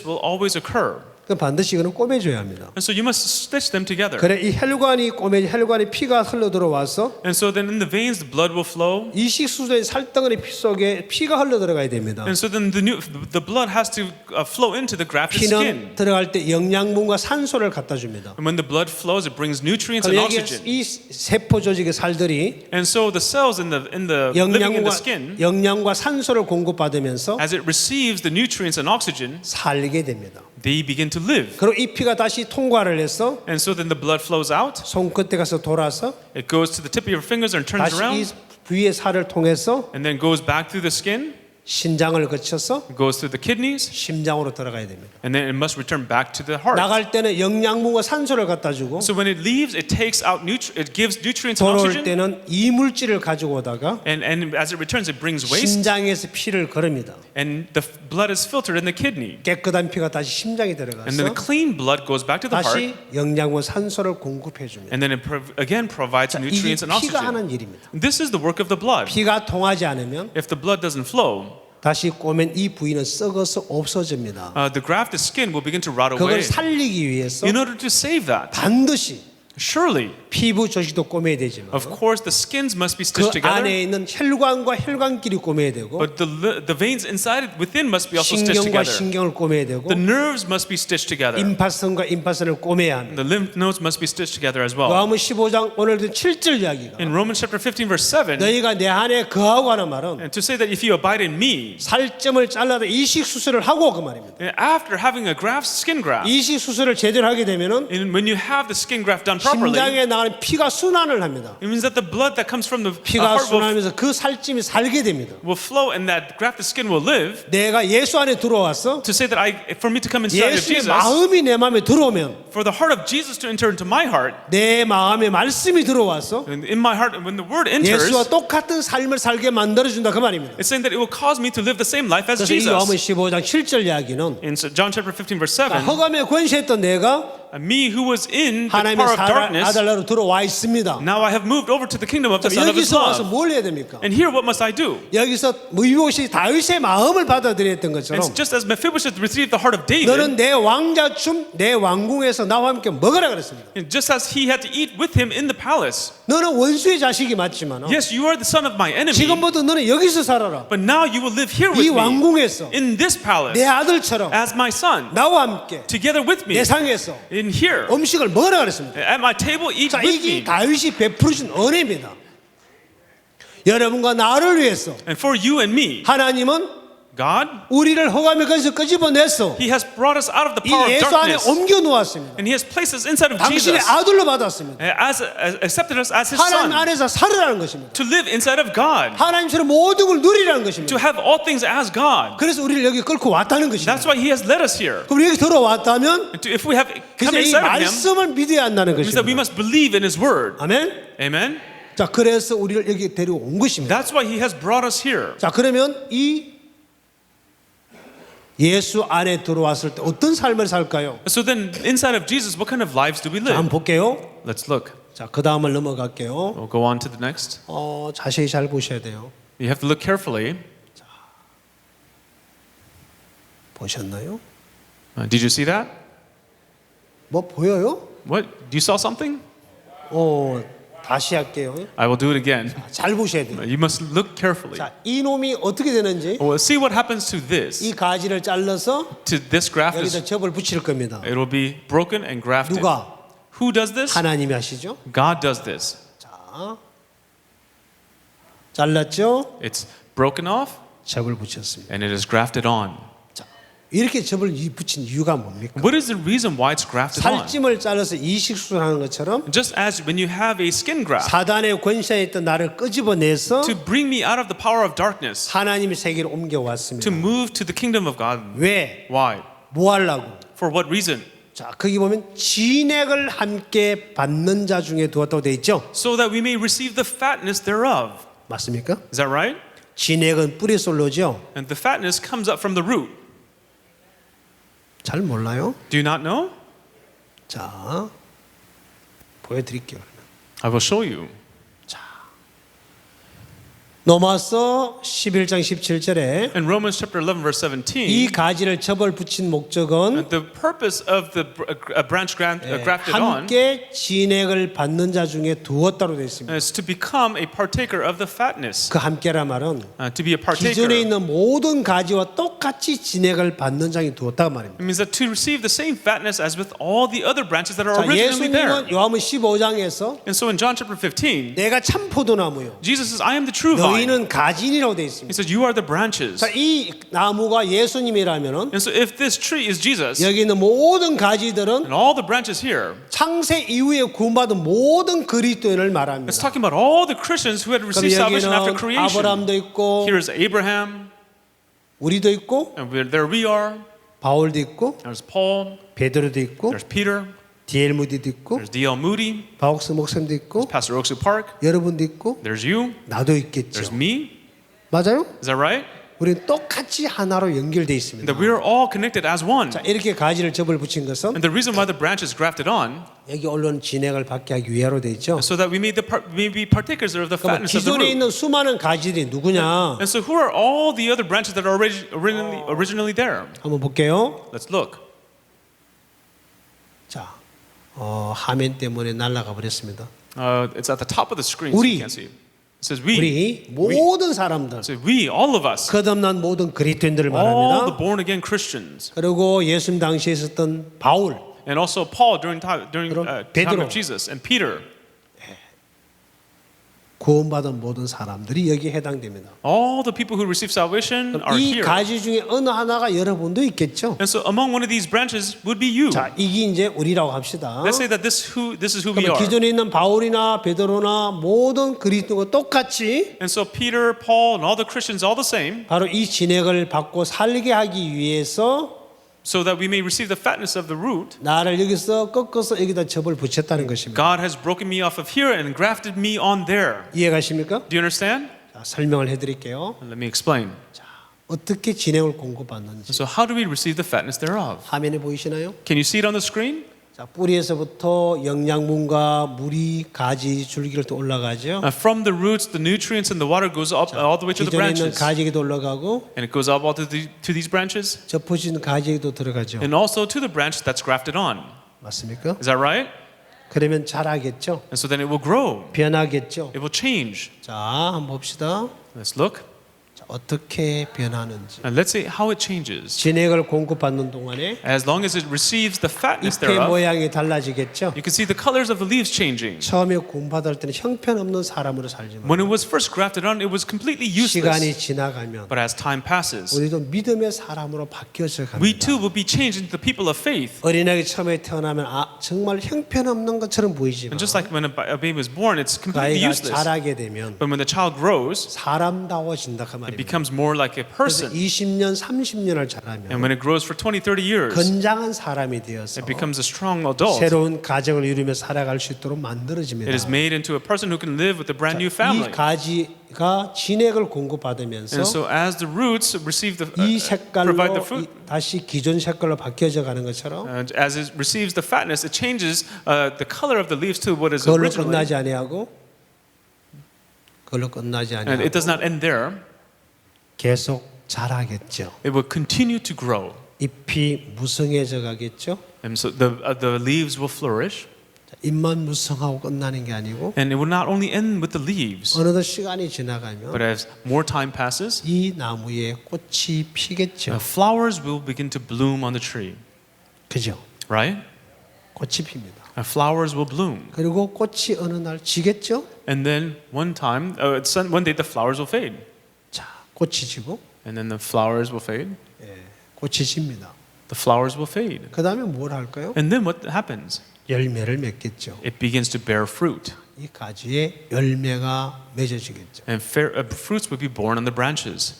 [SPEAKER 2] will always occur.
[SPEAKER 1] 그 반드시 이거는 꼬매줘야 합니다.
[SPEAKER 2] And so you must stitch them together.
[SPEAKER 1] 그래 이 혈관이 피가 흘러 들어와서
[SPEAKER 2] And so then in the veins, the blood will flow.
[SPEAKER 1] 이식 수술의 살덩어리 피 속에 피가 흘러 들어가야 됩니다.
[SPEAKER 2] And so then the blood has to flow into the grafted
[SPEAKER 1] 피는
[SPEAKER 2] skin.
[SPEAKER 1] 들어갈 때 영양분과 산소를 갖다 줍니다.
[SPEAKER 2] And when the blood flows, it brings nutrients and
[SPEAKER 1] 그럼 여기
[SPEAKER 2] oxygen.
[SPEAKER 1] 이 세포 조직의 살들이
[SPEAKER 2] And so the cells living in the skin,
[SPEAKER 1] 영양과 산소를 공급받으면서
[SPEAKER 2] as it receives the nutrients and oxygen,
[SPEAKER 1] 살게 됩니다.
[SPEAKER 2] they begin to live.
[SPEAKER 1] 그리고 이 피가 다시 통과를 해서
[SPEAKER 2] And so then the blood flows out.
[SPEAKER 1] 손끝에 가서 돌아서
[SPEAKER 2] It goes to the tip of your fingers and turns
[SPEAKER 1] 다시 이
[SPEAKER 2] around,
[SPEAKER 1] 부위의 살을 통해서
[SPEAKER 2] and then goes back through the skin,
[SPEAKER 1] 신장을 거쳐서
[SPEAKER 2] goes through the kidneys,
[SPEAKER 1] 심장으로 들어가야 됩니다.
[SPEAKER 2] and then it must return back to the heart.
[SPEAKER 1] 나갈 때는 영양분과 산소를 갖다 주고
[SPEAKER 2] So when it leaves, it takes out it gives nutrients and
[SPEAKER 1] 돌아올
[SPEAKER 2] oxygen,
[SPEAKER 1] 때는 이물질을 가지고 오다가
[SPEAKER 2] and as it returns, it brings waste,
[SPEAKER 1] 심장에서 피를 거릅니다.
[SPEAKER 2] and the blood is filtered in the kidney,
[SPEAKER 1] 깨끗한 피가 다시 심장에
[SPEAKER 2] and then the
[SPEAKER 1] 들어가서
[SPEAKER 2] clean blood goes back to the heart,
[SPEAKER 1] 다시 영양분 산소를 공급해 줍니다.
[SPEAKER 2] and then it again provides
[SPEAKER 1] 이게
[SPEAKER 2] nutrients and
[SPEAKER 1] 피가
[SPEAKER 2] oxygen.
[SPEAKER 1] 하는 일입니다.
[SPEAKER 2] This is the work of the blood.
[SPEAKER 1] 피가 통하지 않으면
[SPEAKER 2] If the blood doesn't flow,
[SPEAKER 1] 다시 꼬맨 이 부위는 썩어서 없어집니다.
[SPEAKER 2] the grafted skin will begin to rot
[SPEAKER 1] 그걸
[SPEAKER 2] away.
[SPEAKER 1] 살리기 위해서
[SPEAKER 2] In order to save that,
[SPEAKER 1] 반드시
[SPEAKER 2] surely,
[SPEAKER 1] 피부 조직도 꼬매야 되지만
[SPEAKER 2] of course, the skins must be
[SPEAKER 1] 그
[SPEAKER 2] stitched together,
[SPEAKER 1] 안에 있는 혈관과 혈관끼리 꼬매야 되고
[SPEAKER 2] but the veins inside it within must be also stitched
[SPEAKER 1] 신경과
[SPEAKER 2] together.
[SPEAKER 1] 신경을 꼬매야 되고
[SPEAKER 2] The nerves must be stitched together.
[SPEAKER 1] 임파선과 임파선을 꼬매야 합니다.
[SPEAKER 2] The lymph nodes must be stitched together as well.
[SPEAKER 1] 요한복음 15장 오늘도 7절 이야기가
[SPEAKER 2] In Romans chapter 15 verse 7,
[SPEAKER 1] 너희가 내 안에 거하고 하는 말은
[SPEAKER 2] and to say that if you abide in me,
[SPEAKER 1] 살점을 잘라도 이식 수술을 하고 그 말입니다.
[SPEAKER 2] and after having a skin graft,
[SPEAKER 1] 이식 수술을 제대로 하게 되면은
[SPEAKER 2] and when you have the skin graft done properly,
[SPEAKER 1] 심장에 나가는 피가 순환을 합니다.
[SPEAKER 2] it means that the blood that comes from the
[SPEAKER 1] 피가
[SPEAKER 2] heart
[SPEAKER 1] 순환하면서 그 살찜이 살게 됩니다.
[SPEAKER 2] will flow and that grafted skin will live.
[SPEAKER 1] 내가 예수 안에 들어와서
[SPEAKER 2] To say that for me to come inside of
[SPEAKER 1] 예수의
[SPEAKER 2] Jesus,
[SPEAKER 1] 마음이 내 마음에 들어오면
[SPEAKER 2] for the heart of Jesus to enter into my heart,
[SPEAKER 1] 내 마음에 말씀이 들어와서
[SPEAKER 2] and in my heart, when the word enters,
[SPEAKER 1] 예수와 똑같은 삶을 살게 만들어준다 그 말입니다.
[SPEAKER 2] it's saying that it will cause me to live the same life as
[SPEAKER 1] 그래서 이 요한복음
[SPEAKER 2] Jesus.
[SPEAKER 1] 15장 7절 이야기는
[SPEAKER 2] In John chapter 15 verse 7,
[SPEAKER 1] 허감에 권세했던 내가
[SPEAKER 2] me who was in the
[SPEAKER 1] 하나님의
[SPEAKER 2] power of darkness,
[SPEAKER 1] 아들로 들어와 있습니다.
[SPEAKER 2] now I have moved over to the kingdom of the Son of His
[SPEAKER 1] 여기서 와서
[SPEAKER 2] love.
[SPEAKER 1] 뭘 해야 됩니까?
[SPEAKER 2] And here what must I do?
[SPEAKER 1] 여기서 무비보시 다윗의 마음을 받아들였던 것처럼
[SPEAKER 2] And just as Mephibosheth received the heart of David,
[SPEAKER 1] 너는 내 왕자춤 내 왕궁에서 나와 함께 먹으라 그랬습니다.
[SPEAKER 2] and just as he had to eat with him in the palace,
[SPEAKER 1] 너는 원수의 자식이 맞지만
[SPEAKER 2] yes, you are the son of my enemy,
[SPEAKER 1] 지금부터 너는 여기서 살아라.
[SPEAKER 2] but now you will live here
[SPEAKER 1] 이
[SPEAKER 2] with me
[SPEAKER 1] 왕궁에서
[SPEAKER 2] in this palace
[SPEAKER 1] 내 아들처럼
[SPEAKER 2] as my son,
[SPEAKER 1] 나와 함께
[SPEAKER 2] together with me
[SPEAKER 1] 내 상에서
[SPEAKER 2] in here
[SPEAKER 1] 음식을 먹으라 그랬습니다.
[SPEAKER 2] at my table, eat
[SPEAKER 1] 자,
[SPEAKER 2] with
[SPEAKER 1] 이게
[SPEAKER 2] me.
[SPEAKER 1] 다윗이 베풀어준 은혜입니다. 여러분과 나를 위해서
[SPEAKER 2] And for you and me,
[SPEAKER 1] 하나님은
[SPEAKER 2] God,
[SPEAKER 1] 우리를 허감의 근에서 끄집어내서
[SPEAKER 2] He has brought us out of the
[SPEAKER 1] 이
[SPEAKER 2] power of
[SPEAKER 1] 예수 안에
[SPEAKER 2] darkness,
[SPEAKER 1] 옮겨 놓았습니다.
[SPEAKER 2] and He has placed us inside of
[SPEAKER 1] 당신의
[SPEAKER 2] Jesus,
[SPEAKER 1] 아들로 받았습니다.
[SPEAKER 2] as accepted us as His
[SPEAKER 1] 하나님
[SPEAKER 2] Son,
[SPEAKER 1] 안에서 살으라는 것입니다.
[SPEAKER 2] to live inside of God,
[SPEAKER 1] 하나님처럼 모든 걸 누리라는
[SPEAKER 2] to
[SPEAKER 1] 것입니다.
[SPEAKER 2] have all things as God.
[SPEAKER 1] 그래서 우리를 여기 끌고 왔다는 것입니다.
[SPEAKER 2] That's why He has led us here.
[SPEAKER 1] 그럼 여기 들어왔다면
[SPEAKER 2] And if we have come
[SPEAKER 1] 그래서 이
[SPEAKER 2] inside of Him,
[SPEAKER 1] 말씀을 믿어야 한다는
[SPEAKER 2] it means that we
[SPEAKER 1] 것입니다.
[SPEAKER 2] must believe in His Word.
[SPEAKER 1] 아멘.
[SPEAKER 2] Amen.
[SPEAKER 1] 자, 그래서 우리를 여기 데려온 것입니다.
[SPEAKER 2] That's why He has brought us here.
[SPEAKER 1] 자, 그러면 이 예수 안에 들어왔을 때 어떤 삶을 살까요?
[SPEAKER 2] So then, inside of Jesus, what kind of lives do we
[SPEAKER 1] 자, 한번
[SPEAKER 2] live?
[SPEAKER 1] 볼게요.
[SPEAKER 2] Let's look.
[SPEAKER 1] 자, 그 다음을 넘어갈게요.
[SPEAKER 2] We'll go on to the next.
[SPEAKER 1] 자세히 잘 보셔야 돼요.
[SPEAKER 2] You have to look carefully.
[SPEAKER 1] 보셨나요?
[SPEAKER 2] Did you see that?
[SPEAKER 1] 뭐 보여요?
[SPEAKER 2] What? You saw something?
[SPEAKER 1] 다시 할게요.
[SPEAKER 2] I will do it again.
[SPEAKER 1] 잘 보셔야 돼요.
[SPEAKER 2] You must look carefully.
[SPEAKER 1] 자, 이놈이 어떻게 되는지
[SPEAKER 2] Well, see what happens to this.
[SPEAKER 1] 이 가지를 잘라서
[SPEAKER 2] To this graft,
[SPEAKER 1] 여기다 접을 붙일 겁니다.
[SPEAKER 2] it will be broken and grafted.
[SPEAKER 1] 누가?
[SPEAKER 2] Who does this?
[SPEAKER 1] 하나님이 하시죠.
[SPEAKER 2] God does this.
[SPEAKER 1] 자, 잘랐죠?
[SPEAKER 2] It's broken off
[SPEAKER 1] 접을 붙였습니다.
[SPEAKER 2] and it is grafted on.
[SPEAKER 1] 자, 이렇게 접을 붙인 이유가 뭡니까?
[SPEAKER 2] What is the reason why it's grafted on?
[SPEAKER 1] 살찜을 잘라서 이식수술하는 것처럼
[SPEAKER 2] Just as when you have a skin graft
[SPEAKER 1] 사단의 권세에 있던 나를 끄집어내서
[SPEAKER 2] to bring me out of the power of darkness,
[SPEAKER 1] 하나님의 세계로
[SPEAKER 2] to
[SPEAKER 1] 옮겨왔습니다.
[SPEAKER 2] move to the kingdom of God.
[SPEAKER 1] 왜?
[SPEAKER 2] Why?
[SPEAKER 1] 뭐 하려고?
[SPEAKER 2] For what reason?
[SPEAKER 1] 자, 거기 보면 진액을 함께 받는 자 중에 두었다고 돼 있죠?
[SPEAKER 2] So that we may receive the fatness thereof.
[SPEAKER 1] 맞습니까?
[SPEAKER 2] Is that right?
[SPEAKER 1] 진액은 뿌리 솔로죠?
[SPEAKER 2] And the fatness comes up from the root.
[SPEAKER 1] 잘 몰라요?
[SPEAKER 2] Do you not know?
[SPEAKER 1] 자, 보여드릴게요.
[SPEAKER 2] I will show you.
[SPEAKER 1] 넘어서 11장 17절에
[SPEAKER 2] In Romans chapter 11 verse
[SPEAKER 1] 이
[SPEAKER 2] 17,
[SPEAKER 1] 가지를 접을 붙인 목적은
[SPEAKER 2] the purpose of the branch grafted on
[SPEAKER 1] 함께 진액을 받는 자 중에 두었다고 되어 있습니다.
[SPEAKER 2] is to become a partaker of the fatness.
[SPEAKER 1] 그 함께란 말은
[SPEAKER 2] To be a
[SPEAKER 1] 기존에
[SPEAKER 2] partaker.
[SPEAKER 1] 있는 모든 가지와 똑같이 진액을 받는 자에 두었다고 말입니다.
[SPEAKER 2] It means that to receive the same fatness as with all the other branches that are
[SPEAKER 1] 자,
[SPEAKER 2] originally there.
[SPEAKER 1] 예수님은 요한복음 15장에서
[SPEAKER 2] And so in John chapter 15,
[SPEAKER 1] 내가 참 포도나무요.
[SPEAKER 2] Jesus says, I am the true vine.
[SPEAKER 1] 너희는 가진이라고 되어
[SPEAKER 2] He
[SPEAKER 1] 있습니다.
[SPEAKER 2] says, you are the branches.
[SPEAKER 1] 자, 이 나무가 예수님이라면은
[SPEAKER 2] And so if this tree is Jesus,
[SPEAKER 1] 여기 있는 모든 가지들은
[SPEAKER 2] and all the branches here,
[SPEAKER 1] 창세 이후에 구원받은 모든 그리스도인을
[SPEAKER 2] it's
[SPEAKER 1] 말합니다.
[SPEAKER 2] talking about all the Christians who had
[SPEAKER 1] 그럼
[SPEAKER 2] received salvation after
[SPEAKER 1] 여기는
[SPEAKER 2] creation.
[SPEAKER 1] 아브라함도 있고
[SPEAKER 2] Here is Abraham,
[SPEAKER 1] 우리도 있고
[SPEAKER 2] and there we are.
[SPEAKER 1] 바울도 있고
[SPEAKER 2] There's Paul,
[SPEAKER 1] 베드로도 있고
[SPEAKER 2] there's Peter,
[SPEAKER 1] 디엘 무디도 있고
[SPEAKER 2] there's D.L. Moody,
[SPEAKER 1] 바옥스 목사님도 있고
[SPEAKER 2] Pastor Oaksu Park,
[SPEAKER 1] 여러분도 있고
[SPEAKER 2] there's you,
[SPEAKER 1] 나도
[SPEAKER 2] there's
[SPEAKER 1] 있겠죠.
[SPEAKER 2] me.
[SPEAKER 1] 맞아요?
[SPEAKER 2] Is that right?
[SPEAKER 1] 우리는 똑같이 하나로 연결돼 있습니다.
[SPEAKER 2] That we are all connected as one.
[SPEAKER 1] 자, 이렇게 가지를 접을 붙인 것은
[SPEAKER 2] And the reason why the branch is grafted on
[SPEAKER 1] 여기 언론 진액을 받게 하기 위하로 돼 있죠.
[SPEAKER 2] is so that we may be partakers of the
[SPEAKER 1] 그러면
[SPEAKER 2] fatness of the
[SPEAKER 1] 기존에
[SPEAKER 2] root.
[SPEAKER 1] 있는 수많은 가지들이 누구냐?
[SPEAKER 2] And so who are all the other branches that are originally there?
[SPEAKER 1] 한번 볼게요.
[SPEAKER 2] Let's look.
[SPEAKER 1] 자, 화면 때문에 날아가 버렸습니다.
[SPEAKER 2] It's at the top of the screen, so
[SPEAKER 1] 우리.
[SPEAKER 2] you can't see. It says we.
[SPEAKER 1] 우리 모든 사람들,
[SPEAKER 2] So we, all of us,
[SPEAKER 1] 거듭난 모든 그리스도인들을
[SPEAKER 2] all the
[SPEAKER 1] 말합니다.
[SPEAKER 2] born again Christians,
[SPEAKER 1] 그리고 예수님 당시에 있었던 바울,
[SPEAKER 2] and also Paul during time
[SPEAKER 1] 베드로.
[SPEAKER 2] of Jesus, and Peter.
[SPEAKER 1] 구원받은 모든 사람들이 여기에 해당됩니다.
[SPEAKER 2] All the people who receive salvation are
[SPEAKER 1] 이
[SPEAKER 2] here.
[SPEAKER 1] 가지 중에 어느 하나가 여러분도 있겠죠.
[SPEAKER 2] And so among one of these branches would be you.
[SPEAKER 1] 자, 이게 이제 우리라고 합시다.
[SPEAKER 2] Let's say that this is who we
[SPEAKER 1] 그러면
[SPEAKER 2] are.
[SPEAKER 1] 기존에 있는 바울이나 베드로나 모든 그리스도가 똑같이
[SPEAKER 2] And so Peter, Paul, and all the Christians all the same,
[SPEAKER 1] 바로 이 진액을 받고 살게 하기 위해서
[SPEAKER 2] so that we may receive the fatness of the root.
[SPEAKER 1] 나를 여기서 꺾어서 여기다 접을 붙였다는 것입니다.
[SPEAKER 2] God has broken me off of here and grafted me on there.
[SPEAKER 1] 이해가십니까?
[SPEAKER 2] Do you understand?
[SPEAKER 1] 자, 설명을 해드릴게요.
[SPEAKER 2] Let me explain.
[SPEAKER 1] 어떻게 진액을 공급받는지
[SPEAKER 2] So how do we receive the fatness thereof?
[SPEAKER 1] 화면에 보이시나요?
[SPEAKER 2] Can you see it on the screen?
[SPEAKER 1] 자, 뿌리에서부터 영양분과 물이 가지 줄기를 또 올라가죠.
[SPEAKER 2] From the roots, the nutrients and the water goes up all the way to the
[SPEAKER 1] 기존에 있는
[SPEAKER 2] branches.
[SPEAKER 1] 가지에도 올라가고
[SPEAKER 2] And it goes up all to these branches.
[SPEAKER 1] 접어진 가지에도 들어가죠.
[SPEAKER 2] And also to the branch that's grafted on.
[SPEAKER 1] 맞습니까?
[SPEAKER 2] Is that right?
[SPEAKER 1] 그러면 자라겠죠.
[SPEAKER 2] And so then it will grow.
[SPEAKER 1] 변하겠죠.
[SPEAKER 2] It will change.
[SPEAKER 1] 자, 한번 봅시다.
[SPEAKER 2] Let's look.
[SPEAKER 1] 자, 어떻게 변하는지.
[SPEAKER 2] And let's see how it changes.
[SPEAKER 1] 진액을 공급받는 동안에
[SPEAKER 2] As long as it receives the fatness
[SPEAKER 1] 잎의
[SPEAKER 2] thereof,
[SPEAKER 1] 모양이 달라지겠죠.
[SPEAKER 2] you can see the colors of the leaves changing.
[SPEAKER 1] 처음에 구원받을 때는 형편없는 사람으로 살지만
[SPEAKER 2] When it was first grafted on, it was completely
[SPEAKER 1] 시간이
[SPEAKER 2] useless.
[SPEAKER 1] 지나가면
[SPEAKER 2] But as time passes,
[SPEAKER 1] 우리도 믿음의 사람으로 바뀌어져
[SPEAKER 2] we
[SPEAKER 1] 갑니다.
[SPEAKER 2] too will be changed into the people of faith.
[SPEAKER 1] 어린아이 처음에 태어나면 정말 형편없는 것처럼 보이지만
[SPEAKER 2] And just like when a baby is born, it's
[SPEAKER 1] 그
[SPEAKER 2] completely
[SPEAKER 1] 아이가
[SPEAKER 2] useless.
[SPEAKER 1] 자라게 되면
[SPEAKER 2] But when the child grows,
[SPEAKER 1] 사람다워진다 그
[SPEAKER 2] it
[SPEAKER 1] 말입니다.
[SPEAKER 2] becomes more like a
[SPEAKER 1] 그래서
[SPEAKER 2] person.
[SPEAKER 1] 20년, 30년을
[SPEAKER 2] And
[SPEAKER 1] 자라면
[SPEAKER 2] when it grows for 20, 30 years,
[SPEAKER 1] 건장한 사람이 되어서
[SPEAKER 2] it becomes a strong adult.
[SPEAKER 1] 새로운 가정을 이루며 살아갈 수 있도록 만들어집니다.
[SPEAKER 2] It is made into a person who can live with a brand new
[SPEAKER 1] 이
[SPEAKER 2] family.
[SPEAKER 1] 가지가 진액을 공급받으면서
[SPEAKER 2] And so as the roots receive the
[SPEAKER 1] 이
[SPEAKER 2] provide the
[SPEAKER 1] 색깔로
[SPEAKER 2] fruit,
[SPEAKER 1] 다시 기존 색깔로 바뀌어져 가는 것처럼
[SPEAKER 2] and as it receives the fatness, it changes the color of the leaves to what is
[SPEAKER 1] 그걸로
[SPEAKER 2] originally.
[SPEAKER 1] 끝나지 아니하고 그걸로 끝나지
[SPEAKER 2] And it does
[SPEAKER 1] 아니하고
[SPEAKER 2] not end there.
[SPEAKER 1] 계속 자라겠죠.
[SPEAKER 2] It will continue to grow.
[SPEAKER 1] 잎이 무성해져 가겠죠.
[SPEAKER 2] And so the leaves will flourish.
[SPEAKER 1] 잎만 무성하고 끝나는 게 아니고
[SPEAKER 2] And it will not only end with the leaves,
[SPEAKER 1] 어느덧 시간이 지나가면
[SPEAKER 2] but as more time passes,
[SPEAKER 1] 이 나무에 꽃이 피겠죠.
[SPEAKER 2] flowers will begin to bloom on the tree.
[SPEAKER 1] 그죠?
[SPEAKER 2] Right?
[SPEAKER 1] 꽃이 핍니다.
[SPEAKER 2] Flowers will bloom.
[SPEAKER 1] 그리고 꽃이 어느 날 지겠죠?
[SPEAKER 2] And then one day the flowers will fade.
[SPEAKER 1] 자, 꽃이 지고
[SPEAKER 2] And then the flowers will fade.
[SPEAKER 1] 꽃이 집니다.
[SPEAKER 2] The flowers will fade.
[SPEAKER 1] 그 다음에 뭘 할까요?
[SPEAKER 2] And then what happens?
[SPEAKER 1] 열매를 맺겠죠.
[SPEAKER 2] It begins to bear fruit.
[SPEAKER 1] 이 가지에 열매가 맺어지겠죠.
[SPEAKER 2] And fruits will be born on the branches.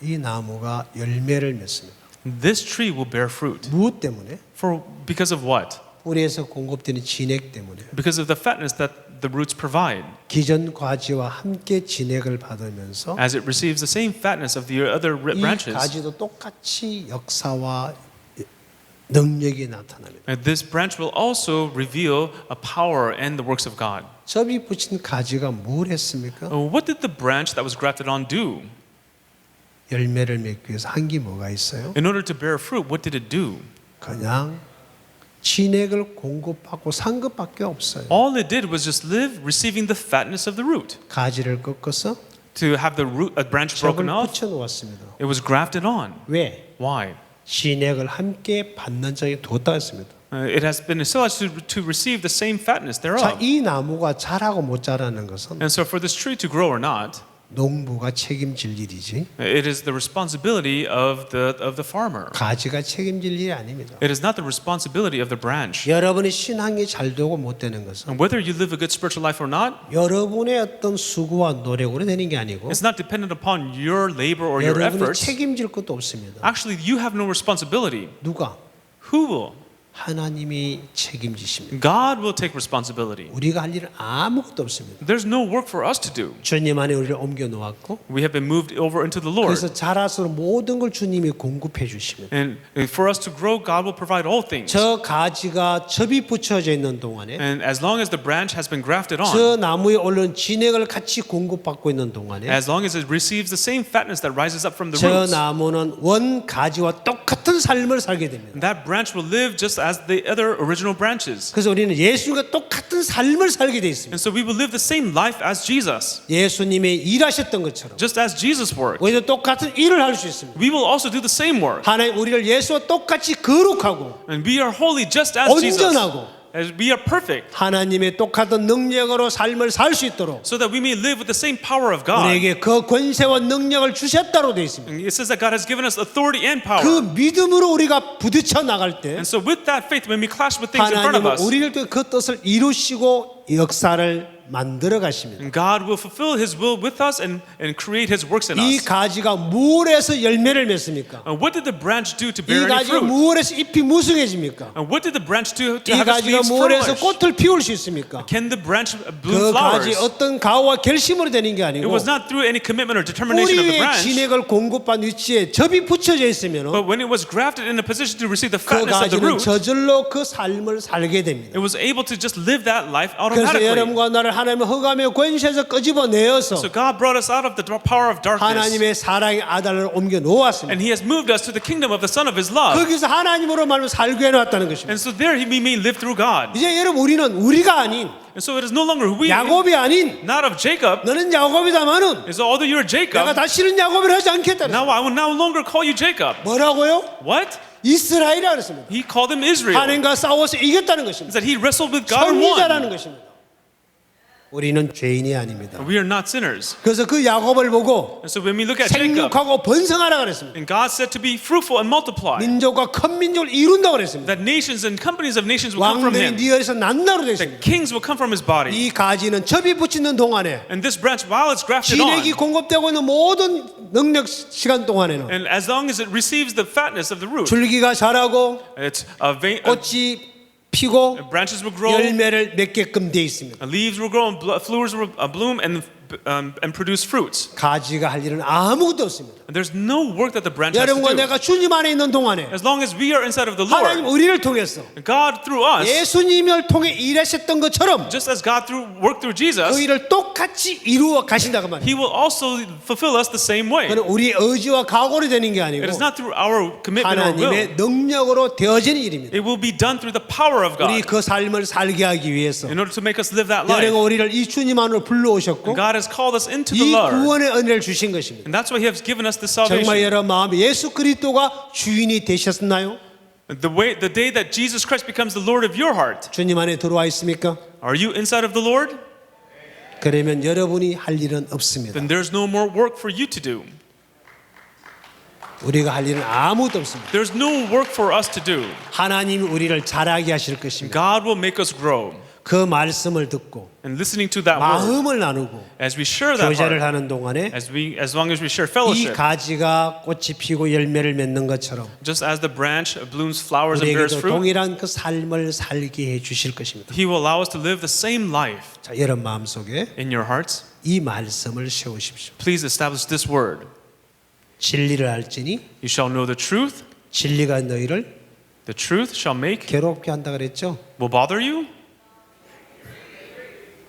[SPEAKER 1] 이 나무가 열매를 맺습니다.
[SPEAKER 2] This tree will bear fruit.
[SPEAKER 1] 무엇 때문에?
[SPEAKER 2] Because of what?
[SPEAKER 1] 뿌리에서 공급되는 진액 때문에.
[SPEAKER 2] Because of the fatness that the roots provide.
[SPEAKER 1] 기존 가지와 함께 진액을 받으면서
[SPEAKER 2] As it receives the same fatness of the other
[SPEAKER 1] 이
[SPEAKER 2] branches,
[SPEAKER 1] 가지도 똑같이 역사와 능력이 나타납니다.
[SPEAKER 2] and this branch will also reveal a power and the works of God.
[SPEAKER 1] 접이 붙인 가지가 뭘 했습니까?
[SPEAKER 2] What did the branch that was grafted on do?
[SPEAKER 1] 열매를 맺기 위해서 한 게 뭐가 있어요?
[SPEAKER 2] In order to bear fruit, what did it do?
[SPEAKER 1] 그냥 진액을 공급하고 산 것밖에 없어요.
[SPEAKER 2] All it did was just live receiving the fatness of the root.
[SPEAKER 1] 가지를 꺾어서
[SPEAKER 2] To have a branch
[SPEAKER 1] 접을
[SPEAKER 2] broken off,
[SPEAKER 1] 붙여 놓았습니다.
[SPEAKER 2] it was grafted on.
[SPEAKER 1] 왜?
[SPEAKER 2] Why?
[SPEAKER 1] 진액을 함께 받는 자에 뒀다 했습니다.
[SPEAKER 2] It has been so as to receive the same fatness
[SPEAKER 1] 자,
[SPEAKER 2] thereof.
[SPEAKER 1] 이 나무가 자라고 못 자라는 것은
[SPEAKER 2] And so for this tree to grow or not,
[SPEAKER 1] 농부가 책임질 일이지
[SPEAKER 2] it is the responsibility of the farmer.
[SPEAKER 1] 가지가 책임질 일이 아닙니다.
[SPEAKER 2] It is not the responsibility of the branch.
[SPEAKER 1] 여러분의 신앙이 잘 되고 못 되는 것은
[SPEAKER 2] And whether you live a good spiritual life or not,
[SPEAKER 1] 여러분의 어떤 수고와 노력으로 되는 게 아니고
[SPEAKER 2] it's not dependent upon your labor or your
[SPEAKER 1] 여러분이
[SPEAKER 2] efforts.
[SPEAKER 1] 책임질 것도 없습니다.
[SPEAKER 2] Actually, you have no responsibility.
[SPEAKER 1] 누가?
[SPEAKER 2] Who will?
[SPEAKER 1] 하나님이 책임지십니다.
[SPEAKER 2] God will take responsibility.
[SPEAKER 1] 우리가 할 일은 아무것도 없습니다.
[SPEAKER 2] There's no work for us to do.
[SPEAKER 1] 주님 안에 우리를 옮겨 놓았고
[SPEAKER 2] We have been moved over into the Lord.
[SPEAKER 1] 그래서 자라서 모든 걸 주님이 공급해 주십니다.
[SPEAKER 2] And for us to grow, God will provide all things.
[SPEAKER 1] 저 가지가 접이 붙여져 있는 동안에
[SPEAKER 2] And as long as the branch has been grafted
[SPEAKER 1] 저
[SPEAKER 2] on,
[SPEAKER 1] 나무에 올른 진액을 같이 공급받고 있는 동안에
[SPEAKER 2] as long as it receives the same fatness that rises up from the
[SPEAKER 1] 저
[SPEAKER 2] roots,
[SPEAKER 1] 나무는 원 가지와 똑같은 삶을 살게 됩니다.
[SPEAKER 2] that branch will live just as the other original branches.
[SPEAKER 1] 그래서 우리는 예수님과 똑같은 삶을 살게 돼 있습니다.
[SPEAKER 2] And so we will live the same life as Jesus.
[SPEAKER 1] 예수님이 일하셨던 것처럼
[SPEAKER 2] Just as Jesus worked,
[SPEAKER 1] 우리도 똑같은 일을 할 수 있습니다.
[SPEAKER 2] we will also do the same work.
[SPEAKER 1] 하나님 우리를 예수와 똑같이 거룩하고
[SPEAKER 2] And we are holy just as Jesus.
[SPEAKER 1] 온전하고
[SPEAKER 2] as we are perfect,
[SPEAKER 1] 하나님의 똑같은 능력으로 삶을 살 수 있도록
[SPEAKER 2] so that we may live with the same power of God.
[SPEAKER 1] 우리에게 그 권세와 능력을 주셨다고 되어 있습니다.
[SPEAKER 2] It says that God has given us authority and power.
[SPEAKER 1] 그 믿음으로 우리가 부딪혀 나갈 때
[SPEAKER 2] And so with that faith, when we clash with things in front of
[SPEAKER 1] 하나님은
[SPEAKER 2] us,
[SPEAKER 1] 우리를 통해 그 뜻을 이루시고 역사를 만들어 가십니다.
[SPEAKER 2] God will fulfill His will with us and create His works in
[SPEAKER 1] 이
[SPEAKER 2] us.
[SPEAKER 1] 가지가 무엇에서 열매를 맺습니까?
[SPEAKER 2] What did the branch do to
[SPEAKER 1] 이
[SPEAKER 2] bear any
[SPEAKER 1] 가지가
[SPEAKER 2] fruit?
[SPEAKER 1] 무엇에서 잎이 무성해집니까?
[SPEAKER 2] And what did the branch do to
[SPEAKER 1] 이
[SPEAKER 2] have its
[SPEAKER 1] 가지가
[SPEAKER 2] leaves
[SPEAKER 1] 무엇에서
[SPEAKER 2] flourish?
[SPEAKER 1] 꽃을 피울 수 있습니까?
[SPEAKER 2] Can the branch
[SPEAKER 1] 그
[SPEAKER 2] bloom
[SPEAKER 1] 가지
[SPEAKER 2] flowers?
[SPEAKER 1] 어떤 가오와 결심으로 되는 게
[SPEAKER 2] It
[SPEAKER 1] 아니고
[SPEAKER 2] was not through any commitment or determination of the
[SPEAKER 1] 뿌리의
[SPEAKER 2] branch,
[SPEAKER 1] 진액을 공급한 위치에 접이 붙여져 있으면
[SPEAKER 2] but when it was grafted in a position to receive the
[SPEAKER 1] 그
[SPEAKER 2] fatness of the
[SPEAKER 1] 가지는
[SPEAKER 2] root,
[SPEAKER 1] 저절로 그 삶을 살게 됩니다.
[SPEAKER 2] it was able to just live that life
[SPEAKER 1] 그래서
[SPEAKER 2] automatically.
[SPEAKER 1] 여러분과 나를 하나님의 허감의 권세에서 끄집어내어서
[SPEAKER 2] So God brought us out of the power of darkness,
[SPEAKER 1] 하나님의 사랑의 아들을 옮겨 놓았습니다.
[SPEAKER 2] and He has moved us to the kingdom of the Son of His love.
[SPEAKER 1] 거기서 하나님으로 말하면 살게 해놨다는 것입니다.
[SPEAKER 2] And so there we may live through God.
[SPEAKER 1] 이제 여러분 우리는 우리가 아닌
[SPEAKER 2] And so it is no longer we,
[SPEAKER 1] 야곱이 아닌
[SPEAKER 2] not of Jacob.
[SPEAKER 1] 너는 야곱이다마는
[SPEAKER 2] And so although you're Jacob,
[SPEAKER 1] 내가 다시는 야곱을 하지 않겠다는
[SPEAKER 2] now I will no longer call you Jacob.
[SPEAKER 1] 뭐라고요?
[SPEAKER 2] What?
[SPEAKER 1] 이스라엘이라 그랬습니다.
[SPEAKER 2] He called him Israel.
[SPEAKER 1] 하나님과 싸워서 이겼다는
[SPEAKER 2] It
[SPEAKER 1] 것입니다.
[SPEAKER 2] said he wrestled with God and
[SPEAKER 1] 승리자라는
[SPEAKER 2] won.
[SPEAKER 1] 것입니다. 우리는 죄인이 아닙니다.
[SPEAKER 2] We are not sinners.
[SPEAKER 1] 그래서 그 야곱을 보고
[SPEAKER 2] And so when we look at Jacob,
[SPEAKER 1] 생육하고 번성하라 그랬습니다.
[SPEAKER 2] and God said to be fruitful and multiply,
[SPEAKER 1] 민족과 큰 민족을 이룬다고 그랬습니다.
[SPEAKER 2] that nations and companies of nations will come from
[SPEAKER 1] 왕들이
[SPEAKER 2] him,
[SPEAKER 1] 네 열에서 난다로 되어
[SPEAKER 2] that
[SPEAKER 1] 있습니다.
[SPEAKER 2] kings will come from his body.
[SPEAKER 1] 이 가지는 접이 붙이는 동안에
[SPEAKER 2] And this branch, while it's grafted on,
[SPEAKER 1] 진액이 공급되고 있는 모든 능력 시간 동안에는
[SPEAKER 2] and as long as it receives the fatness of the root,
[SPEAKER 1] 줄기가 자라고
[SPEAKER 2] it's
[SPEAKER 1] 꽃이 피고
[SPEAKER 2] branches will grow,
[SPEAKER 1] 열매를 맺게끔 되어 있습니다.
[SPEAKER 2] leaves will grow, and flowers will bloom and produce fruits.
[SPEAKER 1] 가지가 할 일은 아무것도 없습니다.
[SPEAKER 2] And there's no work that the branch has to
[SPEAKER 1] 여러분과
[SPEAKER 2] do.
[SPEAKER 1] 내가 주님 안에 있는 동안에
[SPEAKER 2] As long as we are inside of the
[SPEAKER 1] 하나님
[SPEAKER 2] Lord,
[SPEAKER 1] 우리를 통해서
[SPEAKER 2] God through us,
[SPEAKER 1] 예수님을 통해 일하셨던 것처럼
[SPEAKER 2] just as God worked through Jesus,
[SPEAKER 1] 그 일을 똑같이 이루어 가신다고 말이에요.
[SPEAKER 2] He will also fulfill us the same way.
[SPEAKER 1] 그건 우리의 의지와 각오로 되는 게 아니고
[SPEAKER 2] It is not through our commitment or will.
[SPEAKER 1] 하나님의 능력으로 되어지는 일입니다.
[SPEAKER 2] It will be done through the power of
[SPEAKER 1] 우리
[SPEAKER 2] God
[SPEAKER 1] 그 삶을 살게 하기 위해서
[SPEAKER 2] in order to make us live that life.
[SPEAKER 1] 여러분 우리를 이 주님 안으로 불러오셨고
[SPEAKER 2] God has called us into the
[SPEAKER 1] 이
[SPEAKER 2] Lord.
[SPEAKER 1] 구원의 은혜를 주신 것입니다.
[SPEAKER 2] And that's why He has given us the
[SPEAKER 1] 정말
[SPEAKER 2] salvation.
[SPEAKER 1] 여러분 마음에 예수 그리스도가 주인이 되셨나요?
[SPEAKER 2] The day that Jesus Christ becomes the Lord of your heart,
[SPEAKER 1] 주님 안에 들어와 있습니까?
[SPEAKER 2] are you inside of the Lord?
[SPEAKER 1] 그러면 여러분이 할 일은 없습니다.
[SPEAKER 2] Then there's no more work for you to do.
[SPEAKER 1] 우리가 할 일은 아무것도 없습니다.
[SPEAKER 2] There's no work for us to do.
[SPEAKER 1] 하나님이 우리를 자라게 하실 것입니다.
[SPEAKER 2] God will make us grow.
[SPEAKER 1] 그 말씀을 듣고
[SPEAKER 2] And listening to that word,
[SPEAKER 1] 마음을 나누고
[SPEAKER 2] as we share that
[SPEAKER 1] 교제를
[SPEAKER 2] heart,
[SPEAKER 1] 하는 동안에
[SPEAKER 2] as long as we share
[SPEAKER 1] 이
[SPEAKER 2] fellowship,
[SPEAKER 1] 가지가 꽃이 피고 열매를 맺는 것처럼
[SPEAKER 2] just as the branch blooms flowers and bears
[SPEAKER 1] 우리에게도
[SPEAKER 2] fruit,
[SPEAKER 1] 동일한 그 삶을 살게 해 주실 것입니다.
[SPEAKER 2] He will allow us to live the same life
[SPEAKER 1] 자, 여러분 마음속에
[SPEAKER 2] in your hearts.
[SPEAKER 1] 이 말씀을 세우십시오.
[SPEAKER 2] Please establish this word.
[SPEAKER 1] 진리를 알지니
[SPEAKER 2] You shall know the truth.
[SPEAKER 1] 진리가 너희를
[SPEAKER 2] The truth shall make,
[SPEAKER 1] 괴롭게 한다 그랬죠?
[SPEAKER 2] will bother you.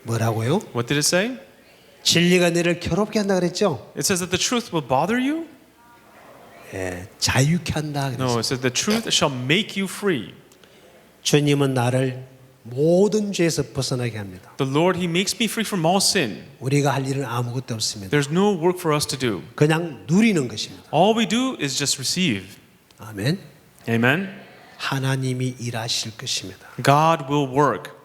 [SPEAKER 1] 뭐라고요?
[SPEAKER 2] What did it say?
[SPEAKER 1] 진리가 너희를 괴롭게 한다 그랬죠?
[SPEAKER 2] It says that the truth will bother you.
[SPEAKER 1] 예, 자유케 한다
[SPEAKER 2] No,
[SPEAKER 1] 그랬어요.
[SPEAKER 2] it says the truth shall make you free.
[SPEAKER 1] 주님은 나를 모든 죄에서 벗어나게 합니다.
[SPEAKER 2] The Lord, He makes me free from all sin.
[SPEAKER 1] 우리가 할 일은 아무것도 없습니다.
[SPEAKER 2] There's no work for us to do.
[SPEAKER 1] 그냥 누리는 것입니다.
[SPEAKER 2] All we do is just receive.
[SPEAKER 1] 아멘.
[SPEAKER 2] Amen.
[SPEAKER 1] 하나님이 일하실 것입니다.
[SPEAKER 2] God will work.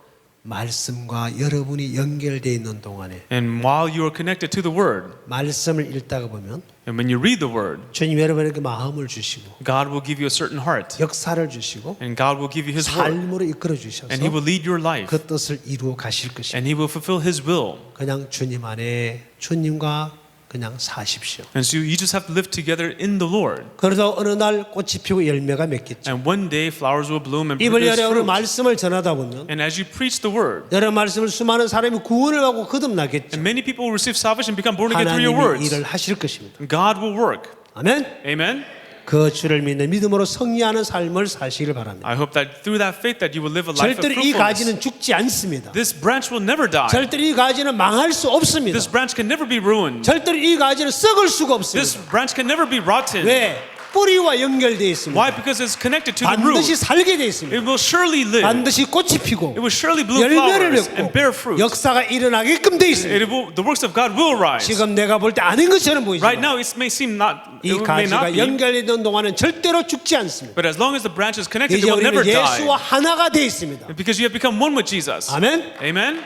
[SPEAKER 1] 말씀과 여러분이 연결되어 있는 동안에
[SPEAKER 2] And while you are connected to the Word,
[SPEAKER 1] 말씀을 읽다가 보면
[SPEAKER 2] and when you read the Word,
[SPEAKER 1] 주님 여러분에게 마음을 주시고
[SPEAKER 2] God will give you a certain heart.
[SPEAKER 1] 역사를 주시고
[SPEAKER 2] And God will give you His Word.
[SPEAKER 1] 삶으로 이끌어 주셔서
[SPEAKER 2] And He will lead your life.
[SPEAKER 1] 그 뜻을 이루어 가실 것입니다.
[SPEAKER 2] And He will fulfill His will.
[SPEAKER 1] 그냥 주님 안에 주님과 그냥 사십시오.
[SPEAKER 2] And so you just have to live together in the Lord.
[SPEAKER 1] 그래서 어느 날 꽃이 피고 열매가 맺겠죠.
[SPEAKER 2] And one day flowers will bloom and
[SPEAKER 1] 입을
[SPEAKER 2] produce
[SPEAKER 1] 열어
[SPEAKER 2] fruit.
[SPEAKER 1] 말씀을 전하다 보면
[SPEAKER 2] And as you preach the Word,
[SPEAKER 1] 여러 말씀을 수많은 사람이 구원을 하고 거듭나겠죠.
[SPEAKER 2] and many people will receive salvation and become born again through your
[SPEAKER 1] 하나님이
[SPEAKER 2] words.
[SPEAKER 1] 일을 하실 것입니다.
[SPEAKER 2] God will work.
[SPEAKER 1] 아멘.
[SPEAKER 2] Amen.
[SPEAKER 1] 그 주를 믿는 믿음으로 승리하는 삶을 사시기를 바랍니다.
[SPEAKER 2] I hope that through that faith that you will live a life of
[SPEAKER 1] 절대로 이
[SPEAKER 2] fruitfulness.
[SPEAKER 1] 가지는 죽지 않습니다.
[SPEAKER 2] This branch will never die.
[SPEAKER 1] 절대로 이 가지는 망할 수 없습니다.
[SPEAKER 2] This branch can never be ruined.
[SPEAKER 1] 절대로 이 가지는 썩을 수가
[SPEAKER 2] This
[SPEAKER 1] 없습니다.
[SPEAKER 2] branch can never be rotten.
[SPEAKER 1] 왜? 뿌리와 연결되어 있습니다.
[SPEAKER 2] Why? Because it's connected to the
[SPEAKER 1] 반드시
[SPEAKER 2] root.
[SPEAKER 1] 살게 되어 있습니다.
[SPEAKER 2] It will surely live.
[SPEAKER 1] 반드시 꽃이 피고
[SPEAKER 2] It will surely bloom
[SPEAKER 1] 열매를
[SPEAKER 2] flowers
[SPEAKER 1] 맺고
[SPEAKER 2] and bear fruit.
[SPEAKER 1] 역사가 일어나게끔 되어 있습니다.
[SPEAKER 2] The works of God will rise.
[SPEAKER 1] 지금 내가 볼 때 아닌 것처럼
[SPEAKER 2] Right
[SPEAKER 1] 보이지만
[SPEAKER 2] now, it may seem not.
[SPEAKER 1] 이
[SPEAKER 2] It may not
[SPEAKER 1] 가지가
[SPEAKER 2] be.
[SPEAKER 1] 연결되는 동안은 절대로 죽지 않습니다.
[SPEAKER 2] But as long as the branch is connected, it
[SPEAKER 1] 이제
[SPEAKER 2] will never
[SPEAKER 1] 우리는
[SPEAKER 2] die.
[SPEAKER 1] 예수와 하나가 되어 있습니다.
[SPEAKER 2] Because you have become one with Jesus.
[SPEAKER 1] 아멘.
[SPEAKER 2] Amen.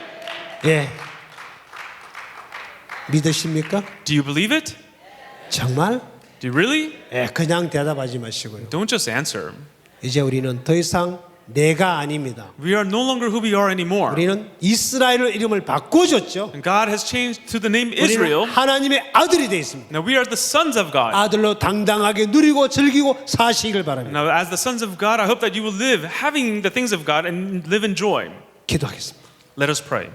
[SPEAKER 1] 예. 믿으십니까?
[SPEAKER 2] Do you believe it?
[SPEAKER 1] 정말?
[SPEAKER 2] Do you really?
[SPEAKER 1] 예, 그냥 대답하지 마시고요.
[SPEAKER 2] Don't just answer.
[SPEAKER 1] 이제 우리는 더 이상 내가 아닙니다.
[SPEAKER 2] We are no longer who we are anymore.
[SPEAKER 1] 우리는 이스라엘 이름을 바꿔줬죠.
[SPEAKER 2] And God has changed to the name
[SPEAKER 1] 우리는
[SPEAKER 2] Israel.
[SPEAKER 1] 하나님의 아들이 되어 있습니다.
[SPEAKER 2] Now we are the sons of God.
[SPEAKER 1] 아들로 당당하게 누리고 즐기고 사시길 바랍니다.
[SPEAKER 2] Now, as the sons of God, I hope that you will live having the things of God and live in joy.
[SPEAKER 1] 기도하겠습니다.
[SPEAKER 2] Let us pray.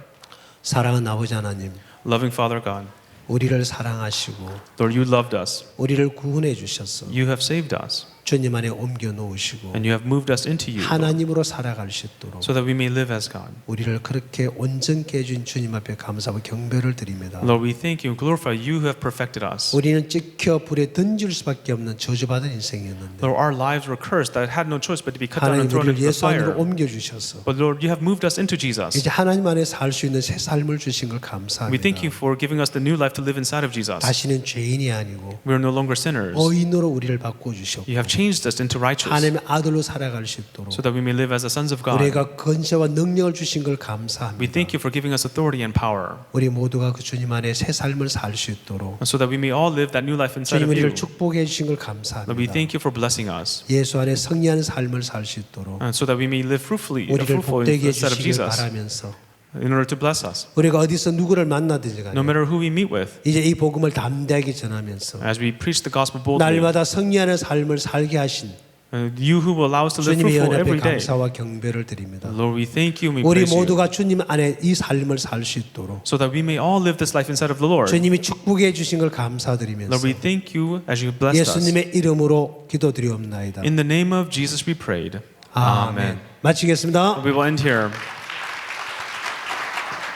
[SPEAKER 1] 사랑하는 아버지 하나님,
[SPEAKER 2] Loving Father God,
[SPEAKER 1] 우리를 사랑하시고
[SPEAKER 2] Lord, you loved us.
[SPEAKER 1] 우리를 구원해 주셔서
[SPEAKER 2] You have saved us.
[SPEAKER 1] 주님 안에 옮겨 놓으시고
[SPEAKER 2] And you have moved us into you, Lord,
[SPEAKER 1] 하나님으로 살아갈 수 있도록
[SPEAKER 2] so that we may live as God.
[SPEAKER 1] 우리를 그렇게 온전케 해준 주님 앞에 감사하고 경배를 드립니다.
[SPEAKER 2] Lord, we thank you and glorify you who have perfected us.
[SPEAKER 1] 우리는 찍혀 불에 던질 수밖에 없는 저주받은 인생이었는데
[SPEAKER 2] Lord, our lives were cursed that had no choice but to be cut down and
[SPEAKER 1] 하나님
[SPEAKER 2] thrown
[SPEAKER 1] 우리를
[SPEAKER 2] into the
[SPEAKER 1] 예수 안으로
[SPEAKER 2] fire.
[SPEAKER 1] 옮겨 주셔서
[SPEAKER 2] But Lord, you have moved us into Jesus.
[SPEAKER 1] 이제 하나님 안에 살 수 있는 새 삶을 주신 걸
[SPEAKER 2] We
[SPEAKER 1] 감사합니다.
[SPEAKER 2] thank you for giving us the new life to live inside of Jesus.
[SPEAKER 1] 다시는 죄인이 아니고
[SPEAKER 2] We are no longer sinners.
[SPEAKER 1] 의인으로 우리를 바꿔 주셨고
[SPEAKER 2] You have changed us into righteous,
[SPEAKER 1] 하나님의 아들로 살아갈 수 있도록
[SPEAKER 2] so that we may live as the sons of God.
[SPEAKER 1] 우리가 권세와 능력을 주신 걸
[SPEAKER 2] We
[SPEAKER 1] 감사합니다.
[SPEAKER 2] thank you for giving us authority and power,
[SPEAKER 1] 우리 모두가 그 주님 안에 새 삶을 살 수 있도록
[SPEAKER 2] so that we may all live that new life inside
[SPEAKER 1] 주님
[SPEAKER 2] of you.
[SPEAKER 1] 우리를 축복해 주신 걸
[SPEAKER 2] Lord, we
[SPEAKER 1] 감사합니다.
[SPEAKER 2] thank you for blessing us,
[SPEAKER 1] 예수 안에 승리하는 삶을 살 수 있도록
[SPEAKER 2] and so that we may live fruitfully,
[SPEAKER 1] 우리를
[SPEAKER 2] fruitful
[SPEAKER 1] 복되게
[SPEAKER 2] inside of
[SPEAKER 1] 해주시길
[SPEAKER 2] Jesus,
[SPEAKER 1] 바라면서
[SPEAKER 2] in order to bless us,
[SPEAKER 1] 우리가 어디서 누구를 만나든지
[SPEAKER 2] no
[SPEAKER 1] 간에
[SPEAKER 2] matter who we meet with,
[SPEAKER 1] 이제 이 복음을 담대하게 전하면서
[SPEAKER 2] as we preach the gospel boldly.
[SPEAKER 1] 날마다 승리하는 삶을 살게 하신
[SPEAKER 2] You who will allow us to live
[SPEAKER 1] 주님의
[SPEAKER 2] fruitful
[SPEAKER 1] 연합에
[SPEAKER 2] every day.
[SPEAKER 1] 감사와 경배를 드립니다.
[SPEAKER 2] Lord, we thank you and we
[SPEAKER 1] 우리
[SPEAKER 2] praise you,
[SPEAKER 1] 모두가 주님 안에 이 삶을 살 수 있도록
[SPEAKER 2] so that we may all live this life inside of the Lord.
[SPEAKER 1] 주님이 축복해 주신 걸 감사드리면서
[SPEAKER 2] Lord, we thank you as you blessed us.
[SPEAKER 1] 예수님의 이름으로 기도드리옵나이다.
[SPEAKER 2] In the name of Jesus we prayed.
[SPEAKER 1] 아멘. 마치겠습니다.
[SPEAKER 2] We will end here.